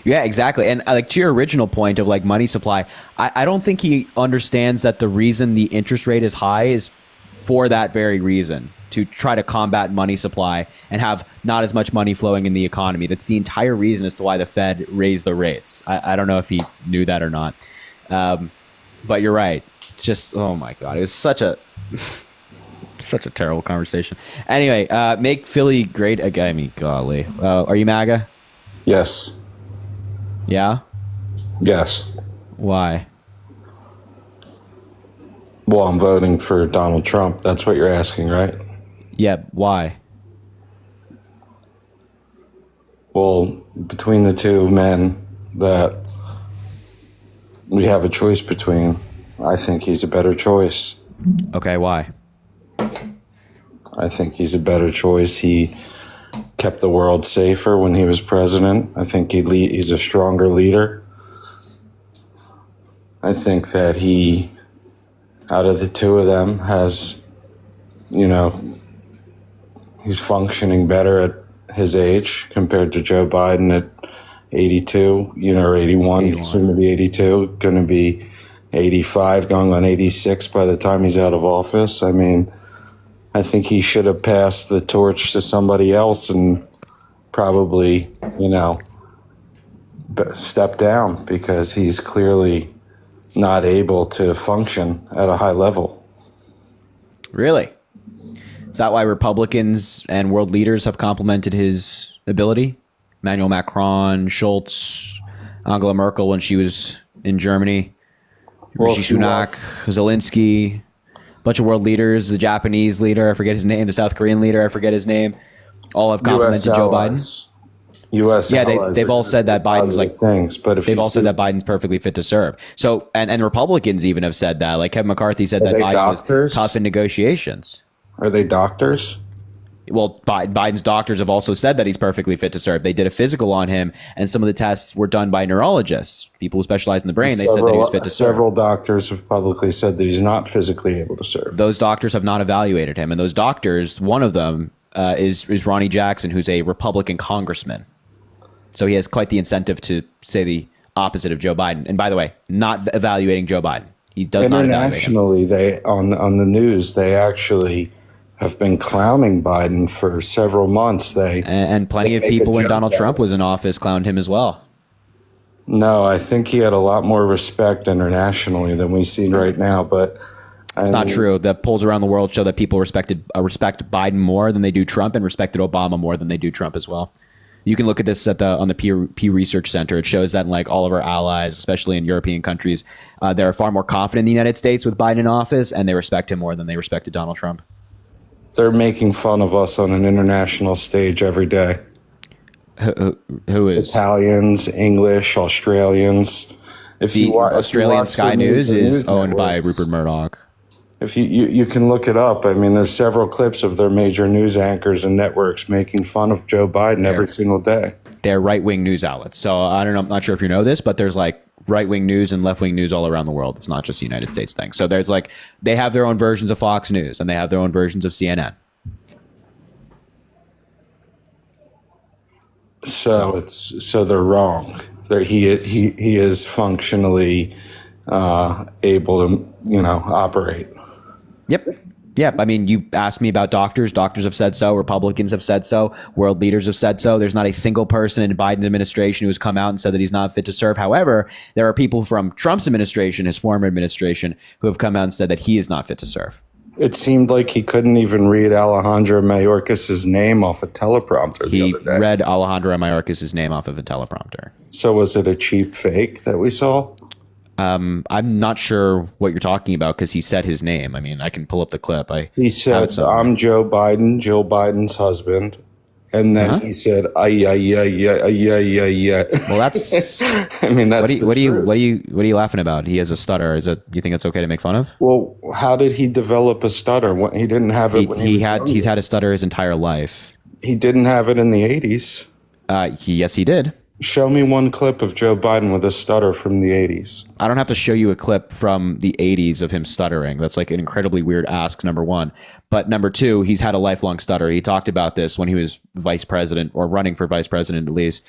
Yeah, exactly. And like to your original point of like money supply, I don't think he understands that the reason the interest rate is high is for that very reason, to try to combat money supply and have not as much money flowing in the economy. That's the entire reason as to why the Fed raised the rates. I don't know if he knew that or not. But you're right. It's just, oh my God, it was such a terrible conversation. Anyway, make Philly great again. I mean, golly. Are you MAGA? Yes. Yeah? Yes. Why? Well, I'm voting for Donald Trump. That's what you're asking, right? Yeah, why? Well, between the two men that we have a choice between, I think he's a better choice. Okay, why? I think he's a better choice. He kept the world safer when he was president. I think he's a stronger leader. I think that he, out of the two of them, has, he's functioning better at his age compared to Joe Biden at 82, or 81, soon to be 82, going to be 85, going on 86 by the time he's out of office. I mean, I I think he should have passed the torch to somebody else and probably, step down, because he's clearly not able to function at a high level. Really? Is that why Republicans and world leaders have complimented his ability? Emmanuel Macron, Schultz, Angela Merkel when she was in Germany, Rishi Sunak, Zelensky, a bunch of world leaders, the Japanese leader, I forget his name, the South Korean leader, I forget his name, all have complimented Joe Biden. U.S. They've all said that Biden's like things, but if they've all said that Biden's perfectly fit to serve. So and Republicans even have said that. Like Kevin McCarthy said that Biden was tough in negotiations. Are they doctors? Well, Biden's doctors have also said that he's perfectly fit to serve. They did a physical on him, and some of the tests were done by neurologists, people who specialize in the brain. They said that he was fit to serve. Several doctors have publicly said that he's not physically able to serve. Those doctors have not evaluated him, and those doctors, one of them is Ronnie Jackson, who's a Republican congressman. So he has quite the incentive to say the opposite of Joe Biden. And by the way, not evaluating Joe Biden. He does not evaluate him. Internationally, they on the news, they actually have been clowning Biden for several months. And plenty of people when Donald Trump was in office clowned him as well. No, I think he had a lot more respect internationally than we see right now. But it's not true. The polls around the world show that people respect Biden more than they do Trump, and respected Obama more than they do Trump as well. You can look at this on the Pew Research Center. It shows that in like all of our allies, especially in European countries, they're far more confident in the United States with Biden in office, and they respect him more than they respected Donald Trump. They're making fun of us on an international stage every day. Who is? Italians, English, Australians. Australian Sky News is owned by Rupert Murdoch. If you can look it up. I mean, there's several clips of their major news anchors and networks making fun of Joe Biden every single day. They're right-wing news outlets. So I don't know. I'm not sure if you know this, but there's like right-wing news and left-wing news all around the world. It's not just a United States thing. So there's like, they have their own versions of Fox News and they have their own versions of CNN. So they're wrong. He is functionally able to operate. Yep. I mean, you asked me about doctors. Doctors have said so. Republicans have said so. World leaders have said so. There's not a single person in Biden's administration who has come out and said that he's not fit to serve. However, there are people from Trump's administration, his former administration, who have come out and said that he is not fit to serve. It seemed like he couldn't even read Alejandro Mayorkas's name off a teleprompter the other day. He read Alejandro Mayorkas's name off of a teleprompter. So was it a cheap fake that we saw? I'm not sure what you're talking about because he said his name. I mean, I can pull up the clip. He said, "I'm Joe Biden, Jill Biden's husband," and then he said, yeah. Well, that's. I mean, that's. What are you laughing about? He has a stutter. Is it? You think it's okay to make fun of? Well, how did he develop a stutter? He didn't have it. He's had a stutter his entire life. He didn't have it in the 80s. Yes, he did. Show me one clip of Joe Biden with a stutter from the 80s. I don't have to show you a clip from the 80s of him stuttering. That's like an incredibly weird ask, number one. But number two, he's had a lifelong stutter. He talked about this when he was vice president, or running for vice president at least.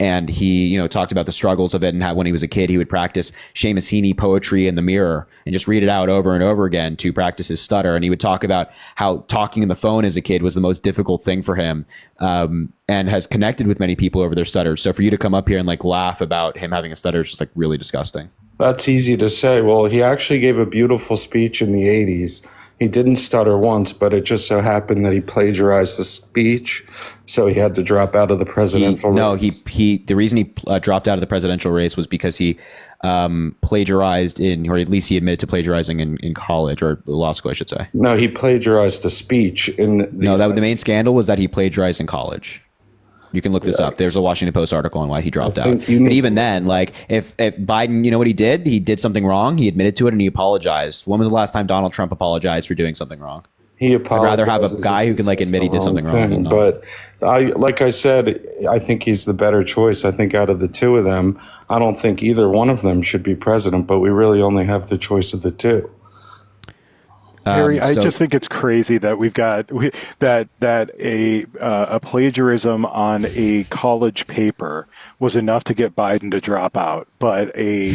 And he, talked about the struggles of it, and how when he was a kid, he would practice Seamus Heaney poetry in the mirror and just read it out over and over again to practice his stutter. And he would talk about how talking on the phone as a kid was the most difficult thing for him, and has connected with many people over their stutters. So for you to come up here and like laugh about him having a stutter is just like really disgusting. That's easy to say. Well, he actually gave a beautiful speech in the 80s. He didn't stutter once, but it just so happened that he plagiarized the speech, so he had to drop out of the presidential race. The reason he dropped out of the presidential race was because he plagiarized or at least he admitted to plagiarizing in college, or law school, I should say. No, he plagiarized a speech the main scandal was that he plagiarized in college. You can look this up. There's a Washington Post article on why he dropped out. But even then, like if Biden, you know what he did? He did something wrong. He admitted to it and he apologized. When was the last time Donald Trump apologized for doing something wrong? He apologized. I'd rather have a guy who can like admit he did something wrong than not. But like I said, I think he's the better choice. I think out of the two of them, I don't think either one of them should be president, but we really only have the choice of the two. Harry, I just think it's crazy that that a plagiarism on a college paper was enough to get Biden to drop out, but a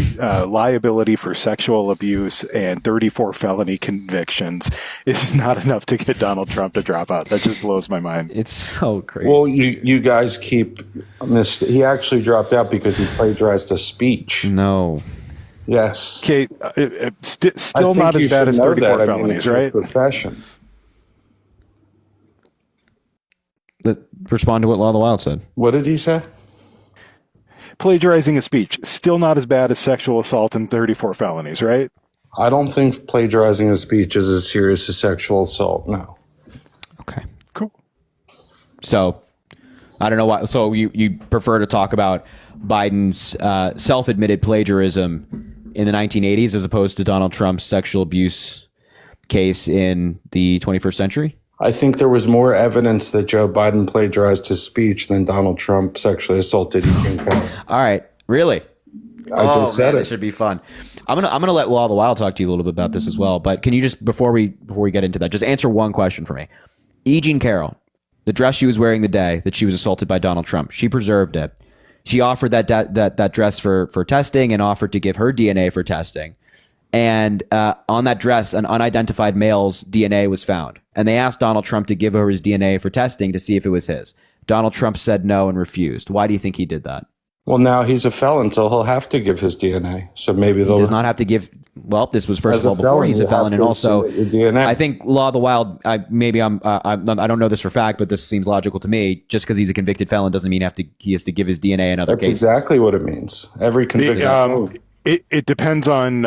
liability for sexual abuse and 34 felony convictions is not enough to get Donald Trump to drop out. That just blows my mind. It's so crazy. Well, you guys keep he actually dropped out because he plagiarized a speech. No. Yes. Okay, still not as bad as 34 felonies, right? Profession. Respond to what Law of the Wild said. What did he say? Plagiarizing a speech, still not as bad as sexual assault and 34 felonies, right? I don't think plagiarizing a speech is as serious as sexual assault. No. Okay. Cool. So, I don't know why. So you prefer to talk about Biden's self-admitted plagiarism in the 1980s as opposed to Donald Trump's sexual abuse case in the 21st century? I think there was more evidence that Joe Biden plagiarized his speech than Donald Trump sexually assaulted Eugene Carroll. All right. Really? I just said it. This should be fun. I'm gonna let Law of the Wild talk to you a little bit about this as well. But can you just before we get into that, just answer one question for me? E. Jean Carroll, the dress she was wearing the day that she was assaulted by Donald Trump, she preserved it. She offered that dress for testing and offered to give her DNA for testing. And on that dress, an unidentified male's DNA was found. And they asked Donald Trump to give her his DNA for testing to see if it was his. Donald Trump said no and refused. Why do you think he did that? Well, now he's a felon, so he'll have to give his DNA. So maybe he does not have to give. Well, this was first of all before he's a felon, and also I think Law of the Wild. I don't know this for fact, but this seems logical to me. Just because he's a convicted felon doesn't mean he has to give his DNA in other cases. That's exactly what it means. Every conviction. It depends on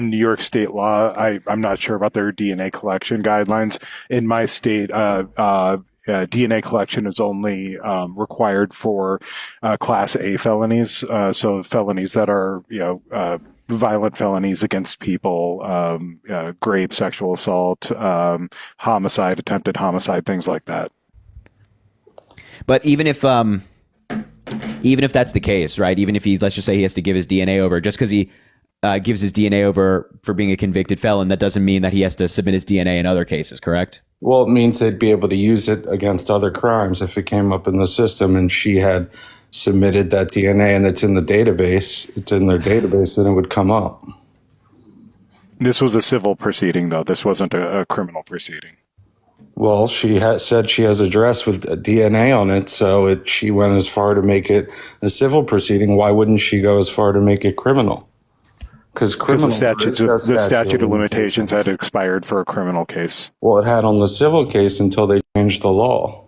New York state law. I'm not sure about their DNA collection guidelines. In my state, DNA collection is only required for Class A felonies, so felonies that are violent felonies against people, rape, sexual assault, homicide, attempted homicide, things like that. But even if that's the case, right? Even if let's just say he has to give his DNA over, just because he gives his DNA over for being a convicted felon, that doesn't mean that he has to submit his DNA in other cases, correct? Well, it means they'd be able to use it against other crimes if it came up in the system and she had submitted that DNA and it's in the database, it's in their database, then it would come up. This was a civil proceeding, though. This wasn't a criminal proceeding. Well, she said she has a dress with DNA on it, so she went as far to make it a civil proceeding. Why wouldn't she go as far to make it criminal? Because the statute of limitations had expired for a criminal case. Well, it had on the civil case until they changed the law.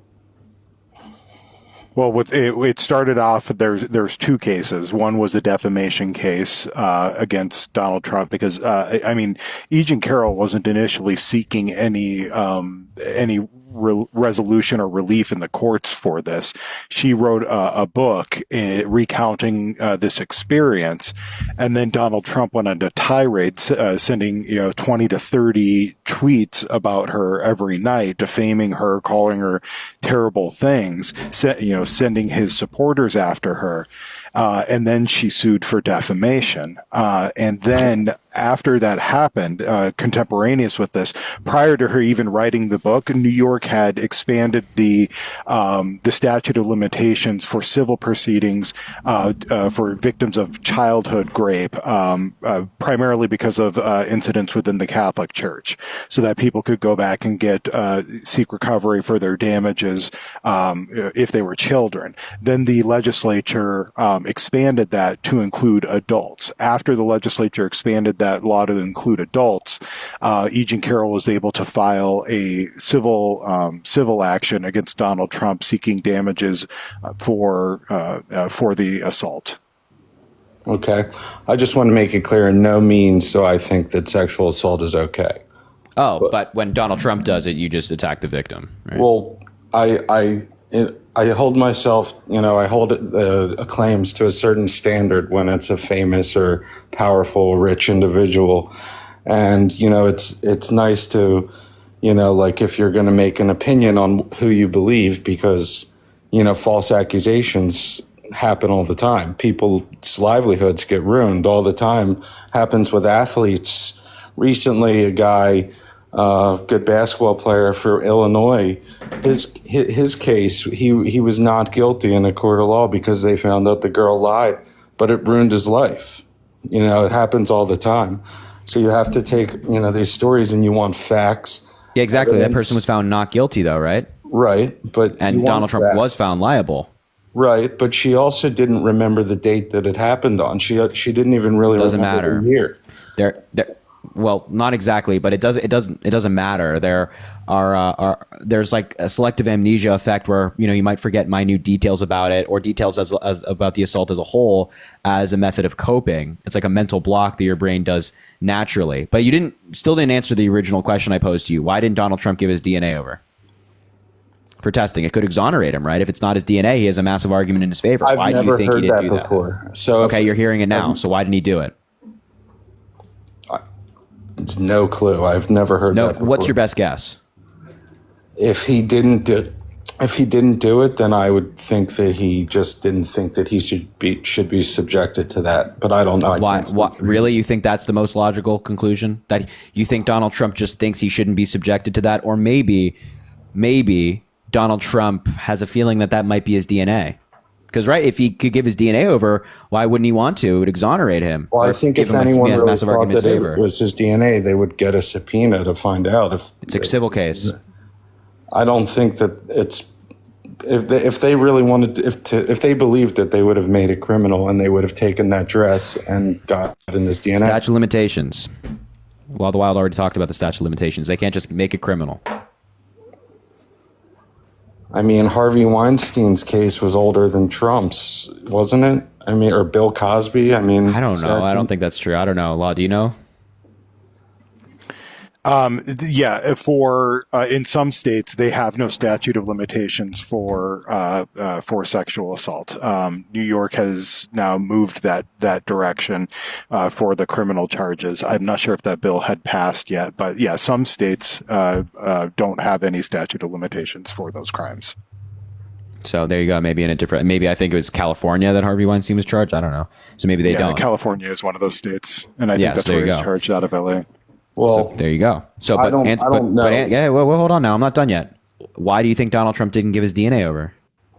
Well, it started off, there's two cases. One was a defamation case against Donald Trump because, E. Jean Carroll wasn't initially seeking any resolution or relief in the courts for this. She wrote a book recounting this experience, and then Donald Trump went on a tirade, sending 20 to 30 tweets about her every night, defaming her, calling her terrible things, sending his supporters after her. And then she sued for defamation. And then after that happened, contemporaneous with this, prior to her even writing the book, New York had expanded the statute of limitations for civil proceedings for victims of childhood rape, primarily because of incidents within the Catholic Church, so that people could go back and seek recovery for their damages if they were children. Then the legislature expanded that to include adults. After the legislature expanded that law to include adults, E. Jean Carroll was able to file a civil action against Donald Trump seeking damages for the assault. Okay. I just want to make it clear, in no means so I think that sexual assault is okay. Oh, but when Donald Trump does it, you just attack the victim, right? Well, I hold myself, I hold claims to a certain standard when it's a famous or powerful, rich individual. And, it's nice to, like if you're going to make an opinion on who you believe, because, false accusations happen all the time. People's livelihoods get ruined all the time. Happens with athletes. Recently, a guy good basketball player for Illinois. His case, he was not guilty in a court of law because they found out the girl lied, but it ruined his life. It happens all the time. So you have to take, these stories and you want facts. Yeah, exactly. Evidence. That person was found not guilty, though, right? Right, and Donald Trump was found liable. Right, but she also didn't remember the date that it happened on. She didn't even really remember the year. Well, not exactly, but it doesn't matter. There's like a selective amnesia effect where you might forget minute details about it or details as about the assault as a whole as a method of coping. It's like a mental block that your brain does naturally. But you still didn't answer the original question I posed to you. Why didn't Donald Trump give his DNA over for testing? It could exonerate him, right? If it's not his DNA, he has a massive argument in his favor. I've why do never you think heard he didn't that do before. that? So okay, you're hearing it now. So why didn't he do it? It's no clue. I've never heard that before. What's your best guess? If he didn't do it, then I would think that he just didn't think that he should be subjected to that. But I don't know. Why really? You think that's the most logical conclusion? That you think Donald Trump just thinks he shouldn't be subjected to that? Or maybe Donald Trump has a feeling that might be his DNA. Because, right, if he could give his DNA over, why wouldn't he want to? It would exonerate him. Well, I think if anyone really thought that it was his DNA, they would get a subpoena to find out. It's a civil case. I don't think that it's... If they really wanted if they believed that, they would have made it criminal and they would have taken that dress and gotten his DNA. Statute of limitations. Law of the Wild already talked about the statute of limitations. They can't just make it criminal. I mean, Harvey Weinstein's case was older than Trump's, wasn't it? I mean, or Bill Cosby. I mean, I don't know. I don't think that's true. I don't know. Law, do you know? For in some states they have no statute of limitations for sexual assault. New York has now moved that direction for the criminal charges. I'm not sure if that bill had passed yet, but yeah, some states don't have any statute of limitations for those crimes. So there you go. Maybe I think it was California that Harvey Weinstein was charged. I don't know. So maybe they don't. California is one of those states, and I think that's where he's charged out of LA. Well, so there you go. So, I don't know. Well, hold on now. I'm not done yet. Why do you think Donald Trump didn't give his DNA over?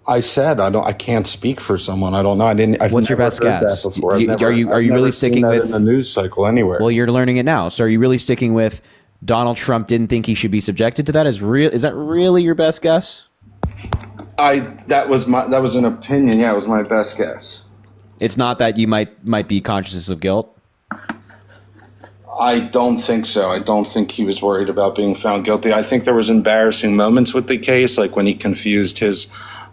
I said I can't speak for someone. I don't know. What's your best guess? Are you really sticking with in the news cycle anywhere? Well, you're learning it now. So are you really sticking with Donald Trump didn't think he should be subjected to that? Is that really your best guess? That was an opinion. Yeah, it was my best guess. It's not that you might be conscious of guilt. I don't think so. I don't think he was worried about being found guilty. I think there was embarrassing moments with the case, like when he confused his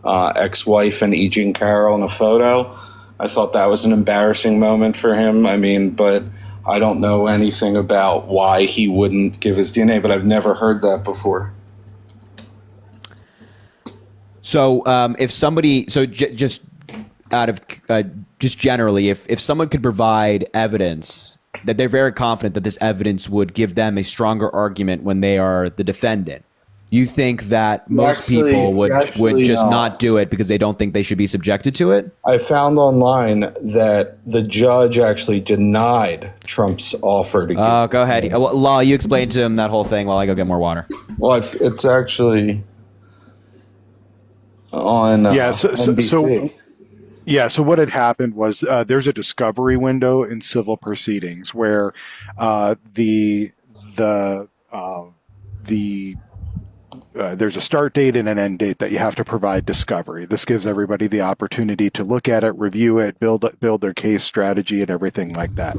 ex-wife and E. Jean Carroll in a photo. I thought that was an embarrassing moment for him. I mean, but I don't know anything about why he wouldn't give his DNA, but I've never heard that before. So if somebody, just generally, if someone could provide evidence that they're very confident that this evidence would give them a stronger argument when they are the defendant, you think that most people would just not do it because they don't think they should be subjected to it? I found online that the judge actually denied Trump's offer to give. Oh, go ahead. Law, you explain to him that whole thing while I go get more water. Well, it's actually on NBC. So what had happened was there's a discovery window in civil proceedings where there's a start date and an end date that you have to provide discovery. This gives everybody the opportunity to look at it, review it, build their case strategy and everything like that.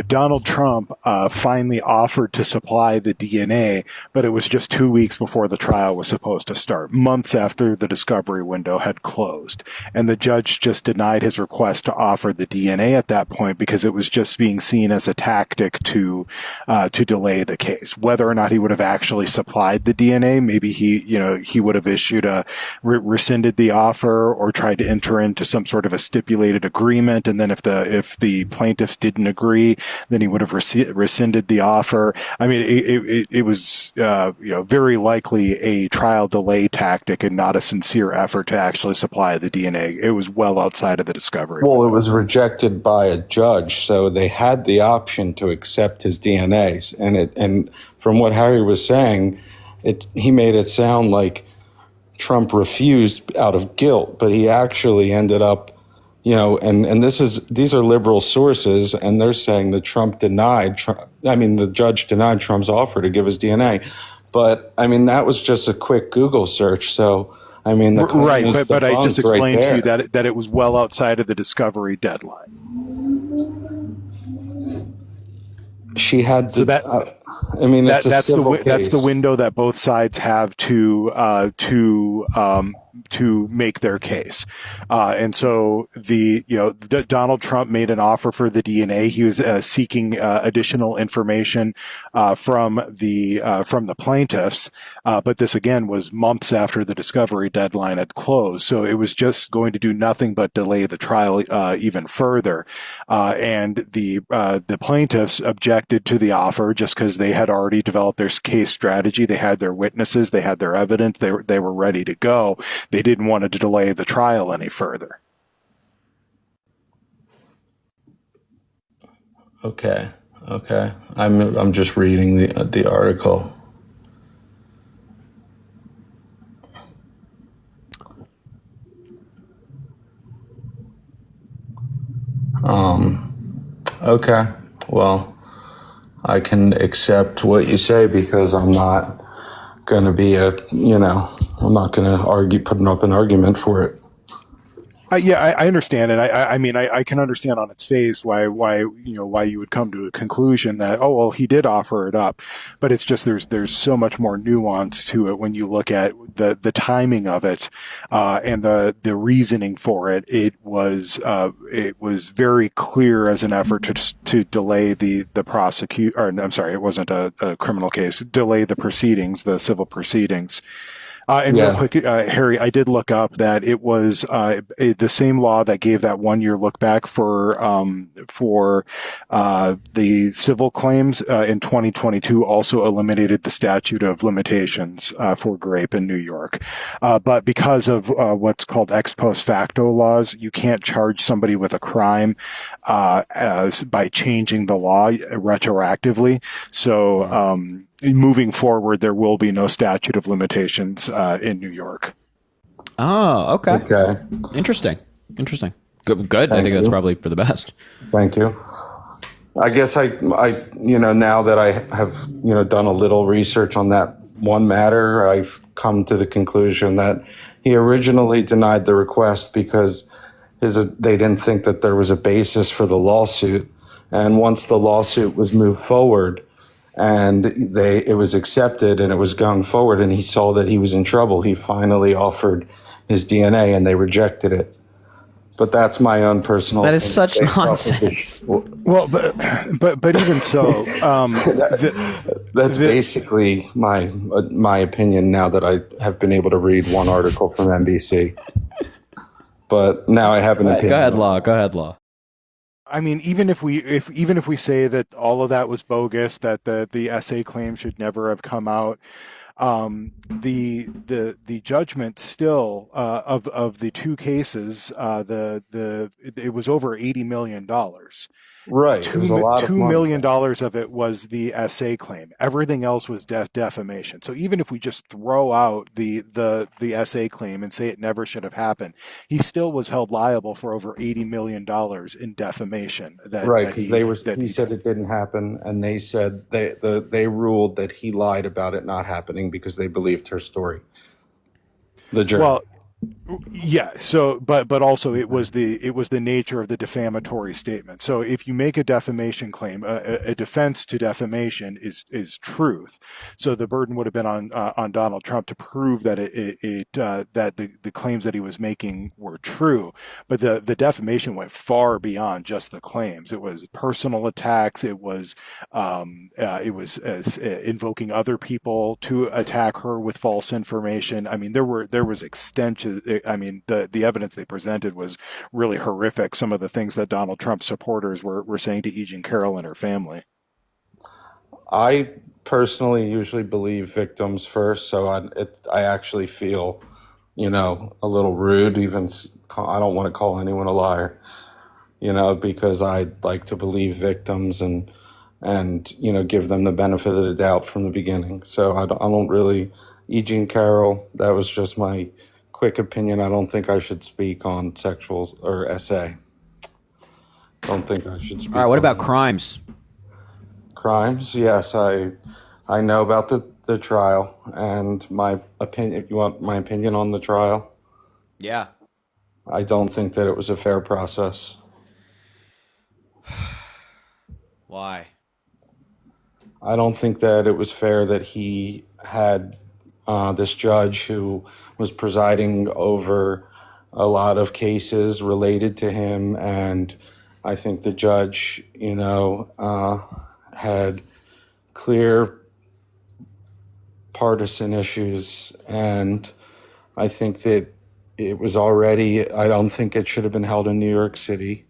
Donald Trump finally offered to supply the DNA, but it was just 2 weeks before the trial was supposed to start, months after the discovery window had closed. And the judge just denied his request to offer the DNA at that point because it was just being seen as a tactic to delay the case. Whether or not he would have actually supplied the DNA time, maybe he would have issued rescinded the offer or tried to enter into some sort of a stipulated agreement. And then if the plaintiffs didn't agree, then he would have rescinded the offer. I mean, it was, very likely a trial delay tactic and not a sincere effort to actually supply the DNA. It was well outside of the discovery. Well, it was rejected by a judge, so they had the option to accept his DNAs. And from what Harry was saying, he made it sound like Trump refused out of guilt, but he actually ended up, and these are liberal sources, and they're saying that the judge denied Trump's offer to give his DNA. But I mean, that was just a quick Google search. So I mean, right, but I just explained right to you that it was well outside of the discovery deadline. She had to. So that's the window that both sides have to make their case. And so Donald Trump made an offer for the DNA. He was seeking additional information from the plaintiffs. But this again was months after the discovery deadline had closed. So it was just going to do nothing but delay the trial even further. And the plaintiffs objected to the offer just because they had already developed their case strategy. They had their witnesses, they had their evidence, they were ready to go. They didn't want to delay the trial any further. Okay. I'm just reading the article. Okay. Well, I can accept what you say because I'm not going to be I'm not going to putting up an argument for it. I understand, and I mean I can understand on its face why you would come to a conclusion that he did offer it up, but it's just there's so much more nuance to it when you look at the timing of it and the reasoning for it. It was very clear as an effort to delay the it wasn't a criminal case, delay the proceedings, the civil proceedings. Real quick, Harry, I did look up that it was the same law that gave that 1 year look back for the civil claims in 2022 also eliminated the statute of limitations for rape in New York. But because of what's called ex post facto laws, you can't charge somebody with a crime by changing the law retroactively. So moving forward, there will be no statute of limitations in New York. Oh, okay. Okay. Interesting. Good. I think that's probably for the best. Thank you. I guess I now that I have, done a little research on that one matter, I've come to the conclusion that he originally denied the request because they didn't think that there was a basis for the lawsuit. And once the lawsuit was moved forward, and it was accepted and it was going forward and he saw that he was in trouble, he finally offered his DNA and they rejected it. But that's my own personal That is such nonsense. Well, but even so, that's basically my opinion now that I have been able to read one article from NBC. But now I have an opinion. Go ahead, Law. I mean, even if we say that all of that was bogus, that the essay claim should never have come out, the judgment still of the two cases, it was over $80 million. Right. It was a lot of money. $2 million of it was the essay claim. Everything else was defamation. So even if we just throw out the essay claim and say it never should have happened, he still was held liable for over $80 million in defamation. Right, because he said it didn't happen, and they said they ruled that he lied about it not happening because they believed her story. The jury. Well, Yeah. So, but also it was the nature of the defamatory statement. So if you make a defamation claim, a defense to defamation is truth. So the burden would have been on Donald Trump to prove that that the claims that he was making were true. But the defamation went far beyond just the claims. It was personal attacks. It was invoking other people to attack her with false information. I mean, there was extensive. I mean, the evidence they presented was really horrific. Some of the things that Donald Trump supporters were saying to E. Jean Carroll and her family. I personally usually believe victims first, so I actually feel, a little rude. I don't want to call anyone a liar, because I like to believe victims and give them the benefit of the doubt from the beginning. So I don't really, E. Jean Carroll, that was just my quick opinion. I don't think I should speak on sexuals or SA. Don't think I should speak. All right, what on about that. crimes? Crimes? Yes, I know about the trial and my opinion. If you want my opinion on the trial, Yeah. I don't think that it was a fair process. Why? I don't think that it was fair that he had this judge who was presiding over a lot of cases related to him, and I think the judge, had clear partisan issues, and I think that it was already, I don't think it should have been held in New York City.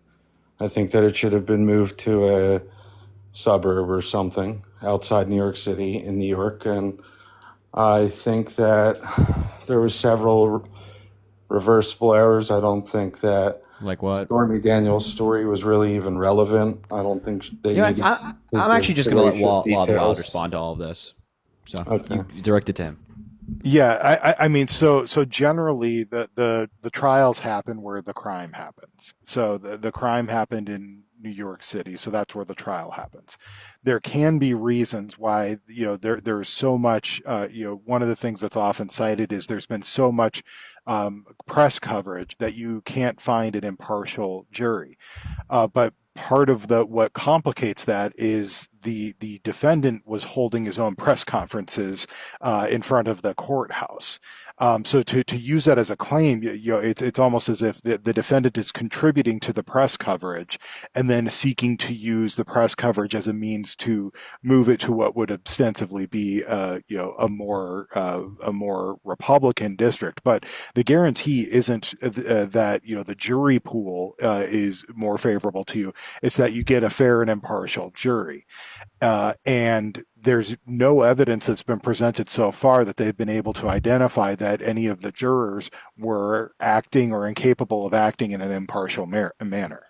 I think that it should have been moved to a suburb or something outside New York City in New York. And I think that there was several reversible errors. I don't think that Like what? Stormy Daniels' story was really even relevant. I don't think they needed I'm to actually give just going to let salacious Wild details. respond to all of this. So Okay. you direct it to him. Yeah, I mean, so generally the trials happen where the crime happens. So the crime happened in New York City, so that's where the trial happens. There can be reasons why, there's so much, one of the things that's often cited is there's been so much press coverage that you can't find an impartial jury. But part of what complicates that is the defendant was holding his own press conferences in front of the courthouse. So to use that as a claim, it's almost as if the defendant is contributing to the press coverage and then seeking to use the press coverage as a means to move it to what would ostensibly be a more Republican district. But the guarantee isn't that the jury pool is more favorable to you. It's that you get a fair and impartial jury. And there's no evidence that's been presented so far that they've been able to identify that any of the jurors were acting or incapable of acting in an impartial manner.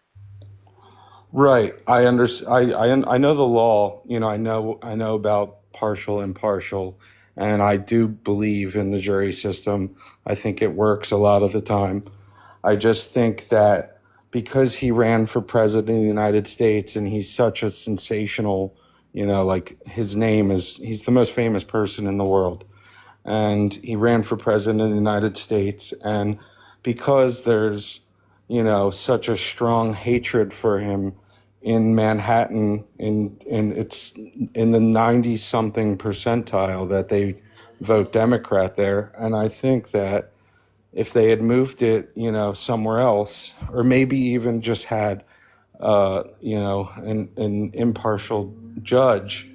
Right. I understand. I know the law. I know about partial, impartial, and I do believe in the jury system. I think it works a lot of the time. I just think that because he ran for president of the United States and he's such a sensational, like he's the most famous person in the world. And he ran for president of the United States. And because there's, such a strong hatred for him in Manhattan, it's in the 90 something percentile that they vote Democrat there. And I think that if they had moved it, somewhere else, or maybe even just had, an impartial judge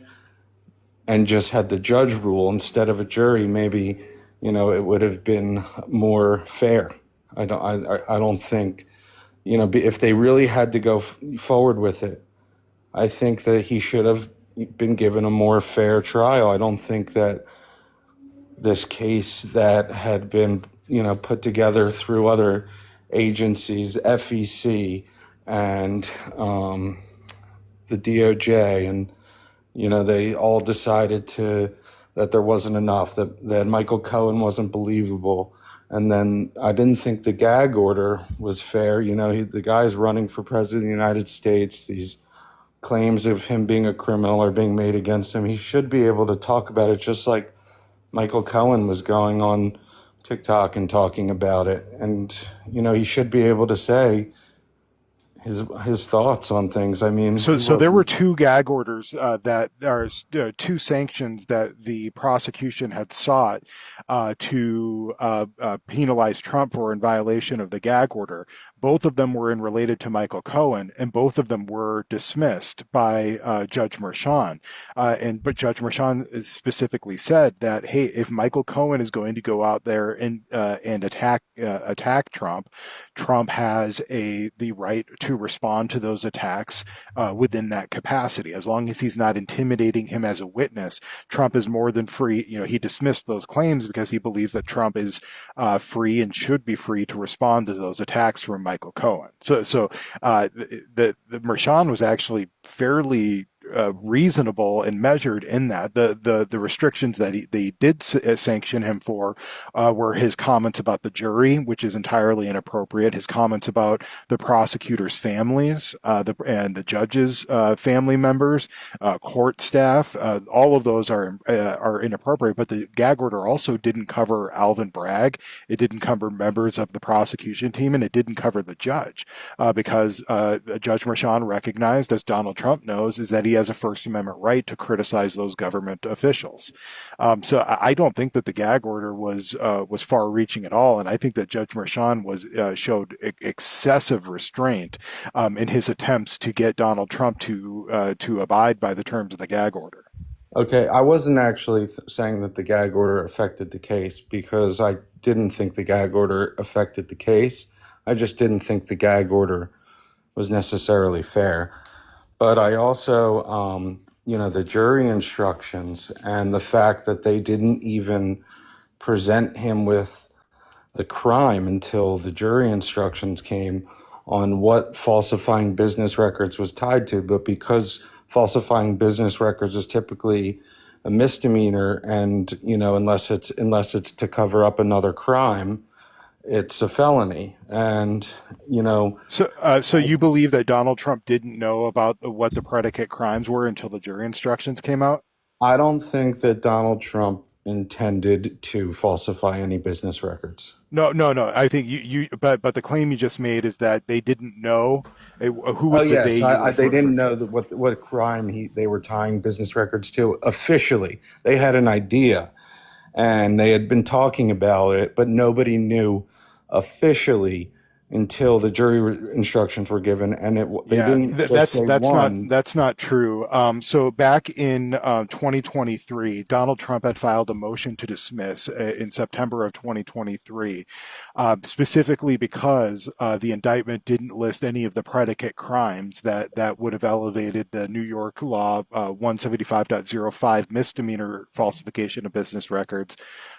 and just had the judge rule instead of a jury, maybe, it would have been more fair. I don't think, if they really had to go forward with it, I think that he should have been given a more fair trial. I don't think that this case that had been, put together through other agencies, FEC and the DOJ, and they all decided that there wasn't enough, that Michael Cohen wasn't believable. And then I didn't think the gag order was fair. The guy's running for president of the United States. These claims of him being a criminal are being made against him. He should be able to talk about it, just like Michael Cohen was going on TikTok and talking about it. And, he should be able to say his thoughts on things. I mean, so there were two gag orders that are two sanctions that the prosecution had sought to penalize Trump for in violation of the gag order. Both of them were related to Michael Cohen, and both of them were dismissed by Judge Merchan. But Judge Merchan specifically said that, hey, if Michael Cohen is going to go out there and attack Trump, Trump has the right to respond to those attacks within that capacity. As long as he's not intimidating him as a witness, Trump is more than free. He dismissed those claims because he believes that Trump is free and should be free to respond to those attacks from Michael Cohen. So the Merchan was actually fairly reasonable and measured in that. The restrictions that they did sanction him for were his comments about the jury, which is entirely inappropriate, his comments about the prosecutors' families and the judges' family members, court staff. All of those are inappropriate, but the gag order also didn't cover Alvin Bragg. It didn't cover members of the prosecution team, and it didn't cover the judge because Judge Merchan recognized, as Donald Trump knows, is that he has a First Amendment right to criticize those government officials. So I don't think that the gag order was far-reaching at all, and I think that Judge Merchan showed excessive restraint in his attempts to get Donald Trump to abide by the terms of the gag order. Okay, I wasn't actually saying that the gag order affected the case because I didn't think the gag order affected the case. I just didn't think the gag order was necessarily fair. But I also, the jury instructions and the fact that they didn't even present him with the crime until the jury instructions came on what falsifying business records was tied to. But because falsifying business records is typically a misdemeanor and, unless it's to cover up another crime, it's a felony. And, So you believe that Donald Trump didn't know about what the predicate crimes were until the jury instructions came out? I don't think that Donald Trump intended to falsify any business records. No. I think but the claim you just made is that they didn't know. Who was they didn't know what crime they were tying business records to officially. They had an idea. And they had been talking about it, but nobody knew officially until the jury instructions were given, and they didn't just say one. That's not true. So back in 2023, Donald Trump had filed a motion to dismiss in September of 2023, specifically because the indictment didn't list any of the predicate crimes that would have elevated the New York law 175.05 misdemeanor falsification of business records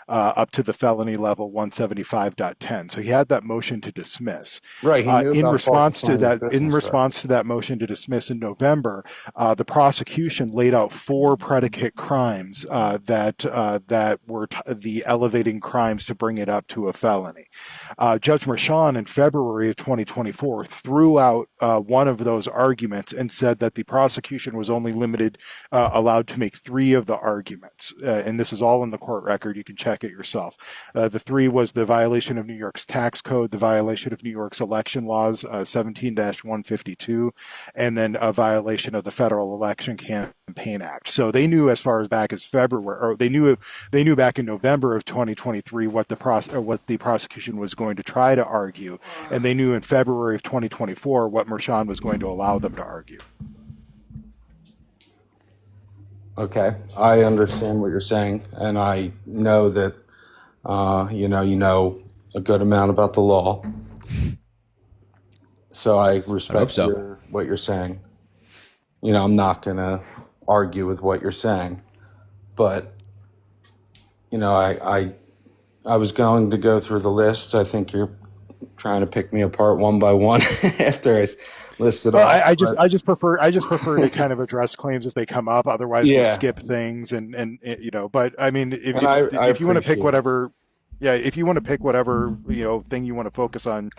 up to the felony level 175.10. So he had that motion to dismiss. Right. In response to that motion to dismiss in November, the prosecution laid out 4 predicate crimes that were the elevating crimes to bring it up to a felony. Judge Merchan in February of 2024 threw out one of those arguments and said that the prosecution was only allowed to make 3 of the arguments. And this is all in the court record. You can check it yourself. The 3 was the violation of New York's tax code, the violation of New York's election laws, 17-152, and then a violation of the Federal Election Campaign Act. So they knew as far as back as February, or they knew back in November of 2023 what the prosecution was going to try to argue, and they knew in February of 2024 what Merchan was going to allow them to argue. Okay, I understand what you're saying, and I know that you know a good amount about the law. So I respect what you're saying. I'm not going to argue with what you're saying. But, I was going to go through the list. I think you're trying to pick me apart one by one after I listed off. I just prefer to kind of address claims as they come up. Otherwise, we skip things and. But I mean, if you want to pick whatever. Yeah, if you want to pick whatever thing you want to focus on,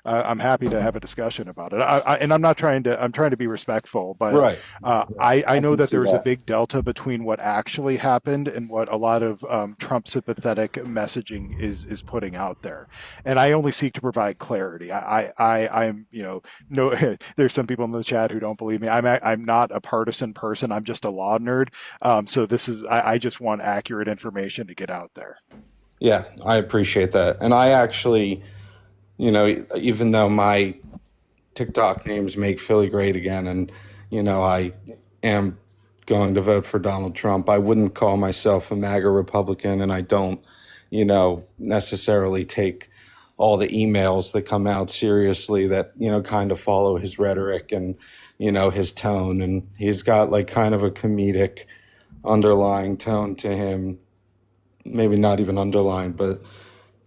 I'm happy to have a discussion about it. And I'm trying to be respectful, but Right. I know can that see there's a that. big delta between what actually happened and what a lot of Trump sympathetic messaging is putting out there. And I only seek to provide clarity. I'm no. There's some people in the chat who don't believe me. I'm not a partisan person. I'm just a law nerd. So I just want accurate information to get out there. Yeah, I appreciate that. And I actually, even though my TikTok names make Philly great again, and, I am going to vote for Donald Trump, I wouldn't call myself a MAGA Republican, and I don't, necessarily take all the emails that come out seriously that, kind of follow his rhetoric and, his tone. And he's got like kind of a comedic underlying tone to him, maybe not even underlying, but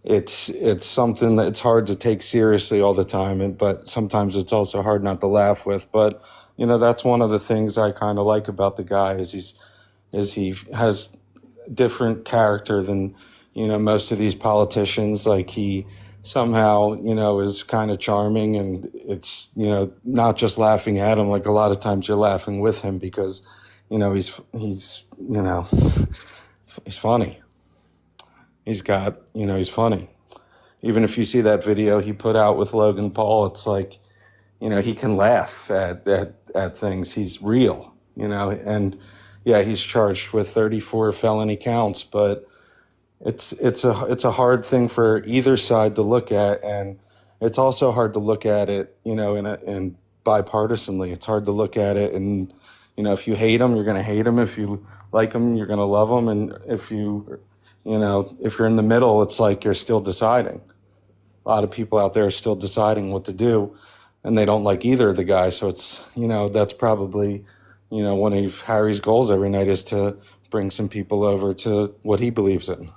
it's something that it's hard to take seriously all the time, but sometimes it's also hard not to laugh with. But that's one of the things I kind of like about the guy is he has different character than most of these politicians. Like he somehow is kind of charming, and it's not just laughing at him. Like a lot of times you're laughing with him because he's he's funny. He's funny. Even if you see that video he put out with Logan Paul, it's like, he can laugh at things. He's real, and yeah, he's charged with 34 felony counts, but it's a hard thing for either side to look at, and it's also hard to look at it, in bipartisanly. It's hard to look at it, and if you hate him, you're going to hate him. If you like him, you're going to love him, and if you're in the middle, it's like you're still deciding. A lot of people out there are still deciding what to do, and they don't like either of the guys. So it's, that's probably, one of Harry's goals every night is to bring some people over to what he believes in.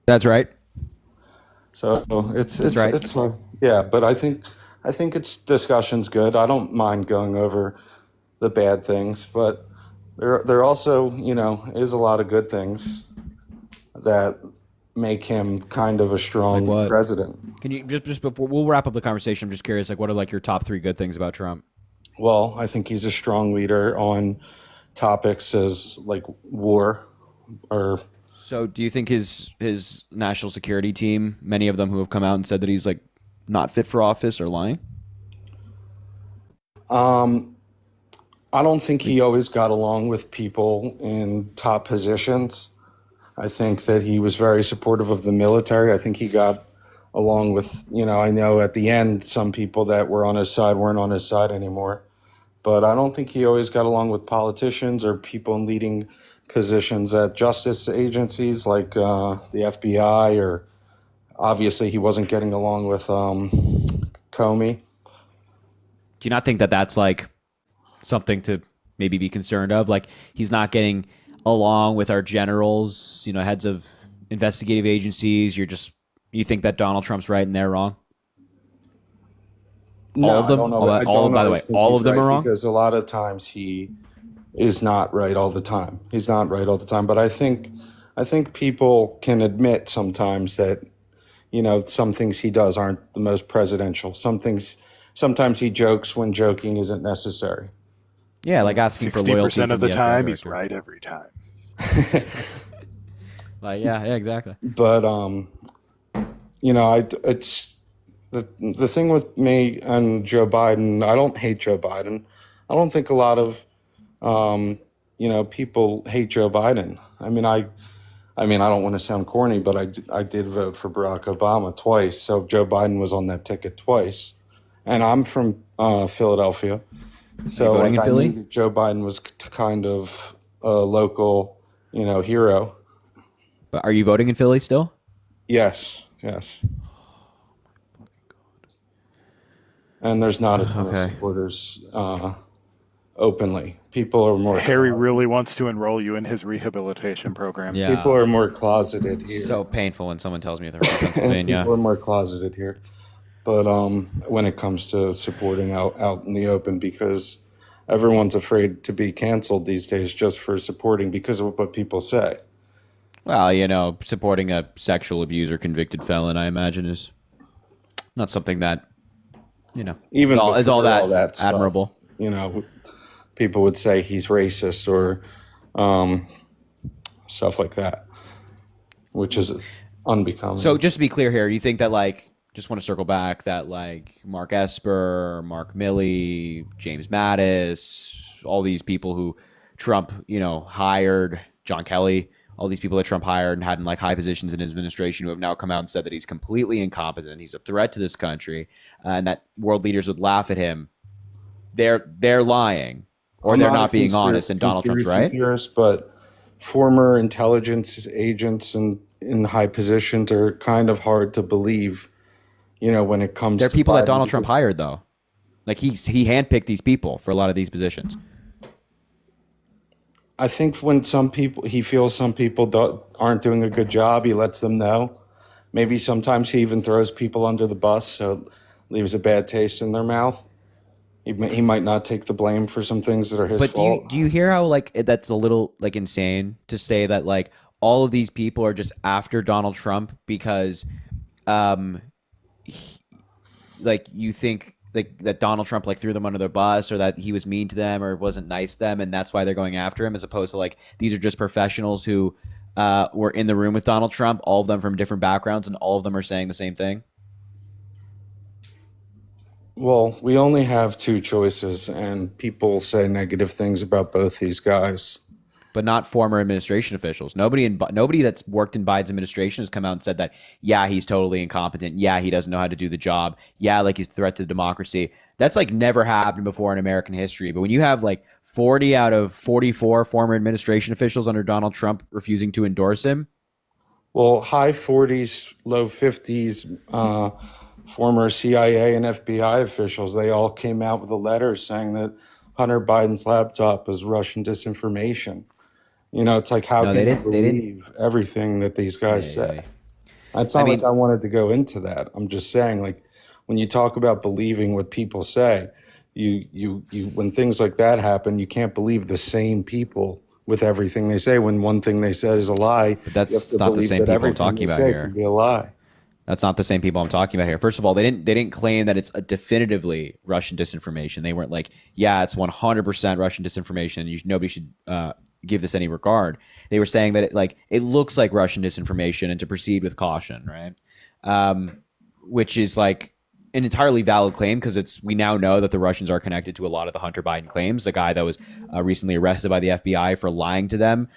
That's right. So it's right. Yeah, but I think it's discussion's good. I don't mind going over the bad things, but there also, is a lot of good things that make him kind of a strong Like what? president. Can you just before we'll wrap up the conversation? I'm just curious, like, what are like your top 3 good things about Trump? Well, I think he's a strong leader on topics as like war or. So, do you think his national security team, many of them who have come out and said that he's like not fit for office, are lying? I don't think he always got along with people in top positions. I think that he was very supportive of the military. I think he got along with, I know at the end some people that were on his side weren't on his side anymore. But I don't think he always got along with politicians or people in leading positions at justice agencies like the FBI, or obviously he wasn't getting along with Comey. Do you not think that that's like something to maybe be concerned of? Like, he's not getting along with our generals, heads of investigative agencies. You think that Donald Trump's right and they're wrong? No, all of them? I don't know. By the way, all of them are wrong? Because a lot of times he is not right all the time. He's not right all the time. But I think people can admit sometimes that, some things he does aren't the most presidential. Sometimes he jokes when joking isn't necessary. Yeah, like asking for loyalty 60% of the FBI time, director. he's right every time. Like, yeah, exactly. But it's the thing with me and Joe Biden. I don't hate Joe Biden. I don't think a lot of people hate Joe Biden. I mean, I don't want to sound corny, but I did vote for Barack Obama twice. So Joe Biden was on that ticket twice, and I'm from Philadelphia. So voting in Philly? I knew Joe Biden was kind of a local, hero. But are you voting in Philly still? Yes. And there's not a ton of supporters openly. People are more. Harry really wants to enroll you in his rehabilitation program. Yeah. People are more closeted here. So painful when someone tells me they're from Pennsylvania. People are more closeted here. But when it comes to supporting out in the open, because everyone's afraid to be canceled these days just for supporting because of what people say. Well, you know, supporting a sexual abuser convicted felon, I imagine, is not something that, you know, Even is all before all that that stuff, admirable. you know, people would say he's racist or stuff like that, which is unbecoming. So just to be clear here, you think that like, just want to circle back that like Mark Esper, Mark Milley, James Mattis, all these people who Trump, you know, hired, John Kelly, all these people that Trump hired and had in like high positions in his administration who have now come out and said that he's completely incompetent, he's a threat to this country, and that world leaders would laugh at him. They're lying, or they're not being honest, and Donald Trump's right. Theorist, but former intelligence agents and in high positions are kind of hard to believe. You know, when it comes They're to people that Biden, Donald Trump hired, though. Like he handpicked these people for a lot of these positions. I think when he feels some people aren't doing a good job, he lets them know. Maybe sometimes he even throws people under the bus, so it leaves a bad taste in their mouth. He might not take the blame for some things that are his fault. But do you hear how like that's a little like insane to say that like all of these people are just after Donald Trump because, like you think like that Donald Trump like threw them under the bus or that he was mean to them or wasn't nice to them and that's why they're going after him, as opposed to like these are just professionals who were in the room with Donald Trump, all of them from different backgrounds, and all of them are saying the same thing? Well, we only have two choices, and people say negative things about both these guys. But not former administration officials. Nobody that's worked in Biden's administration has come out and said that, yeah, he's totally incompetent. Yeah, he doesn't know how to do the job. Yeah, like he's a threat to democracy. That's like never happened before in American history. But when you have like 40 out of 44 former administration officials under Donald Trump refusing to endorse him. Well, high 40s, low 50s, former CIA and FBI officials, they all came out with a letter saying that Hunter Biden's laptop was Russian disinformation. You know, it's like, how can you believe everything that these guys say? It's not like I wanted to go into that. I'm just saying, like, when you talk about believing what people say, you when things like that happen, you can't believe the same people with everything they say when one thing they said is a lie. But that's not the same people I'm talking about here. Could be a lie. That's not the same people I'm talking about here. First of all, they didn't claim that it's a definitively Russian disinformation. They weren't like, yeah, it's 100% Russian disinformation. Nobody should give this any regard. They were saying that it looks like Russian disinformation and to proceed with caution, right? Which is like an entirely valid claim because we now know that the Russians are connected to a lot of the Hunter Biden claims. The guy that was recently arrested by the FBI for lying to them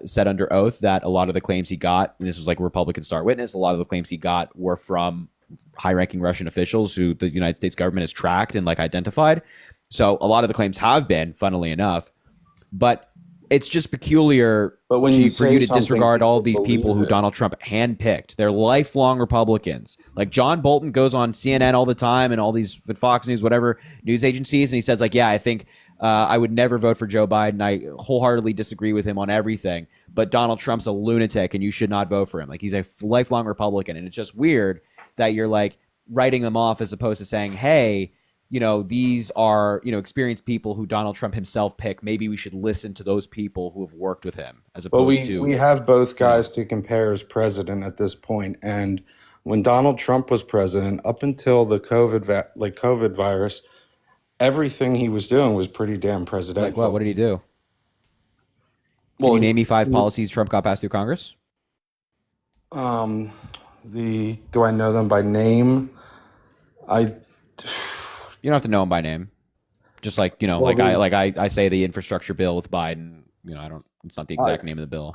said under oath that a lot of the claims he got, and this was like a Republican star witness, a lot of the claims he got were from high-ranking Russian officials who the United States government has tracked and like identified. So a lot of the claims have been, funnily enough, but it's just peculiar for you to disregard all of these people who Donald Trump handpicked. They're lifelong Republicans. Like John Bolton goes on CNN all the time and all these Fox News, whatever news agencies, and he says like, yeah, I think I would never vote for Joe Biden. I wholeheartedly disagree with him on everything, but Donald Trump's a lunatic and you should not vote for him. Like he's a lifelong Republican. And it's just weird that you're like writing them off as opposed to saying, hey, you know, these are, you know, experienced people who Donald Trump himself picked. Maybe we should listen to those people who have worked with him as opposed to. We have both guys to compare as president at this point. And when Donald Trump was president, up until the COVID virus, everything he was doing was pretty damn presidential. Like what? What did he do? Can you name me 5 policies Trump got passed through Congress? Do I know them by name? You don't have to know him by name. Just like, you know, I say the infrastructure bill with Biden, you know, it's not the exact name of the bill.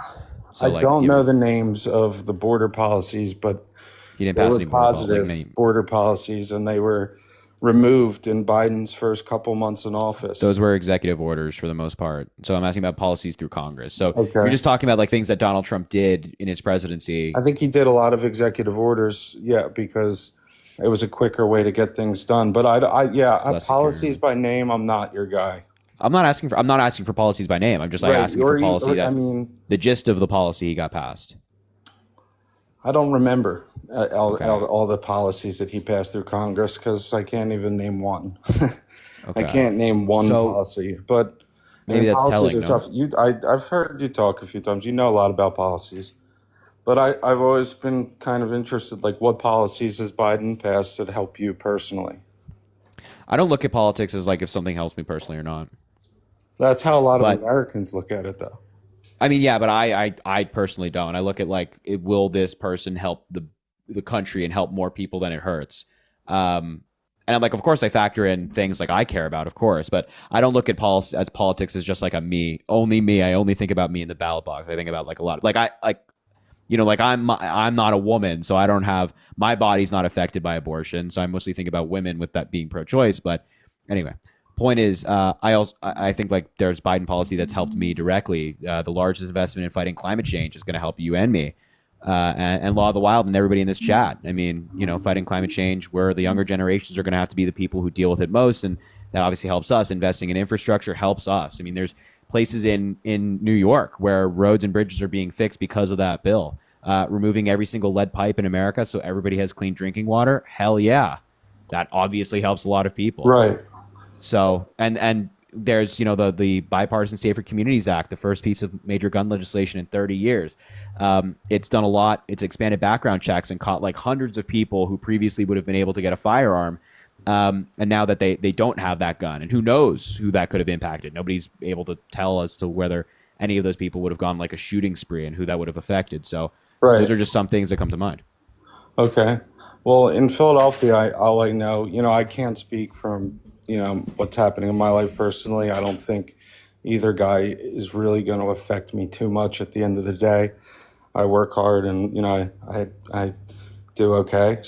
So I don't know the names of the border policies, but he didn't pass any positive border policies, and they were removed in Biden's first couple months in office. Those were executive orders for the most part. So I'm asking about policies through Congress. So you're just talking about like things that Donald Trump did in his presidency. I think he did a lot of executive orders, because it was a quicker way to get things done. But policies by name, I'm not your guy. I'm not asking for policies by name. I'm just asking for policy the gist of the policy he got passed. I don't remember all the policies that he passed through Congress because I can't even name one. I can't name one policy, but maybe that's policies telling. Are tough. I've heard you talk a few times. You know a lot about policies. But I've always been kind of interested, like, what policies has Biden passed that help you personally? I don't look at politics as like if something helps me personally or not. That's how a lot of But Americans look at it, though. I mean, yeah, but I personally don't. I look at like, will this person help the country and help more people than it hurts? And I'm like, of course, I factor in things like I care about, of course, but I don't look at politics as just like a me, only me. I only think about me in the ballot box. I think about like a lot of, like I'm not a woman, so I don't have, my body's not affected by abortion, so I mostly think about women with that being pro-choice. But anyway, point is, I think like there's Biden policy that's helped me directly. The largest investment in fighting climate change is going to help you and me, and Law of the Wild and everybody in this chat. I mean, fighting climate change, where the younger generations are going to have to be the people who deal with it most, and that obviously helps us. Investing in infrastructure helps us. I mean, there's places in New York where roads and bridges are being fixed because of that bill. Removing every single lead pipe in America so everybody has clean drinking water. Hell yeah. That obviously helps a lot of people. Right. So, and there's, the Bipartisan Safer Communities Act, the first piece of major gun legislation in 30 years. It's done a lot. It's expanded background checks and caught like hundreds of people who previously would have been able to get a firearm. And now that they don't have that gun, and who knows who that could have impacted. Nobody's able to tell as to whether any of those people would have gone like a shooting spree and who that would have affected. So those are just some things that come to mind. Okay. Well, in Philadelphia, all I know, I can't speak from, what's happening in my life personally. I don't think either guy is really going to affect me too much at the end of the day. I work hard and, I do okay.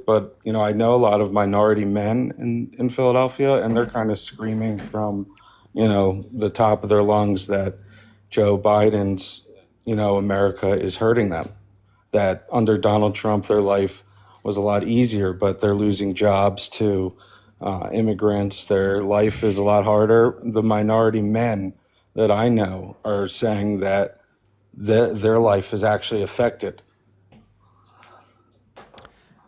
But I know a lot of minority men in Philadelphia, and they're kind of screaming from, the top of their lungs that Joe Biden's, America is hurting them. That under Donald Trump, their life was a lot easier, but they're losing jobs to immigrants. Their life is a lot harder. The minority men that I know are saying that their life is actually affected.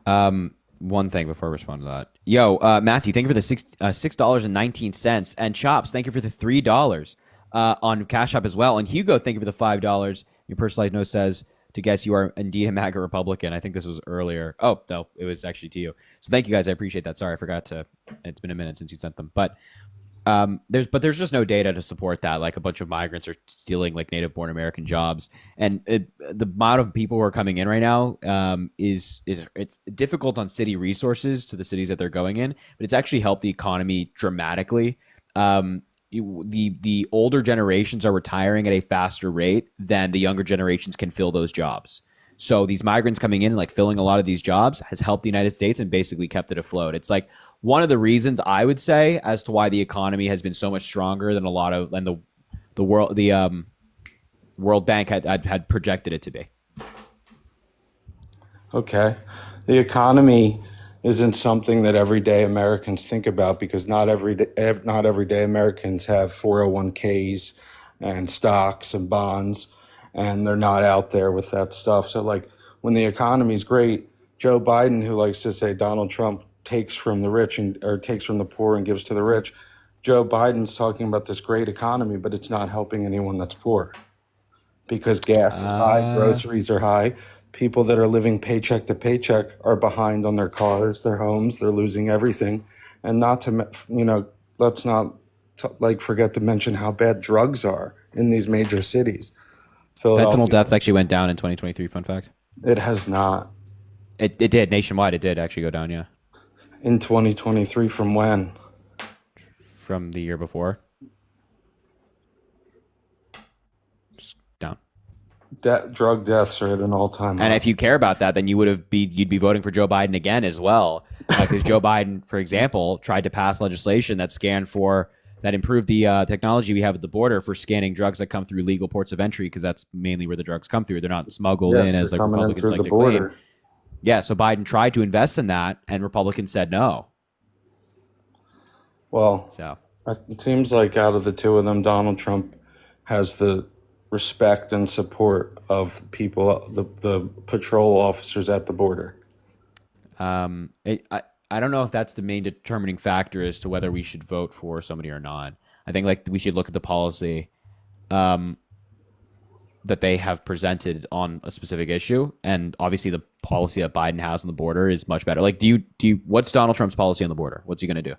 One thing before I respond to that. Yo, Matthew, thank you for the $6.19. And Chops, thank you for the $3 on Cash App as well. And Hugo, thank you for the $5. Your personalized note says, to guess you are indeed a MAGA Republican. I think this was earlier. Oh, no, it was actually to you. So thank you guys. I appreciate that. Sorry, I forgot to. It's been a minute since you sent them. But there's just no data to support that. Like a bunch of migrants are stealing like native-born American jobs, and the amount of people who are coming in right now is it's difficult on city resources to the cities that they're going in, but it's actually helped the economy dramatically. The older generations are retiring at a faster rate than the younger generations can fill those jobs. So these migrants coming in and like filling a lot of these jobs has helped the United States and basically kept it afloat. It's like one of the reasons I would say as to why the economy has been so much stronger than the World Bank had projected it to be. Okay. The economy isn't something that everyday Americans think about, because not everyday Americans have 401ks and stocks and bonds, and they're not out there with that stuff. So like when the economy's great, Joe Biden, who likes to say Donald Trump takes from the rich or takes from the poor and gives to the rich, Joe Biden's talking about this great economy, but it's not helping anyone that's poor, because gas is high, groceries are high. People that are living paycheck to paycheck are behind on their cars, their homes, they're losing everything. And not to, let's not forget to mention how bad drugs are in these major cities. Fentanyl deaths actually went down in 2023, fun fact. It has not. It did, nationwide, it did actually go down, yeah. In 2023, from when? From the year before. Just down. Drug deaths are at an all-time high. And if you care about that, then you'd be voting for Joe Biden again as well. Because Joe Biden, for example, tried to pass legislation that improved the technology we have at the border for scanning drugs that come through legal ports of entry, because that's mainly where the drugs come through. They're not smuggled in as like Republicans like to claim. Yeah, so Biden tried to invest in that, and Republicans said no. Well, it seems like out of the two of them, Donald Trump has the respect and support of people, the patrol officers at the border. I don't know if that's the main determining factor as to whether we should vote for somebody or not. I think like we should look at the policy. that they have presented on a specific issue, and obviously the policy that Biden has on the border is much better. Like, do you what's Donald Trump's policy on the border? What's he going to do?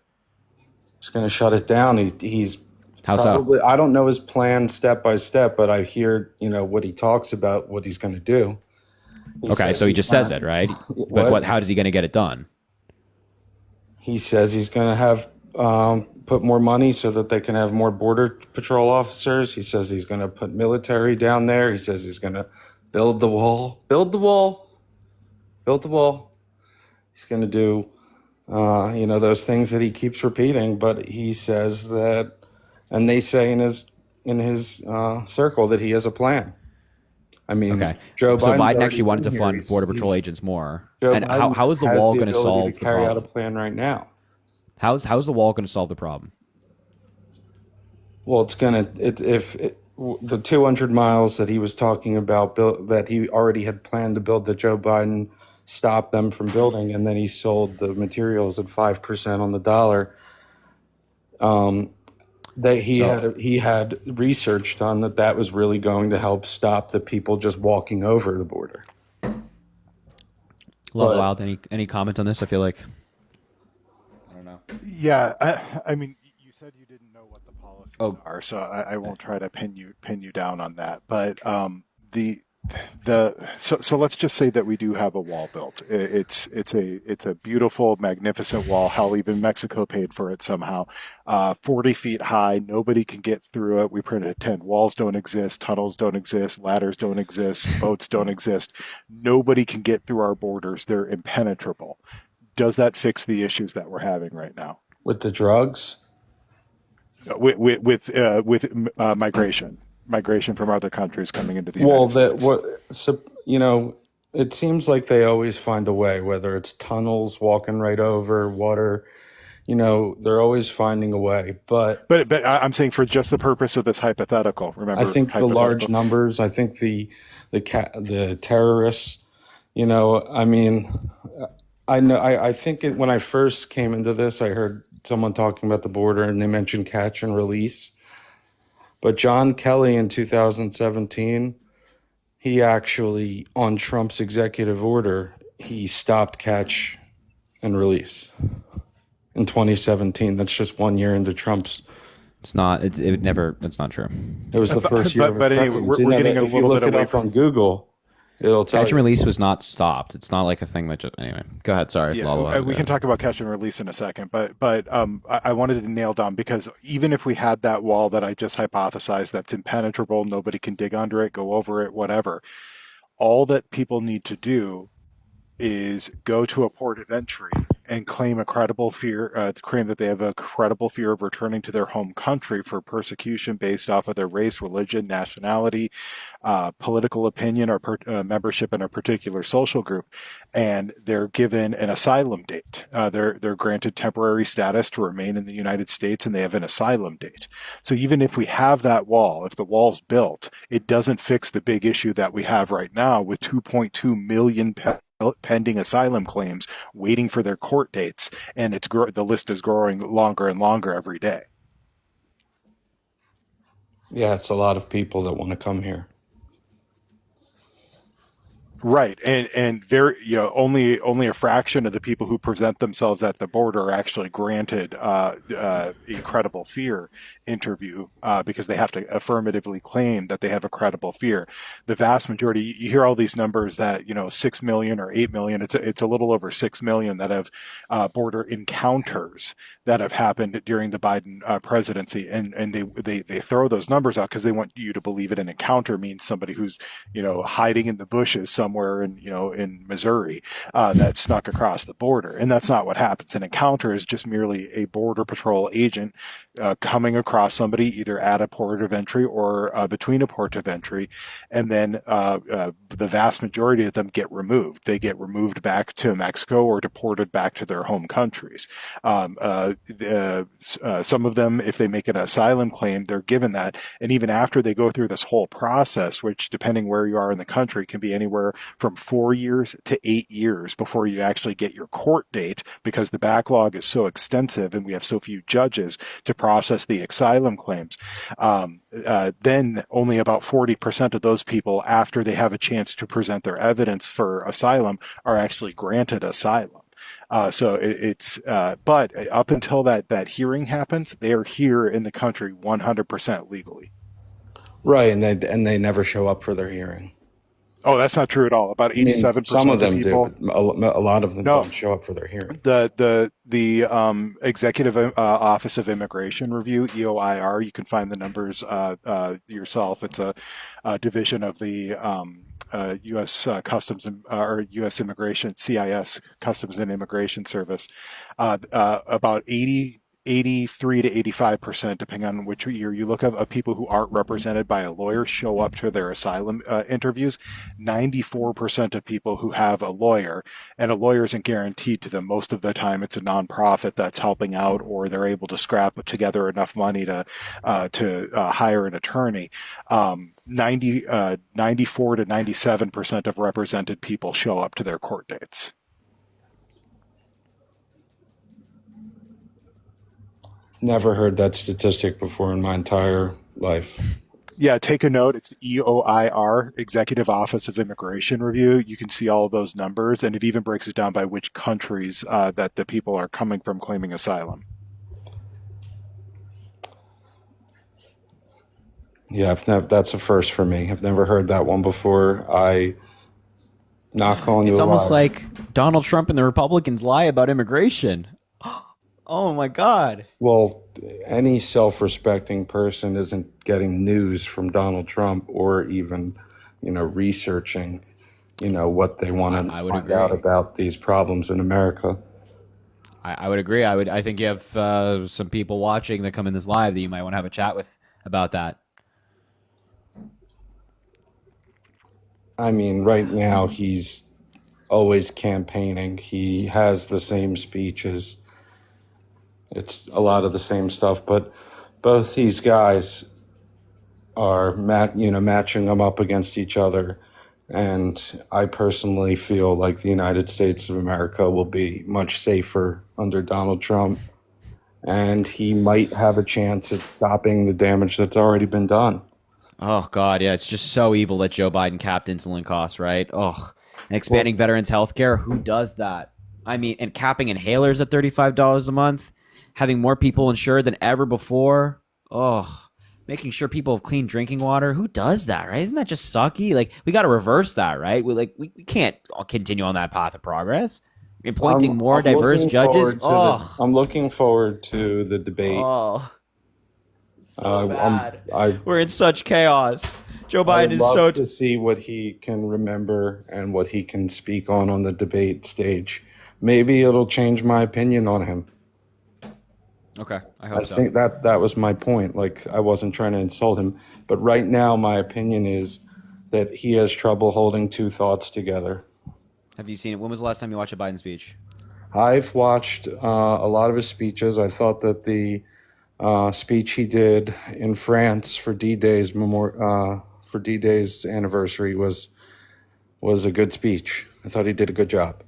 He's going to shut it down. He's How probably, so? I don't know his plan step by step, but I hear, what he talks about, what he's going to do. Okay, so he just says it, right? But What? how is he going to get it done? He says he's going to have put more money so that they can have more border patrol officers. He says he's going to put military down there. He says he's going to build the wall, build the wall, build the wall. He's going to do, those things that he keeps repeating. But he says that, and they say in his circle that he has a plan. I mean, Okay, Joe so Biden's Biden already actually wanted to been fund here. Border Patrol agents more. Joe And Biden how is the has wall the going to ability solve to the carry out a problem? plan right now? How's the wall going to solve the problem? Well, the 200 miles that he was talking about, that he already had planned to build, that Joe Biden stopped them from building, and then he sold the materials at 5% on the dollar. That he had research done that was really going to help stop the people just walking over the border. Love Wild, any comment on this? I feel like I don't know. Yeah, I mean, you said you didn't know what the policies Oh. are, so I won't try to pin you down on that. But so let's just say that we do have a wall built. It's a beautiful, magnificent wall. Hell, even Mexico paid for it somehow. 40 feet high, nobody can get through it. We printed a tent. Walls don't exist, tunnels don't exist, ladders don't exist, boats don't exist. Nobody can get through our borders. They're impenetrable. Does that fix the issues that we're having right now With the drugs? with migration from other countries coming into the United States? It seems like they always find a way, whether it's tunnels, walking right over water, they're always finding a way. But I'm saying for just the purpose of this hypothetical, remember, I think the large numbers, I think the terrorists, I think when I first came into this, I heard someone talking about the border and they mentioned catch and release. But John Kelly in 2017, he actually, on Trump's executive order, he stopped catch and release in 2017. That's just 1 year into Trump's. It's not. It's not true. It was the first year of his but anyway, presidency. we're getting a if you little look bit it away up on Google, it'll tell Catch and you. release was not stopped. It's not like a thing that just anyway. Go ahead. Sorry. Yeah, Blah, blah, blah. we can talk about catch and release in a second, but I wanted to nail down, because even if we had that wall that I just hypothesized that's impenetrable, nobody can dig under it, go over it, whatever, all that people need to do is go to a port of entry and claim claim that they have a credible fear of returning to their home country for persecution based off of their race, religion, nationality, political opinion, or membership in a particular social group, and they're given an asylum date. They're granted temporary status to remain in the United States, and they have an asylum date. So even if we have that wall, if the wall's built, it doesn't fix the big issue that we have right now with 2.2 million pending asylum claims waiting for their court dates, and the list is growing longer and longer every day. Yeah, it's a lot of people that want to come here. Right, and very, only a fraction of the people who present themselves at the border are actually granted a credible fear interview, because they have to affirmatively claim that they have a credible fear. The vast majority, you hear all these numbers that 6 million or 8 million. It's a little over 6 million that have border encounters that have happened during the Biden presidency, and they throw those numbers out because they want you to believe that an encounter means somebody who's hiding in the bushes somewhere in Missouri that snuck across the border, and that's not what happens. An encounter is just merely a border patrol agent coming across somebody either at a port of entry or between a port of entry, and then the vast majority of them get removed. They get removed back to Mexico or deported back to their home countries. Some of them, if they make an asylum claim, they're given that, and even after they go through this whole process, which depending where you are in the country can be anywhere from 4 years to 8 years before you actually get your court date, because the backlog is so extensive and we have so few judges to process the asylum claims. Then only about 40% of those people, after they have a chance to present their evidence for asylum, are actually granted asylum. But up until that hearing happens, they are here in the country 100% legally. Right, and they never show up for their hearing. Oh, that's not true at all. About 87% some of them people, do, but a lot of them No. don't show up for their hearing. The Executive Office of Immigration Review, EOIR, you can find the numbers yourself. It's a division of the U.S. Customs or U.S. Immigration, CIS, Customs and Immigration Service. About 83 to 85%, depending on which year you look at, of people who aren't represented by a lawyer show up to their asylum interviews. 94% of people who have a lawyer, and a lawyer isn't guaranteed to them. Most of the time, it's a nonprofit that's helping out, or they're able to scrap together enough money to hire an attorney. 94 to 97% of represented people show up to their court dates. Never heard that statistic before in my entire life. Yeah, take a note. It's EOIR, Executive Office of Immigration Review. You can see all of those numbers, and it even breaks it down by which countries that the people are coming from claiming asylum. Yeah, that's a first for me. I've never heard that one before. Not calling you. It's almost like Donald Trump and the Republicans lie about immigration. Oh my God. Well, any self-respecting person isn't getting news from Donald Trump or even, researching, what they want to find out about these problems in America. I would agree. I think you have some people watching that come in this live that you might want to have a chat with about that. I mean, right now he's always campaigning. He has the same speeches. It's a lot of the same stuff, but both these guys are matching them up against each other. And I personally feel like the United States of America will be much safer under Donald Trump. And he might have a chance at stopping the damage that's already been done. Oh, God, yeah. It's just so evil that Joe Biden capped insulin costs, right? Oh, and expanding veterans' health care. Who does that? I mean, and capping inhalers at $35 a month. Having more people insured than ever before. Oh, making sure people have clean drinking water. Who does that, right? Isn't that just sucky? Like, we got to reverse that, right? We can't continue on that path of progress. Appointing more diverse judges. I'm looking forward to the debate. Oh, so bad. We're in such chaos. Joe Biden is so to see what he can remember and what he can speak on the debate stage. Maybe it'll change my opinion on him. Okay, I hope so. I think that was my point. Like, I wasn't trying to insult him, but right now my opinion is that he has trouble holding two thoughts together. Have you seen it? When was the last time you watched a Biden speech? I've watched a lot of his speeches. I thought that the speech he did in France for D-Day's anniversary was a good speech. I thought he did a good job.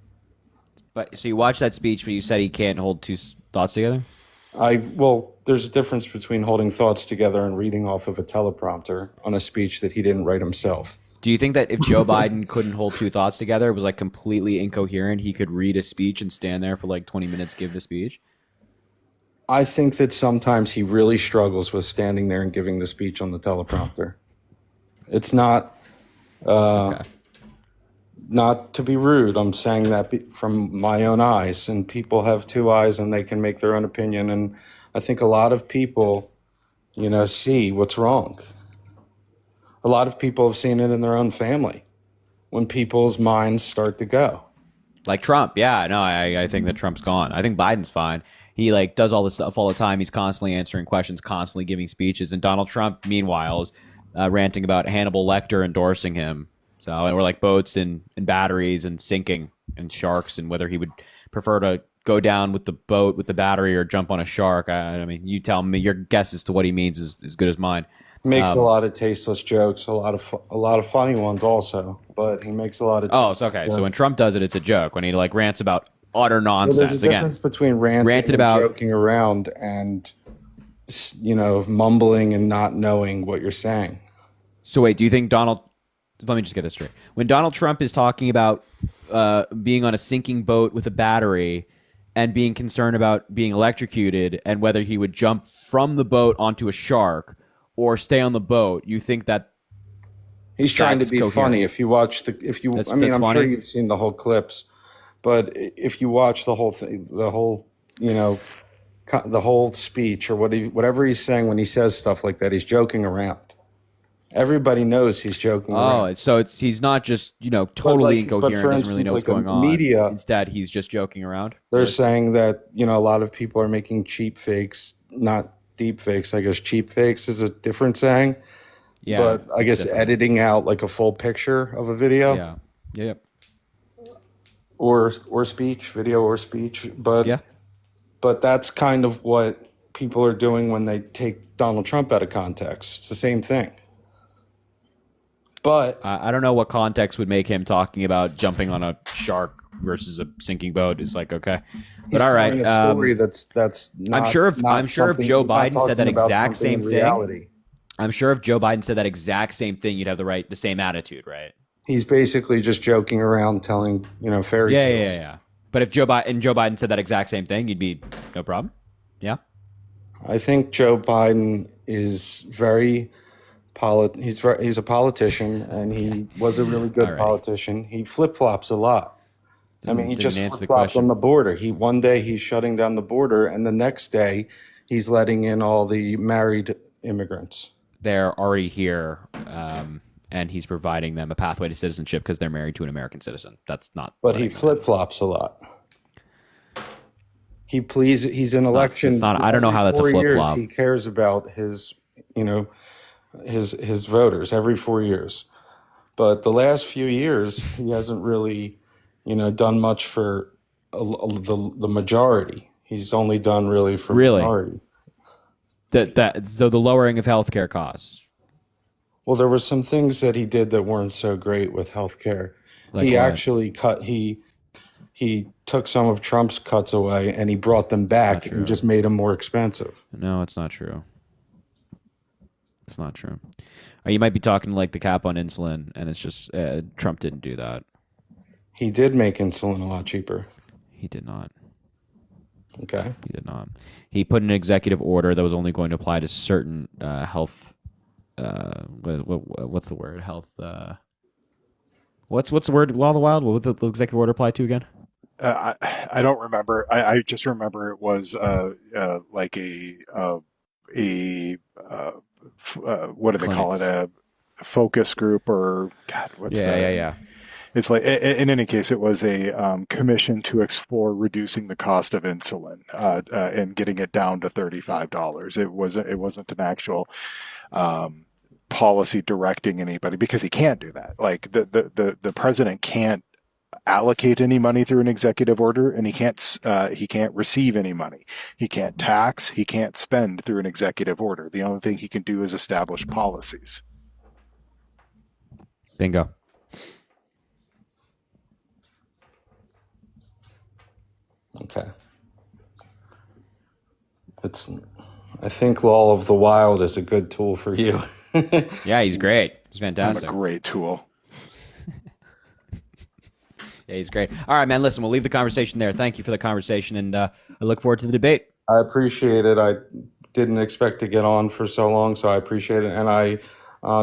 But so you watched that speech, but you said he can't hold two thoughts together? There's a difference between holding thoughts together and reading off of a teleprompter on a speech that he didn't write himself. Do you think that if Joe Biden couldn't hold two thoughts together, it was like completely incoherent, he could read a speech and stand there for like 20 minutes, give the speech? I think that sometimes he really struggles with standing there and giving the speech on the teleprompter. It's not, not to be rude. I'm saying that from my own eyes, and people have two eyes and they can make their own opinion. And I think a lot of people, see what's wrong. A lot of people have seen it in their own family when people's minds start to go. Like Trump. Yeah, no, I think that Trump's gone. I think Biden's fine. He does all this stuff all the time. He's constantly answering questions, constantly giving speeches. And Donald Trump, meanwhile, is ranting about Hannibal Lecter endorsing him. So, and we're like boats and batteries and sinking and sharks, and whether he would prefer to go down with the boat with the battery or jump on a shark. I mean, you tell me. Your guess as to what he means is as good as mine. Makes a lot of tasteless jokes, a lot of funny ones also. but he makes a lot of. Oh, it's okay. So when Trump does it, it's a joke. When he like rants about utter nonsense, well, there's a difference between ranting about joking around and mumbling and not knowing what you're saying. So wait, do you think Donald? Let me just get this straight. When Donald Trump is talking about being on a sinking boat with a battery and being concerned about being electrocuted and whether he would jump from the boat onto a shark or stay on the boat, you think that he's trying to be coherent? Funny? If you watch I'm funny. sure you've seen the whole clips, but if you watch the whole thing, the whole speech or whatever he's saying when he says stuff like that, he's joking around. Everybody knows he's joking around. Oh, so he's not just totally incoherent, doesn't really know what's going on. Media, instead, he's just joking around. They're saying that a lot of people are making cheap fakes, not deep fakes. I guess cheap fakes is a different saying. Yeah, but I guess different. Editing out like a full picture of a video. Yeah. Yep. Or speech, video or speech, but yeah. But that's kind of what people are doing when they take Donald Trump out of context. It's the same thing. But I don't know what context would make him talking about jumping on a shark versus a sinking boat. Is like, okay, but all right. A story that's not. I'm sure if Joe Biden said that exact same thing. Reality. I'm sure if Joe Biden said that exact same thing, you'd have the same attitude, right? He's basically just joking around, telling fairy tales. Yeah. But if Joe Biden said that exact same thing, you'd be no problem. Yeah. I think Joe Biden is very. He's a politician, and he was a really good politician. He flip-flops a lot. He just flip-flops on the border. One day he's shutting down the border, and the next day he's letting in all the married immigrants. They're already here, and he's providing them a pathway to citizenship because they're married to an American citizen. That's not. But he flip-flops a lot. He's an election. I don't know how that's a flip-flop. He cares about his voters every 4 years, but the last few years he hasn't really done much for the majority. He's only done really for minority. So the lowering of healthcare costs. Well, there were some things that he did that weren't so great with healthcare. Like he what? Actually he took some of Trump's cuts away and he brought them back and just made them more expensive. No, it's not true. It's not true. You might be talking like the cap on insulin, and it's just Trump didn't do that. He did make insulin a lot cheaper. He did not. Okay. He did not. He put an executive order that was only going to apply to certain health. What's the word? Health. What's the word? Law of the Wild. What would the executive order apply to again? I don't remember. I just remember it was like what do they call it? A focus group or God? What's yeah. It's like, in any case, it was a commission to explore reducing the cost of insulin and getting it down to $35. It wasn't an actual policy directing anybody, because he can't do that. Like the president can't allocate any money through an executive order, and he can't receive any money. He can't tax. He can't spend through an executive order. The only thing he can do is establish policies. Bingo. Okay. I think Law of the Wild is a good tool for you. Yeah, he's great. He's fantastic. A great tool. Yeah, he's great. All right, man. Listen, we'll leave the conversation there. Thank you for the conversation, and I look forward to the debate. I appreciate it. I didn't expect to get on for so long, so I appreciate it. And I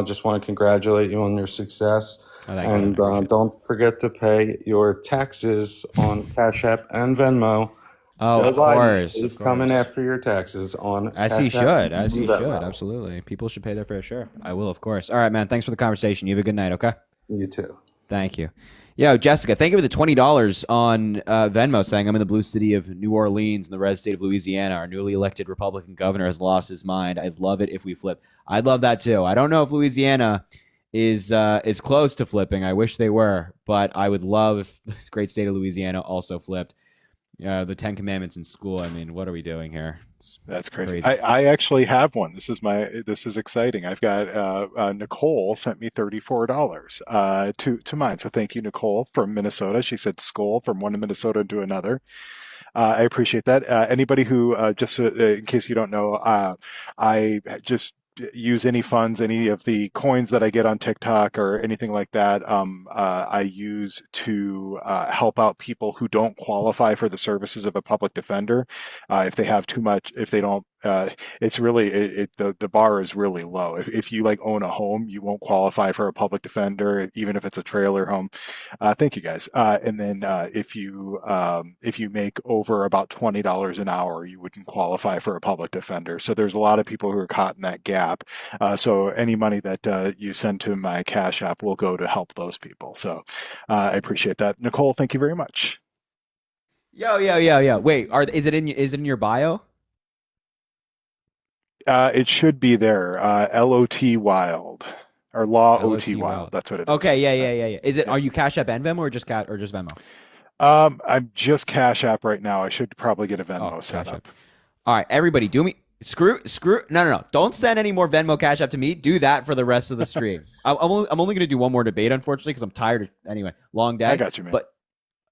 just want to congratulate you on your success. And don't forget to pay your taxes on Cash App and Venmo. Oh, Joe of course. Is coming after your taxes on As Cash he App should. and As he Venmo. should. Absolutely. People should pay their fair share. I will, of course. All right, man. Thanks for the conversation. You have a good night, okay? You too. Thank you. Yo, Jessica, thank you for the $20 on Venmo, saying I'm in the blue city of New Orleans in the red state of Louisiana. Our newly elected Republican governor has lost his mind. I'd love it if we flip. I'd love that too. I don't know if Louisiana is close to flipping. I wish they were, but I would love if this great state of Louisiana also flipped. the 10 Commandments in school. I mean, what are we doing here? It's That's crazy. crazy. I actually have one. This is exciting. I've got Nicole sent me $34 to mine. So thank you, Nicole from Minnesota. She said skull from one Minnesota to another. I appreciate that. Anybody who just in case you don't know, I just use any funds, any of the coins that I get on TikTok or anything like that. I use to help out people who don't qualify for the services of a public defender. If they have too much, if they don't, it's really the bar is really low. If you like own a home, you won't qualify for a public defender, even if it's a trailer home. Thank you guys. And then if you make over about $20 an hour, you wouldn't qualify for a public defender. So there's a lot of people who are caught in that gap. So any money that you send to my Cash App will go to help those people. So I appreciate that. Nicole, thank you very much. Yo. Wait, is it in your bio? It should be there. LOT Wild or Law LOT OT Wild. Wild. That's what it is. Okay, yeah. Is it? Are you Cash App and Venmo or just Venmo? I'm just Cash App right now. I should probably get a Venmo set Cash up. App. All right, everybody, do me. Screw. No. Don't send any more Venmo Cash App to me. Do that for the rest of the stream. I'm only going to do one more debate, unfortunately, because I'm tired. Anyway, long day. I got you, man. But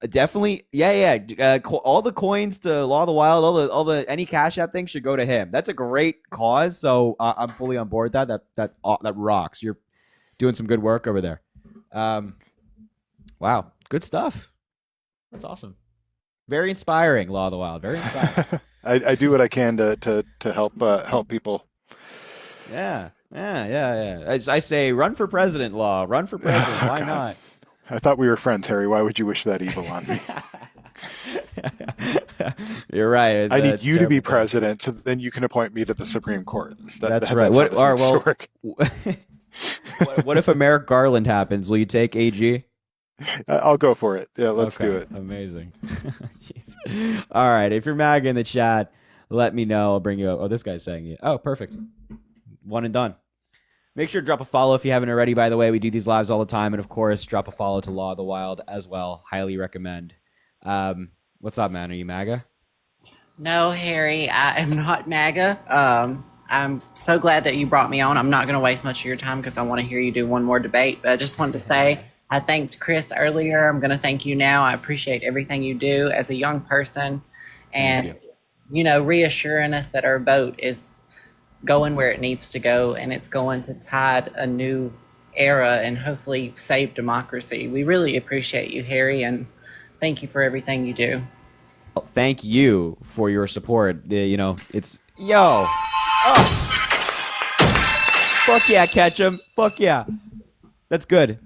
definitely, yeah. All the coins to Law of the Wild, all the any Cash App thing should go to him. That's a great cause, so I'm fully on board. That rocks. You're doing some good work over there. Wow, good stuff. That's awesome. Very inspiring, Law of the Wild. Very inspiring. I do what I can to help people. Yeah. As I say, run for president, Law. Run for president. Why not? I thought we were friends, Harry. Why would you wish that evil on me? You're right. I need you to be president, so then you can appoint me to the Supreme Court. That's right. What if a Merrick Garland happens? Will you take AG? I'll go for it. Yeah, let's do it. Amazing. All right. If you're MAGA in the chat, let me know. I'll bring you up. Oh, this guy's saying it. Oh, perfect. One and done. Make sure to drop a follow if you haven't already, by the way. We do these lives all the time. And, of course, drop a follow to Law of the Wild as well. Highly recommend. What's up, man? Are you MAGA? No, Harry, I am not MAGA. I'm so glad that you brought me on. I'm not going to waste much of your time because I want to hear you do one more debate. But I just wanted to say I thanked Chris earlier. I'm going to thank you now. I appreciate everything you do as a young person and, reassuring us that our vote is going where it needs to go, and it's going to tide a new era and hopefully save democracy. We really appreciate you, Harry, and thank you for everything you do. Thank you for your support. It's yo. Oh. Fuck yeah, Ketchum. Fuck yeah. That's good.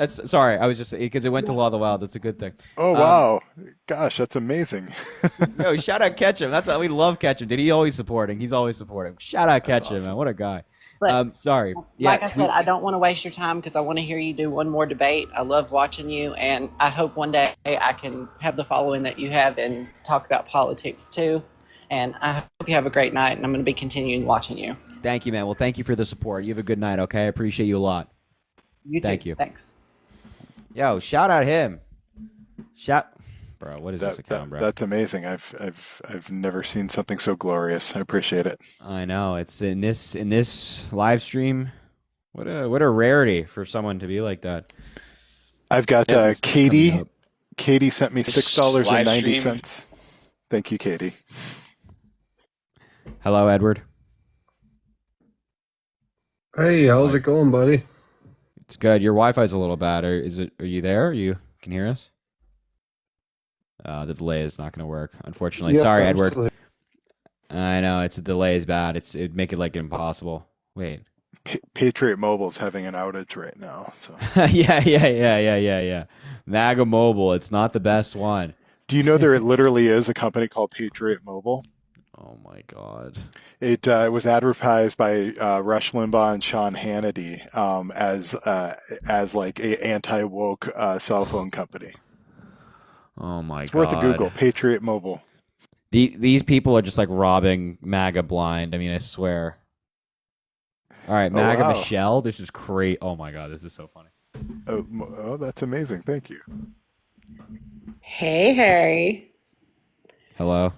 Sorry, I was just because it went to Law of the Wild. That's a good thing. Oh wow, gosh, that's amazing. Yo, shout out Ketchum. We love Ketchum. Did he always supporting? He's always supporting. Shout out Ketchum, awesome. Man. What a guy. But, sorry. Like I said, I don't want to waste your time because I want to hear you do one more debate. I love watching you, and I hope one day I can have the following that you have and talk about politics too. And I hope you have a great night, and I'm going to be continuing watching you. Thank you, man. Well, thank you for the support. You have a good night, okay? I appreciate you a lot. You too. Thank you. Thanks. Yo, shout out him. Bro, what is this account, bro? That's amazing. I've never seen something so glorious. I appreciate it. I know. It's in this live stream. What a rarity for someone to be like that. I've got Katie. Katie sent me $6.90. Thank you, Katie. Hello, Edward. Hey, how's it going, buddy? It's good. Your Wi-Fi's a little bad. Are you there? You can hear us? The delay is not going to work, unfortunately. Yep, sorry, absolutely. Edward. I know the delay is bad. It'd make it like impossible. Wait. Patriot Mobile's having an outage right now. So. Yeah. MAGA Mobile. It's not the best one. Do you know there literally is a company called Patriot Mobile? Oh my God! It was advertised by Rush Limbaugh and Sean Hannity as like a anti-woke cell phone company. Oh my it's God! Worth a Google. Patriot Mobile. These people are just like robbing MAGA blind. I mean, I swear. All right, MAGA wow. Michelle. This is great. Oh my God, this is so funny. Oh, that's amazing. Thank you. Hey, Harry. Hello.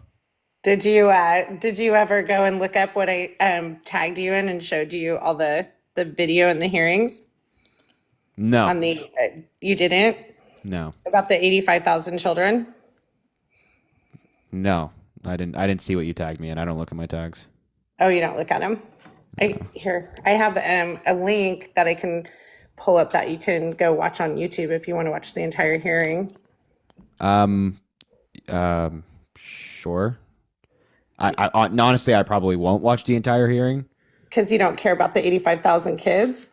Did you ever go and look up what I tagged you in and showed you all the video and the hearings No. on the you didn't No. about the 85,000 children? No. I didn't see what you tagged me in. I don't look at my tags. Oh, you don't look at them? I have a link that I can pull up that you can go watch on YouTube if you want to watch the entire hearing. Sure. I honestly, I probably won't watch the entire hearing. Because you don't care about the 85,000 kids?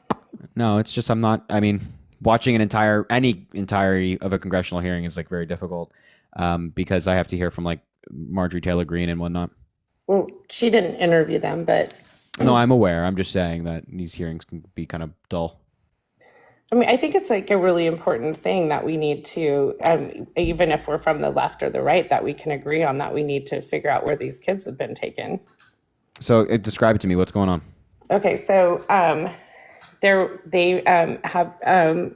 No, it's just I'm not. I mean, watching any entirety of a congressional hearing is like very difficult because I have to hear from like Marjorie Taylor Greene and whatnot. Well, she didn't interview them, but No, I'm aware. I'm just saying that these hearings can be kind of dull. I mean, I think it's like a really important thing that we need to, even if we're from the left or the right, that we can agree on that we need to figure out where these kids have been taken. So describe it to me. What's going on? Okay, so they have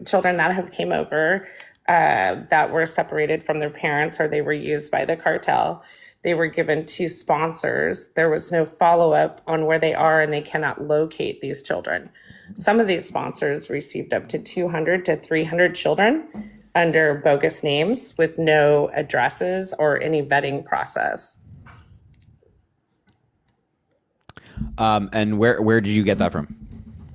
children that have came over that were separated from their parents or they were used by the cartel. They were given 2 sponsors. There was no follow-up on where they are, and they cannot locate these children. Some of these sponsors received up to 200 to 300 children under bogus names with no addresses or any vetting process. And where did you get that from?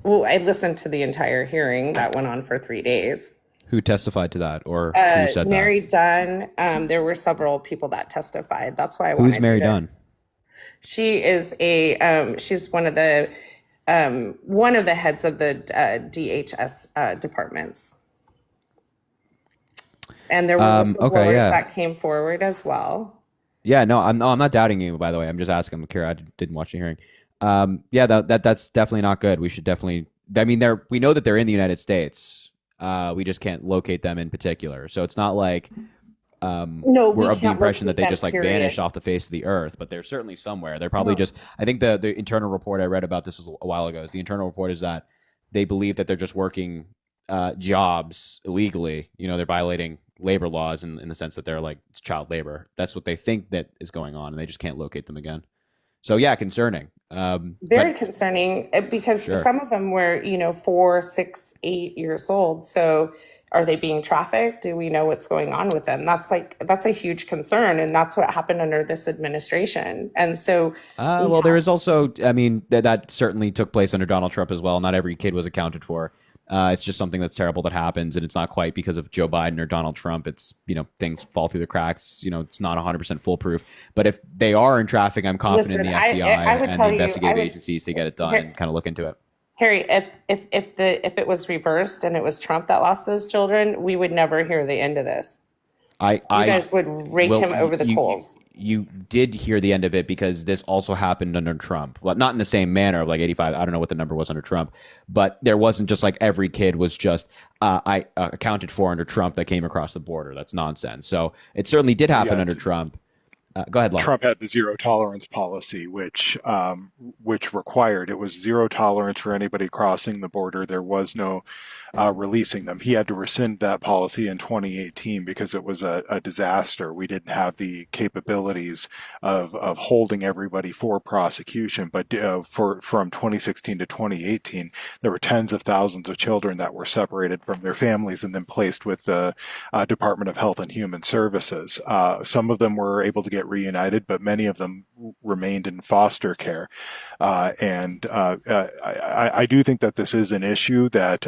Well, I listened to the entire hearing that went on for 3 days. Who testified to that, or who said Mary that? Dunn. There were several people that testified. That's why I wanted. Who's Mary Dunn? She is she's one of the heads of the DHS departments. And there were whistleblowers that came forward as well. Yeah, no, I'm not doubting you. By the way, I'm just asking. I'm curious. I didn't watch the hearing. Yeah, that's definitely not good. We should definitely. I mean, we know that they're in the United States. We just can't locate them in particular. So it's not like we're of the impression that they just like vanished off the face of the earth, but they're certainly somewhere. They're probably just. I think the internal report I read about this a while ago is the internal report is that they believe that they're just working jobs illegally. You know, they're violating labor laws in the sense that they're like it's child labor. That's what they think that is going on, and they just can't locate them again. So yeah, concerning. Very concerning because some of them were, 4, 6, 8 years old. So are they being trafficked? Do we know what's going on with them? That's a huge concern. And that's what happened under this administration. And so. Well, there is also, I mean, that certainly took place under Donald Trump as well. Not every kid was accounted for. It's just something that's terrible that happens, and it's not quite because of Joe Biden or Donald Trump. It's, things fall through the cracks. It's not 100% foolproof. But if they are in traffic, I'm confident in the FBI and the investigative agencies to get it done and kind of look into it. Harry, if it was reversed and it was Trump that lost those children, we would never hear the end of this. You guys would rake him over the coals. You did hear the end of it because this also happened under Trump. Well, not in the same manner, like 85. I don't know what the number was under Trump, but there wasn't just like every kid was just accounted for under Trump that came across the border. That's nonsense. So it certainly did happen under Trump. Go ahead, Lon. Trump had the zero tolerance policy, which required it was zero tolerance for anybody crossing the border. There was no releasing them. He had to rescind that policy in 2018 because it was a disaster. We didn't have the capabilities of holding everybody for prosecution. But from 2016 to 2018, there were tens of thousands of children that were separated from their families and then placed with the Department of Health and Human Services. Some of them were able to get reunited, but many of them remained in foster care. I do think that this is an issue that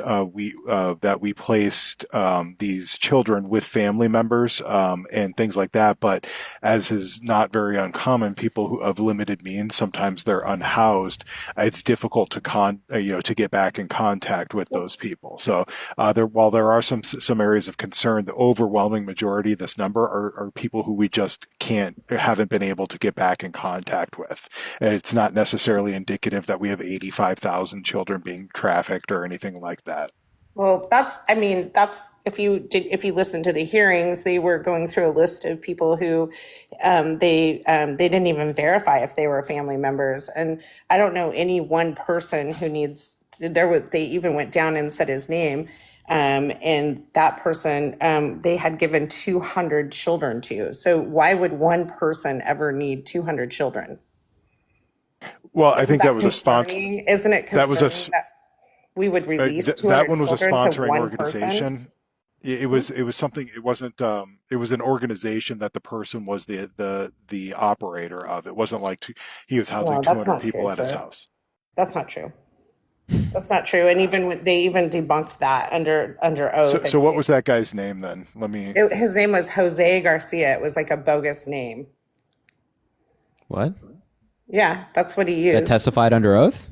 we placed these children with family members and things like that. But as is not very uncommon, people who of limited means, sometimes they're unhoused. It's difficult to get back in contact with those people. So while there are some areas of concern, the overwhelming majority of this number are people who we just haven't been able to get back in contact with. It's not necessarily indicative that we have 85,000 children being trafficked or anything like that. Well, that's if you listen to the hearings, they were going through a list of people who they didn't even verify if they were family members. And I don't know any one person who needs they even went down and said his name. and that person they had given 200 children to. So why would one person ever need 200 children? Well, I Isn't think that that was a sponsor. concerning? Isn't it That was a concerning that we would release that 200 one was a children to sponsoring one person? organization. It was something. It wasn't. It was an organization that the person was the operator of. It wasn't like he was housing No, that's 200 not true, people at his sir. house. That's not true. That's not true. And they even debunked that under oath. So what was that guy's name then? His name was Jose Garcia. It was like a bogus name. What? Yeah, that's what he used. That testified under oath?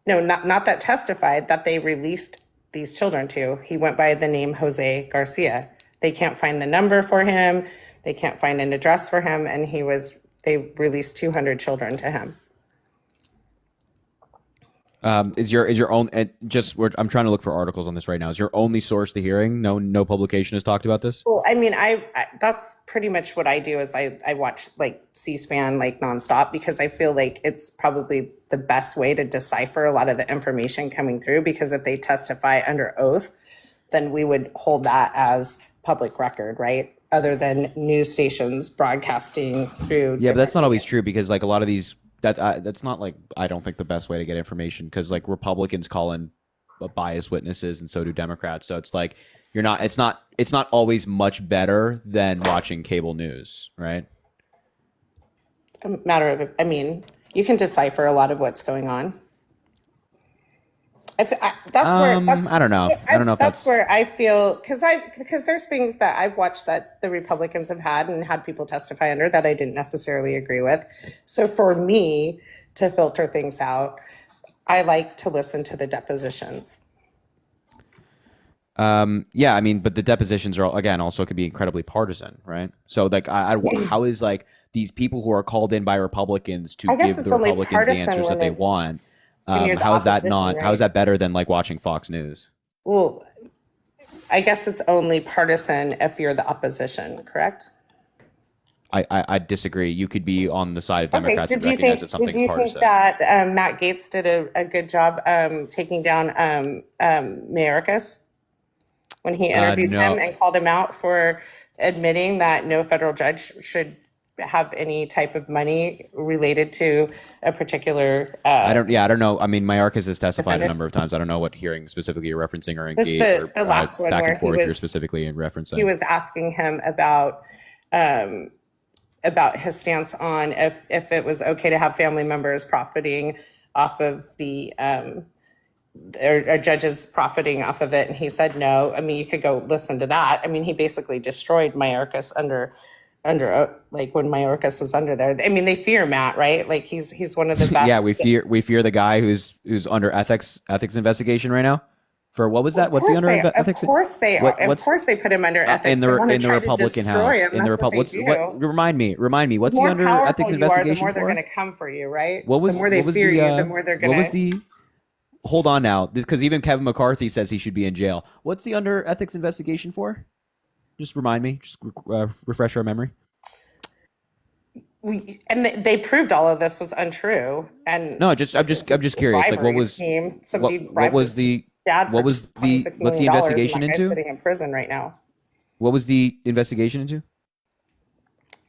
No, not that testified, that they released these children to. He went by the name Jose Garcia. They can't find the number for him. They can't find an address for him. And they released 200 children to him. Is your own, I'm trying to look for articles on this right now. Is your only source the hearing? No publication has talked about this? Well, I mean, I that's pretty much what I do is I watch like C-SPAN like nonstop, because I feel like it's probably the best way to decipher a lot of the information coming through, because if they testify under oath, then we would hold that as public record, right? Other than news stations broadcasting through. Yeah, but that's not always true, because like a lot of these, that's not like, I don't think the best way to get information, because like Republicans call in biased witnesses and so do Democrats. So it's like it's not always much better than watching cable news, right? A matter of, I mean, you can decipher a lot of what's going on. I don't know. I don't know if that's where I feel, because there's things that I've watched that the Republicans have had people testify under that I didn't necessarily agree with. So for me to filter things out, I like to listen to the depositions. Yeah, I mean, but the depositions are again also could be incredibly partisan, right? So like, how is like these people who are called in by Republicans to give the Republicans the answers that they want? How is that not? Right? How is that better than like watching Fox News? Well, I guess it's only partisan if you're the opposition, correct? I disagree. You could be on the side of Democrats and recognize that something's partisan. Did you think that Matt Gaetz did a good job taking down Mayorkas when he interviewed him and called him out for admitting that no federal judge should have any type of money related to a particular I don't know. I mean, Mayorkas has testified a number of times. I don't know what hearing specifically you're referencing or engaged the last one back where and forth you're specifically in referencing. He was asking him about his stance on if it was okay to have family members profiting off of the or judges profiting off of it, and he said no. I mean, you could go listen to that. I mean, he basically destroyed Mayorkas under like when Mayorkas was under there. I mean, they fear Matt, right? Like he's one of the best. Yeah, we fear the guy who's under ethics investigation right now. For what was that? What's he under ethics? Of course they are. Of course they put him under ethics in the Republican House. In the Republican, remind me. What's he under ethics investigation the more for? they're going to come for you, right? The more they fear you, the more they're going to. What was the? Hold on now, because even Kevin McCarthy says he should be in jail. What's he under ethics investigation for? Just remind me. Just refresh our memory. They proved all of this was untrue. And no, I'm just curious. Like, what was what's the investigation into? Sitting in prison right now. What was the investigation into?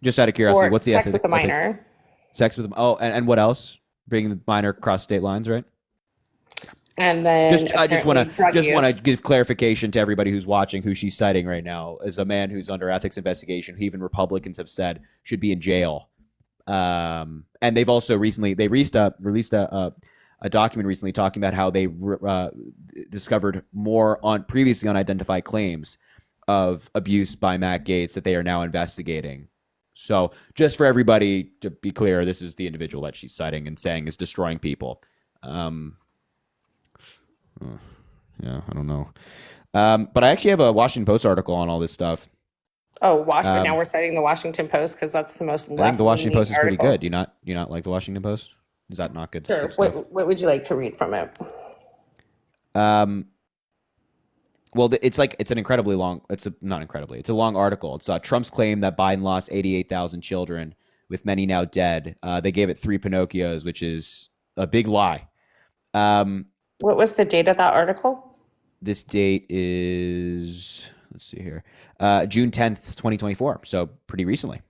Just out of curiosity, what's the sex with a minor? Sex with and what else? Bringing the minor across state lines, right? And then I just want to give clarification to everybody who's watching who she's citing right now as a man who's under ethics investigation, who even Republicans have said should be in jail. And they've also released a document recently talking about how they discovered more on previously unidentified claims of abuse by Matt Gaetz that they are now investigating. So just for everybody to be clear, this is the individual that she's citing and saying is destroying people. Yeah, I don't know. But I actually have a Washington Post article on all this stuff. Oh, now we're citing the Washington Post because that's the most left. I think the Washington Post is pretty good. Do you not like the Washington Post? Is that not good? Sure. Good what would you like to read from it? Well, it's a long article. It's Trump's claim that Biden lost 88,000 children, with many now dead. They gave it 3 Pinocchios, which is a big lie. What was the date of that article? This date is, let's see here, June 10th, 2024. So pretty recently.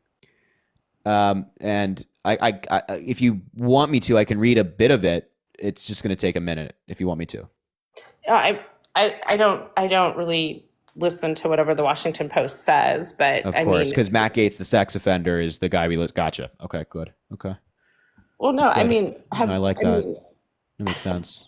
And I, if you want me to, I can read a bit of it. It's just going to take a minute if you want me to. I don't really listen to whatever the Washington Post says, but of course, because Matt Gaetz, the sex offender, is the guy we list. Gotcha. Okay, good. Okay. Well, no, I mean, I like that. It makes sense.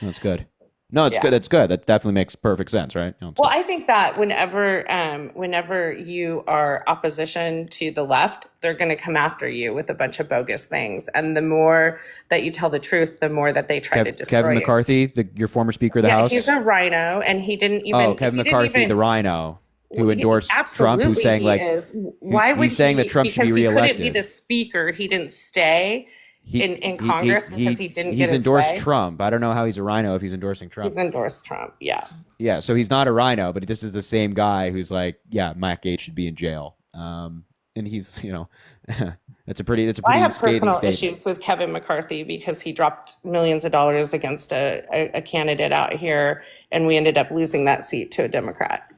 No, it's good. No, it's good. That's good. That definitely makes perfect sense, right? No, well, I think that whenever you are opposition to the left, they're going to come after you with a bunch of bogus things. And the more that you tell the truth, the more that they try to destroy Kevin McCarthy, your former Speaker of the House. He's a rhino, and he didn't even. Oh, Kevin McCarthy, the rhino, who endorsed Trump, who's saying he's saying that Trump should be reelected. He couldn't be the Speaker. He didn't stay. In Congress because he didn't get his way. He's endorsed Trump. I don't know how he's a rhino if he's endorsing Trump. He's endorsed Trump, yeah. Yeah, so he's not a rhino, but this is the same guy who's like, yeah, Matt Gaetz should be in jail. And he's, that's a pretty I have personal statement. issues with Kevin McCarthy because he dropped millions of dollars against a candidate out here, and we ended up losing that seat to a Democrat.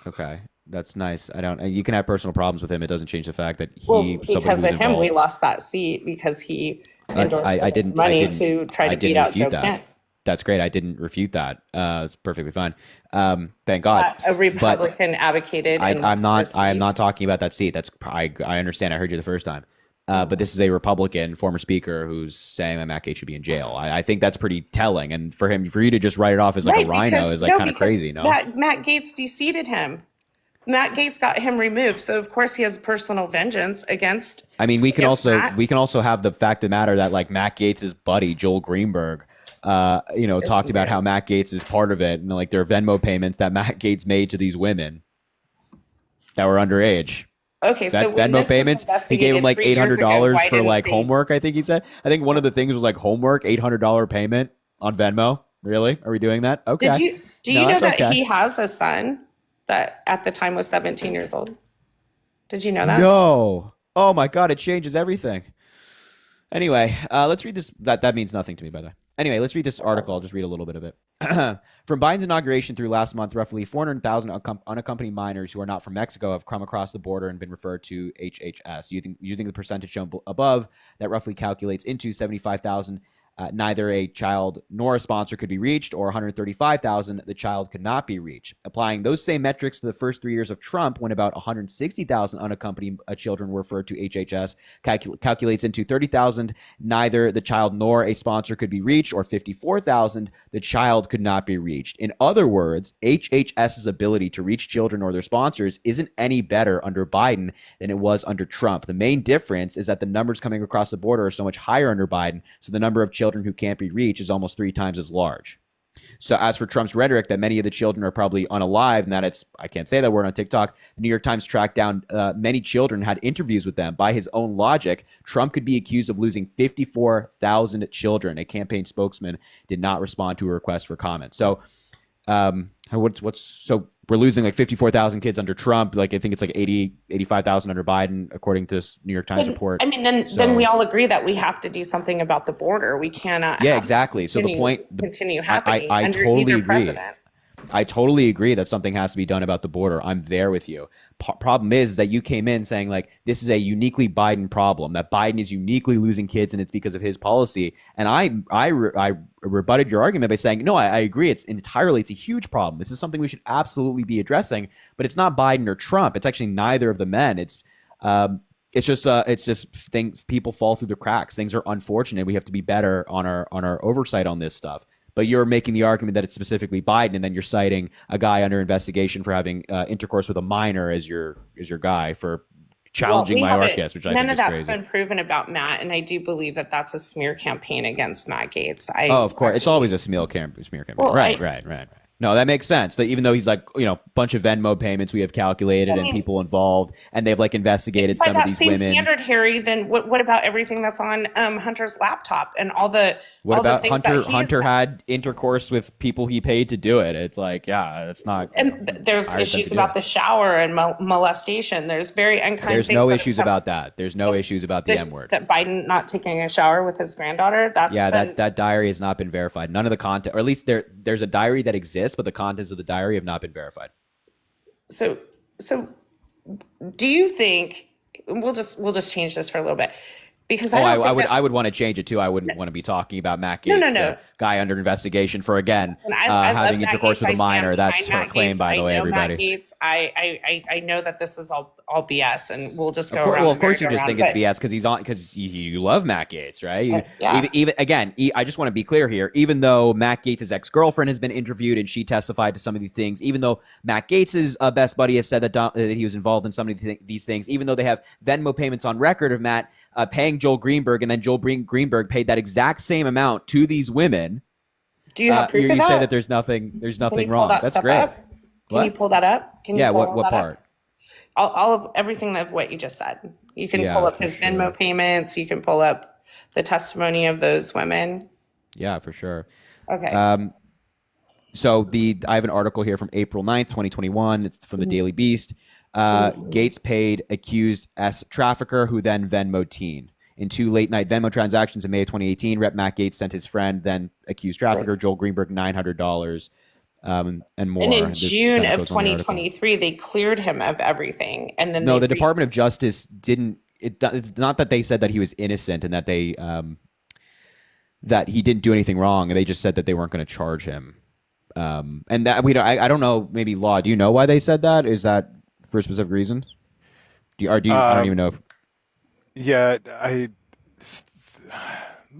Okay. That's nice. You can have personal problems with him. It doesn't change the fact that because of him, we lost that seat because he endorsed money to try to beat out Joe Kent. That's great. I didn't refute that. It's perfectly fine. Thank God. A Republican advocated. I am not talking about that seat. I understand. I heard you the first time. But this is a Republican former speaker who's saying that Matt Gaetz should be in jail. I think that's pretty telling. And for you to just write it off as like a rhino is like kind of crazy. No, Matt Gaetz de-seated him. Matt Gaetz got him removed, so of course he has personal vengeance against. I mean, we can also have the fact of the matter that like Matt Gaetz's buddy Joel Greenberg, talked about how Matt Gaetz is part of it, and like there are Venmo payments that Matt Gaetz made to these women that were underage. Okay, so Venmo payments, he gave him like $800 for like homework. I think he said. I think one of the things was like homework, $800 payment on Venmo. Really? Are we doing that? Okay. Do you know that he has a son that at the time was 17 years old? Did you know that? No. Oh my God, it changes everything. Anyway, let's read this. That means nothing to me, by the way. Anyway, let's read this article. I'll just read a little bit of it. From Biden's inauguration through last month, roughly 400,000 unaccompanied minors who are not from Mexico have come across the border and been referred to HHS. You think the percentage shown above that roughly calculates into 75,000 neither a child nor a sponsor could be reached, or 135,000 the child could not be reached. Applying those same metrics to the first 3 years of Trump, when about 160,000 unaccompanied children were referred to HHS, calculates into 30,000 neither the child nor a sponsor could be reached, or 54,000 the child could not be reached. In other words, HHS's ability to reach children or their sponsors isn't any better under Biden than it was under Trump. The main difference is that the numbers coming across the border are so much higher under Biden, so the number of children who can't be reached is almost 3 times as large. So as for Trump's rhetoric that many of the children are probably unalive and that I can't say that word on TikTok, the New York Times tracked down many children, had interviews with them. By his own logic, Trump could be accused of losing 54,000 children. A campaign spokesman did not respond to a request for comment. So so we're losing like 54,000 kids under Trump. Like I think it's like 85,000 under Biden, according to this New York Times report. I mean, then we all agree that we have to do something about the border. We cannot. Yeah, exactly. So the point continue happening. I under totally either agree. President. I totally agree that something has to be done about the border. I'm there with you. Problem is that you came in saying like this is a uniquely Biden problem, that Biden is uniquely losing kids and it's because of his policy. And I rebutted your argument by saying, no, I agree. It's a huge problem. This is something we should absolutely be addressing, but it's not Biden or Trump. It's actually neither of the men. It's just things, people fall through the cracks. Things are unfortunate. We have to be better on our oversight on this stuff. But you're making the argument that it's specifically Biden, and then you're citing a guy under investigation for having intercourse with a minor as your guy for challenging Mayorkas, which I think is crazy. None of that's been proven about Matt, and I do believe that that's a smear campaign against Matt Gaetz. Of course. It's always a smear campaign. Well, Right. No, that makes sense. That even though he's like, bunch of Venmo payments we have calculated and people involved, and they've like investigated By some of that these same women. standard, Harry, then what about everything that's on Hunter's laptop and all the What all the about things Hunter? that he Hunter had intercourse with people he paid to do it. It's like, yeah, it's not. and there's hired them issues to do about it. the shower and molestation. There's very unkind There's things no that issues have come- about that. There's no issues about the this- M word. That Biden not taking a shower with his granddaughter. That's Yeah, been, that diary has not been verified. None of the content, or at least there's a diary that exists, but the contents of the diary have not been verified. so. Do you think we'll just change this for a little bit because Oh, I I would want to change it too. I wouldn't want to be talking about Matt No, Gaetz, no. the guy under investigation for again And I love having Matt intercourse Gaetz. with a I minor. stand That's behind her Matt claim, Gaetz. by the way, I know Matt everybody. Gaetz. I know that this is all BS, and we'll just go Of course, around. well, the of course, you just merry-go-round, think it's but- BS because you love Matt Gaetz, right? Yeah. Even again, I just want to be clear here. Even though Matt Gaetz' ex-girlfriend has been interviewed and she testified to some of these things, even though Matt Gaetz' best buddy has said that he was involved in some of these things, even though they have Venmo payments on record of Matt paying Joel Greenberg, and then Joel Greenberg paid that exact same amount to these women. Do you have proof of you that? say that there's nothing Can you pull wrong. that That's stuff great. up? Can you pull that up? Can you Yeah. pull What all that part? up? All of everything of what you just said. You can Yeah, pull up for his sure. Venmo payments. You can pull up the testimony of those women. Yeah, for sure. Okay. So I have an article here from April 9th, 2021. It's from the Daily Beast. Gates paid accused S trafficker who then Venmo teen. In 2 late-night Venmo transactions in May of 2018, Rep. Matt Gaetz sent his friend, then accused trafficker, Joel Greenberg, $900 and more. And in This June kind of goes on the article. 2023, they cleared him of everything. And then No, they the Department of Justice didn't. It's not that they said that he was innocent and that that he didn't do anything wrong. They just said that they weren't going to charge him. And that I don't know. Maybe Law. Do you know why they said that? Is that for a specific reason? I don't even know. Yeah,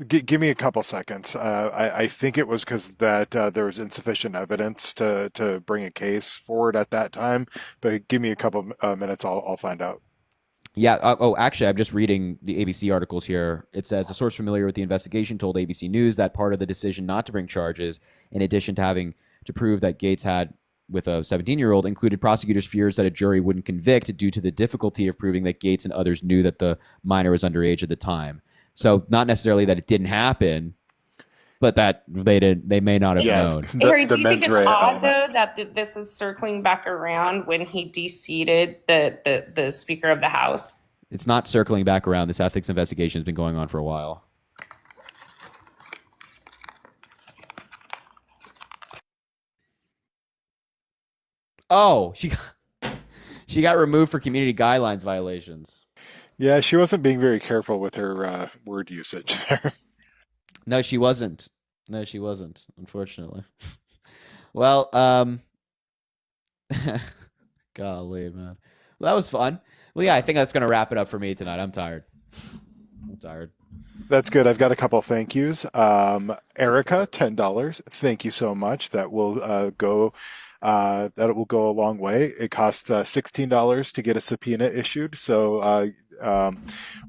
give me a couple seconds. I think it was because that there was insufficient evidence to bring a case forward at that time. But give me a couple minutes. I'll find out. Yeah. Actually, I'm just reading the ABC articles here. It says a source familiar with the investigation told ABC News that part of the decision not to bring charges, in addition to having to prove that Gaetz had with a 17-year-old, included prosecutors' fears that a jury wouldn't convict due to the difficulty of proving that Gaetz and others knew that the minor was underage at the time. So not necessarily that it didn't happen, but that they may not have known. Harry, do you think it's odd though that this is circling back around when he de-seated the Speaker of the House? It's not circling back around. This ethics investigation has been going on for a while. Oh, she got removed for community guidelines violations. Yeah, she wasn't being very careful with her word usage there. No, she wasn't. Unfortunately. Well, golly, man. Well, that was fun. Well, yeah, I think that's gonna wrap it up for me tonight. I'm tired. That's good. I've got a couple thank yous. Erica, $10. Thank you so much. That will go. That will go a long way. It costs $16 to get a subpoena issued. So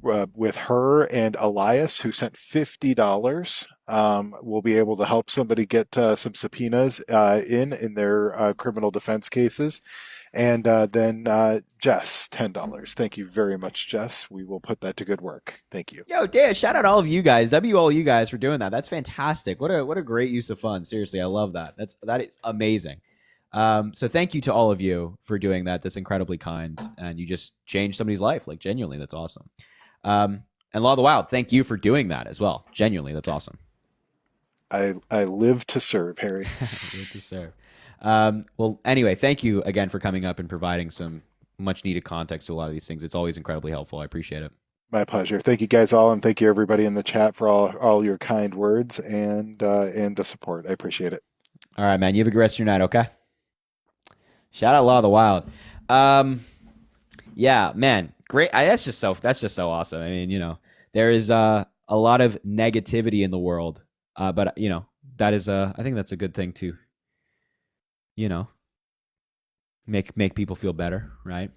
with her and Elias, who sent $50, we'll be able to help somebody get some subpoenas in their criminal defense cases. And then Jess, $10. Thank you very much, Jess. We will put that to good work. Thank you. Yo, Dan, shout out all of you guys. All you guys for doing that. That's fantastic. What a great use of funds. Seriously, I love that. That is amazing. So thank you to all of you for doing that. That's incredibly kind, and you just changed somebody's life. Like, genuinely, that's awesome. And Law of the Wild, thank you for doing that as well. Genuinely, that's awesome. I live to serve, Harry. Live to serve. Well, anyway, thank you again for coming up and providing some much needed context to a lot of these things. It's always incredibly helpful. I appreciate it. My pleasure. Thank you guys all, and thank you everybody in the chat for all your kind words and the support. I appreciate it. All right, man. You have a good rest of your night, okay? Shout out Law of the Wild. Yeah, man. Great. That's just so awesome. I mean, there is a lot of negativity in the world. But that is I think that's a good thing to, make people feel better, right?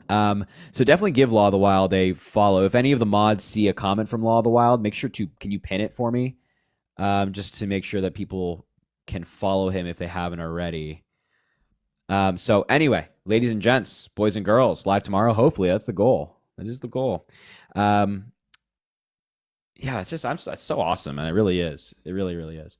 So definitely give Law of the Wild a follow. If any of the mods see a comment from Law of the Wild, make sure can you pin it for me? Just to make sure that people can follow him if they haven't already. So anyway, ladies and gents, boys and girls, live tomorrow. Hopefully, that's the goal. That is the goal. Yeah, it's just it's so awesome, and it really is. It really, really is.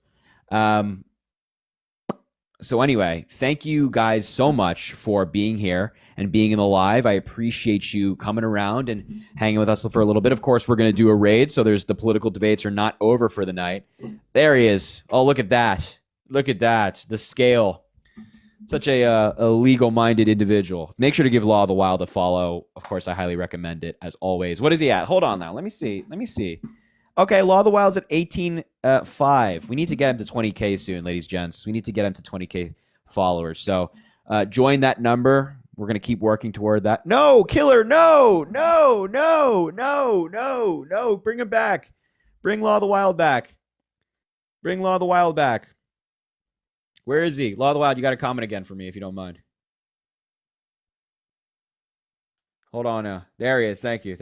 So anyway, thank you guys so much for being here and being in the live. I appreciate you coming around and hanging with us for a little bit. Of course, we're going to do a raid, so there's the political debates are not over for the night. There he is. Oh, look at that. Look at that. The scale. Such a legal-minded individual. Make sure to give Law of the Wild a follow. Of course, I highly recommend it, as always. What is he at? Hold on now. Let me see. Okay, Law of the Wild's at 18.5. We need to get him to 20K soon, ladies and gents. We need to get him to 20K followers. So join that number. We're going to keep working toward that. No, killer, no. Bring him back. Bring Law of the Wild back. Where is he? Law of the Wild, you got to comment again for me if you don't mind. Hold on now. There he is. Thank you.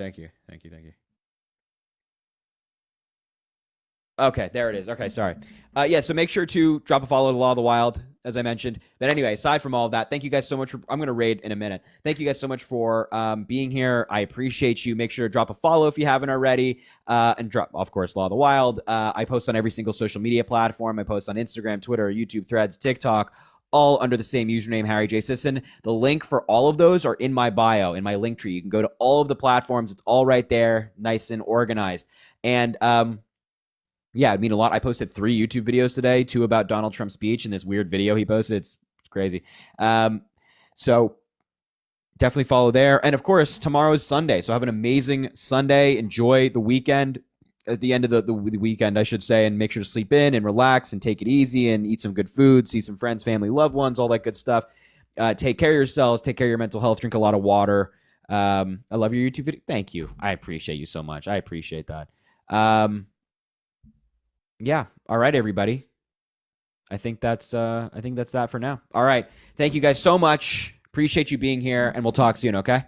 Okay, there it is. Okay, sorry. Yeah, so make sure to drop a follow to Law of the Wild, as I mentioned. But anyway, aside from all of that, thank you guys so much. I'm going to raid in a minute. Thank you guys so much for being here. I appreciate you. Make sure to drop a follow if you haven't already. And drop, of course, Law of the Wild. I post on every single social media platform. I post on Instagram, Twitter, YouTube, Threads, TikTok, all under the same username, Harry J. Sisson. The link for all of those are in my bio, in my link tree. You can go to all of the platforms. It's all right there, nice and organized. And yeah, it mean a lot. I posted 3 YouTube videos today, 2 about Donald Trump's speech and this weird video he posted. It's crazy. So definitely follow there. And of course, tomorrow is Sunday. So have an amazing Sunday. Enjoy the weekend. At the end of the weekend, I should say, and make sure to sleep in and relax and take it easy and eat some good food, see some friends, family, loved ones, all that good stuff. Take care of yourselves. Take care of your mental health. Drink a lot of water. I love your YouTube video. Thank you. I appreciate you so much. I appreciate that. Yeah. All right, everybody. I think that's that for now. All right. Thank you guys so much. Appreciate you being here, and we'll talk soon, okay?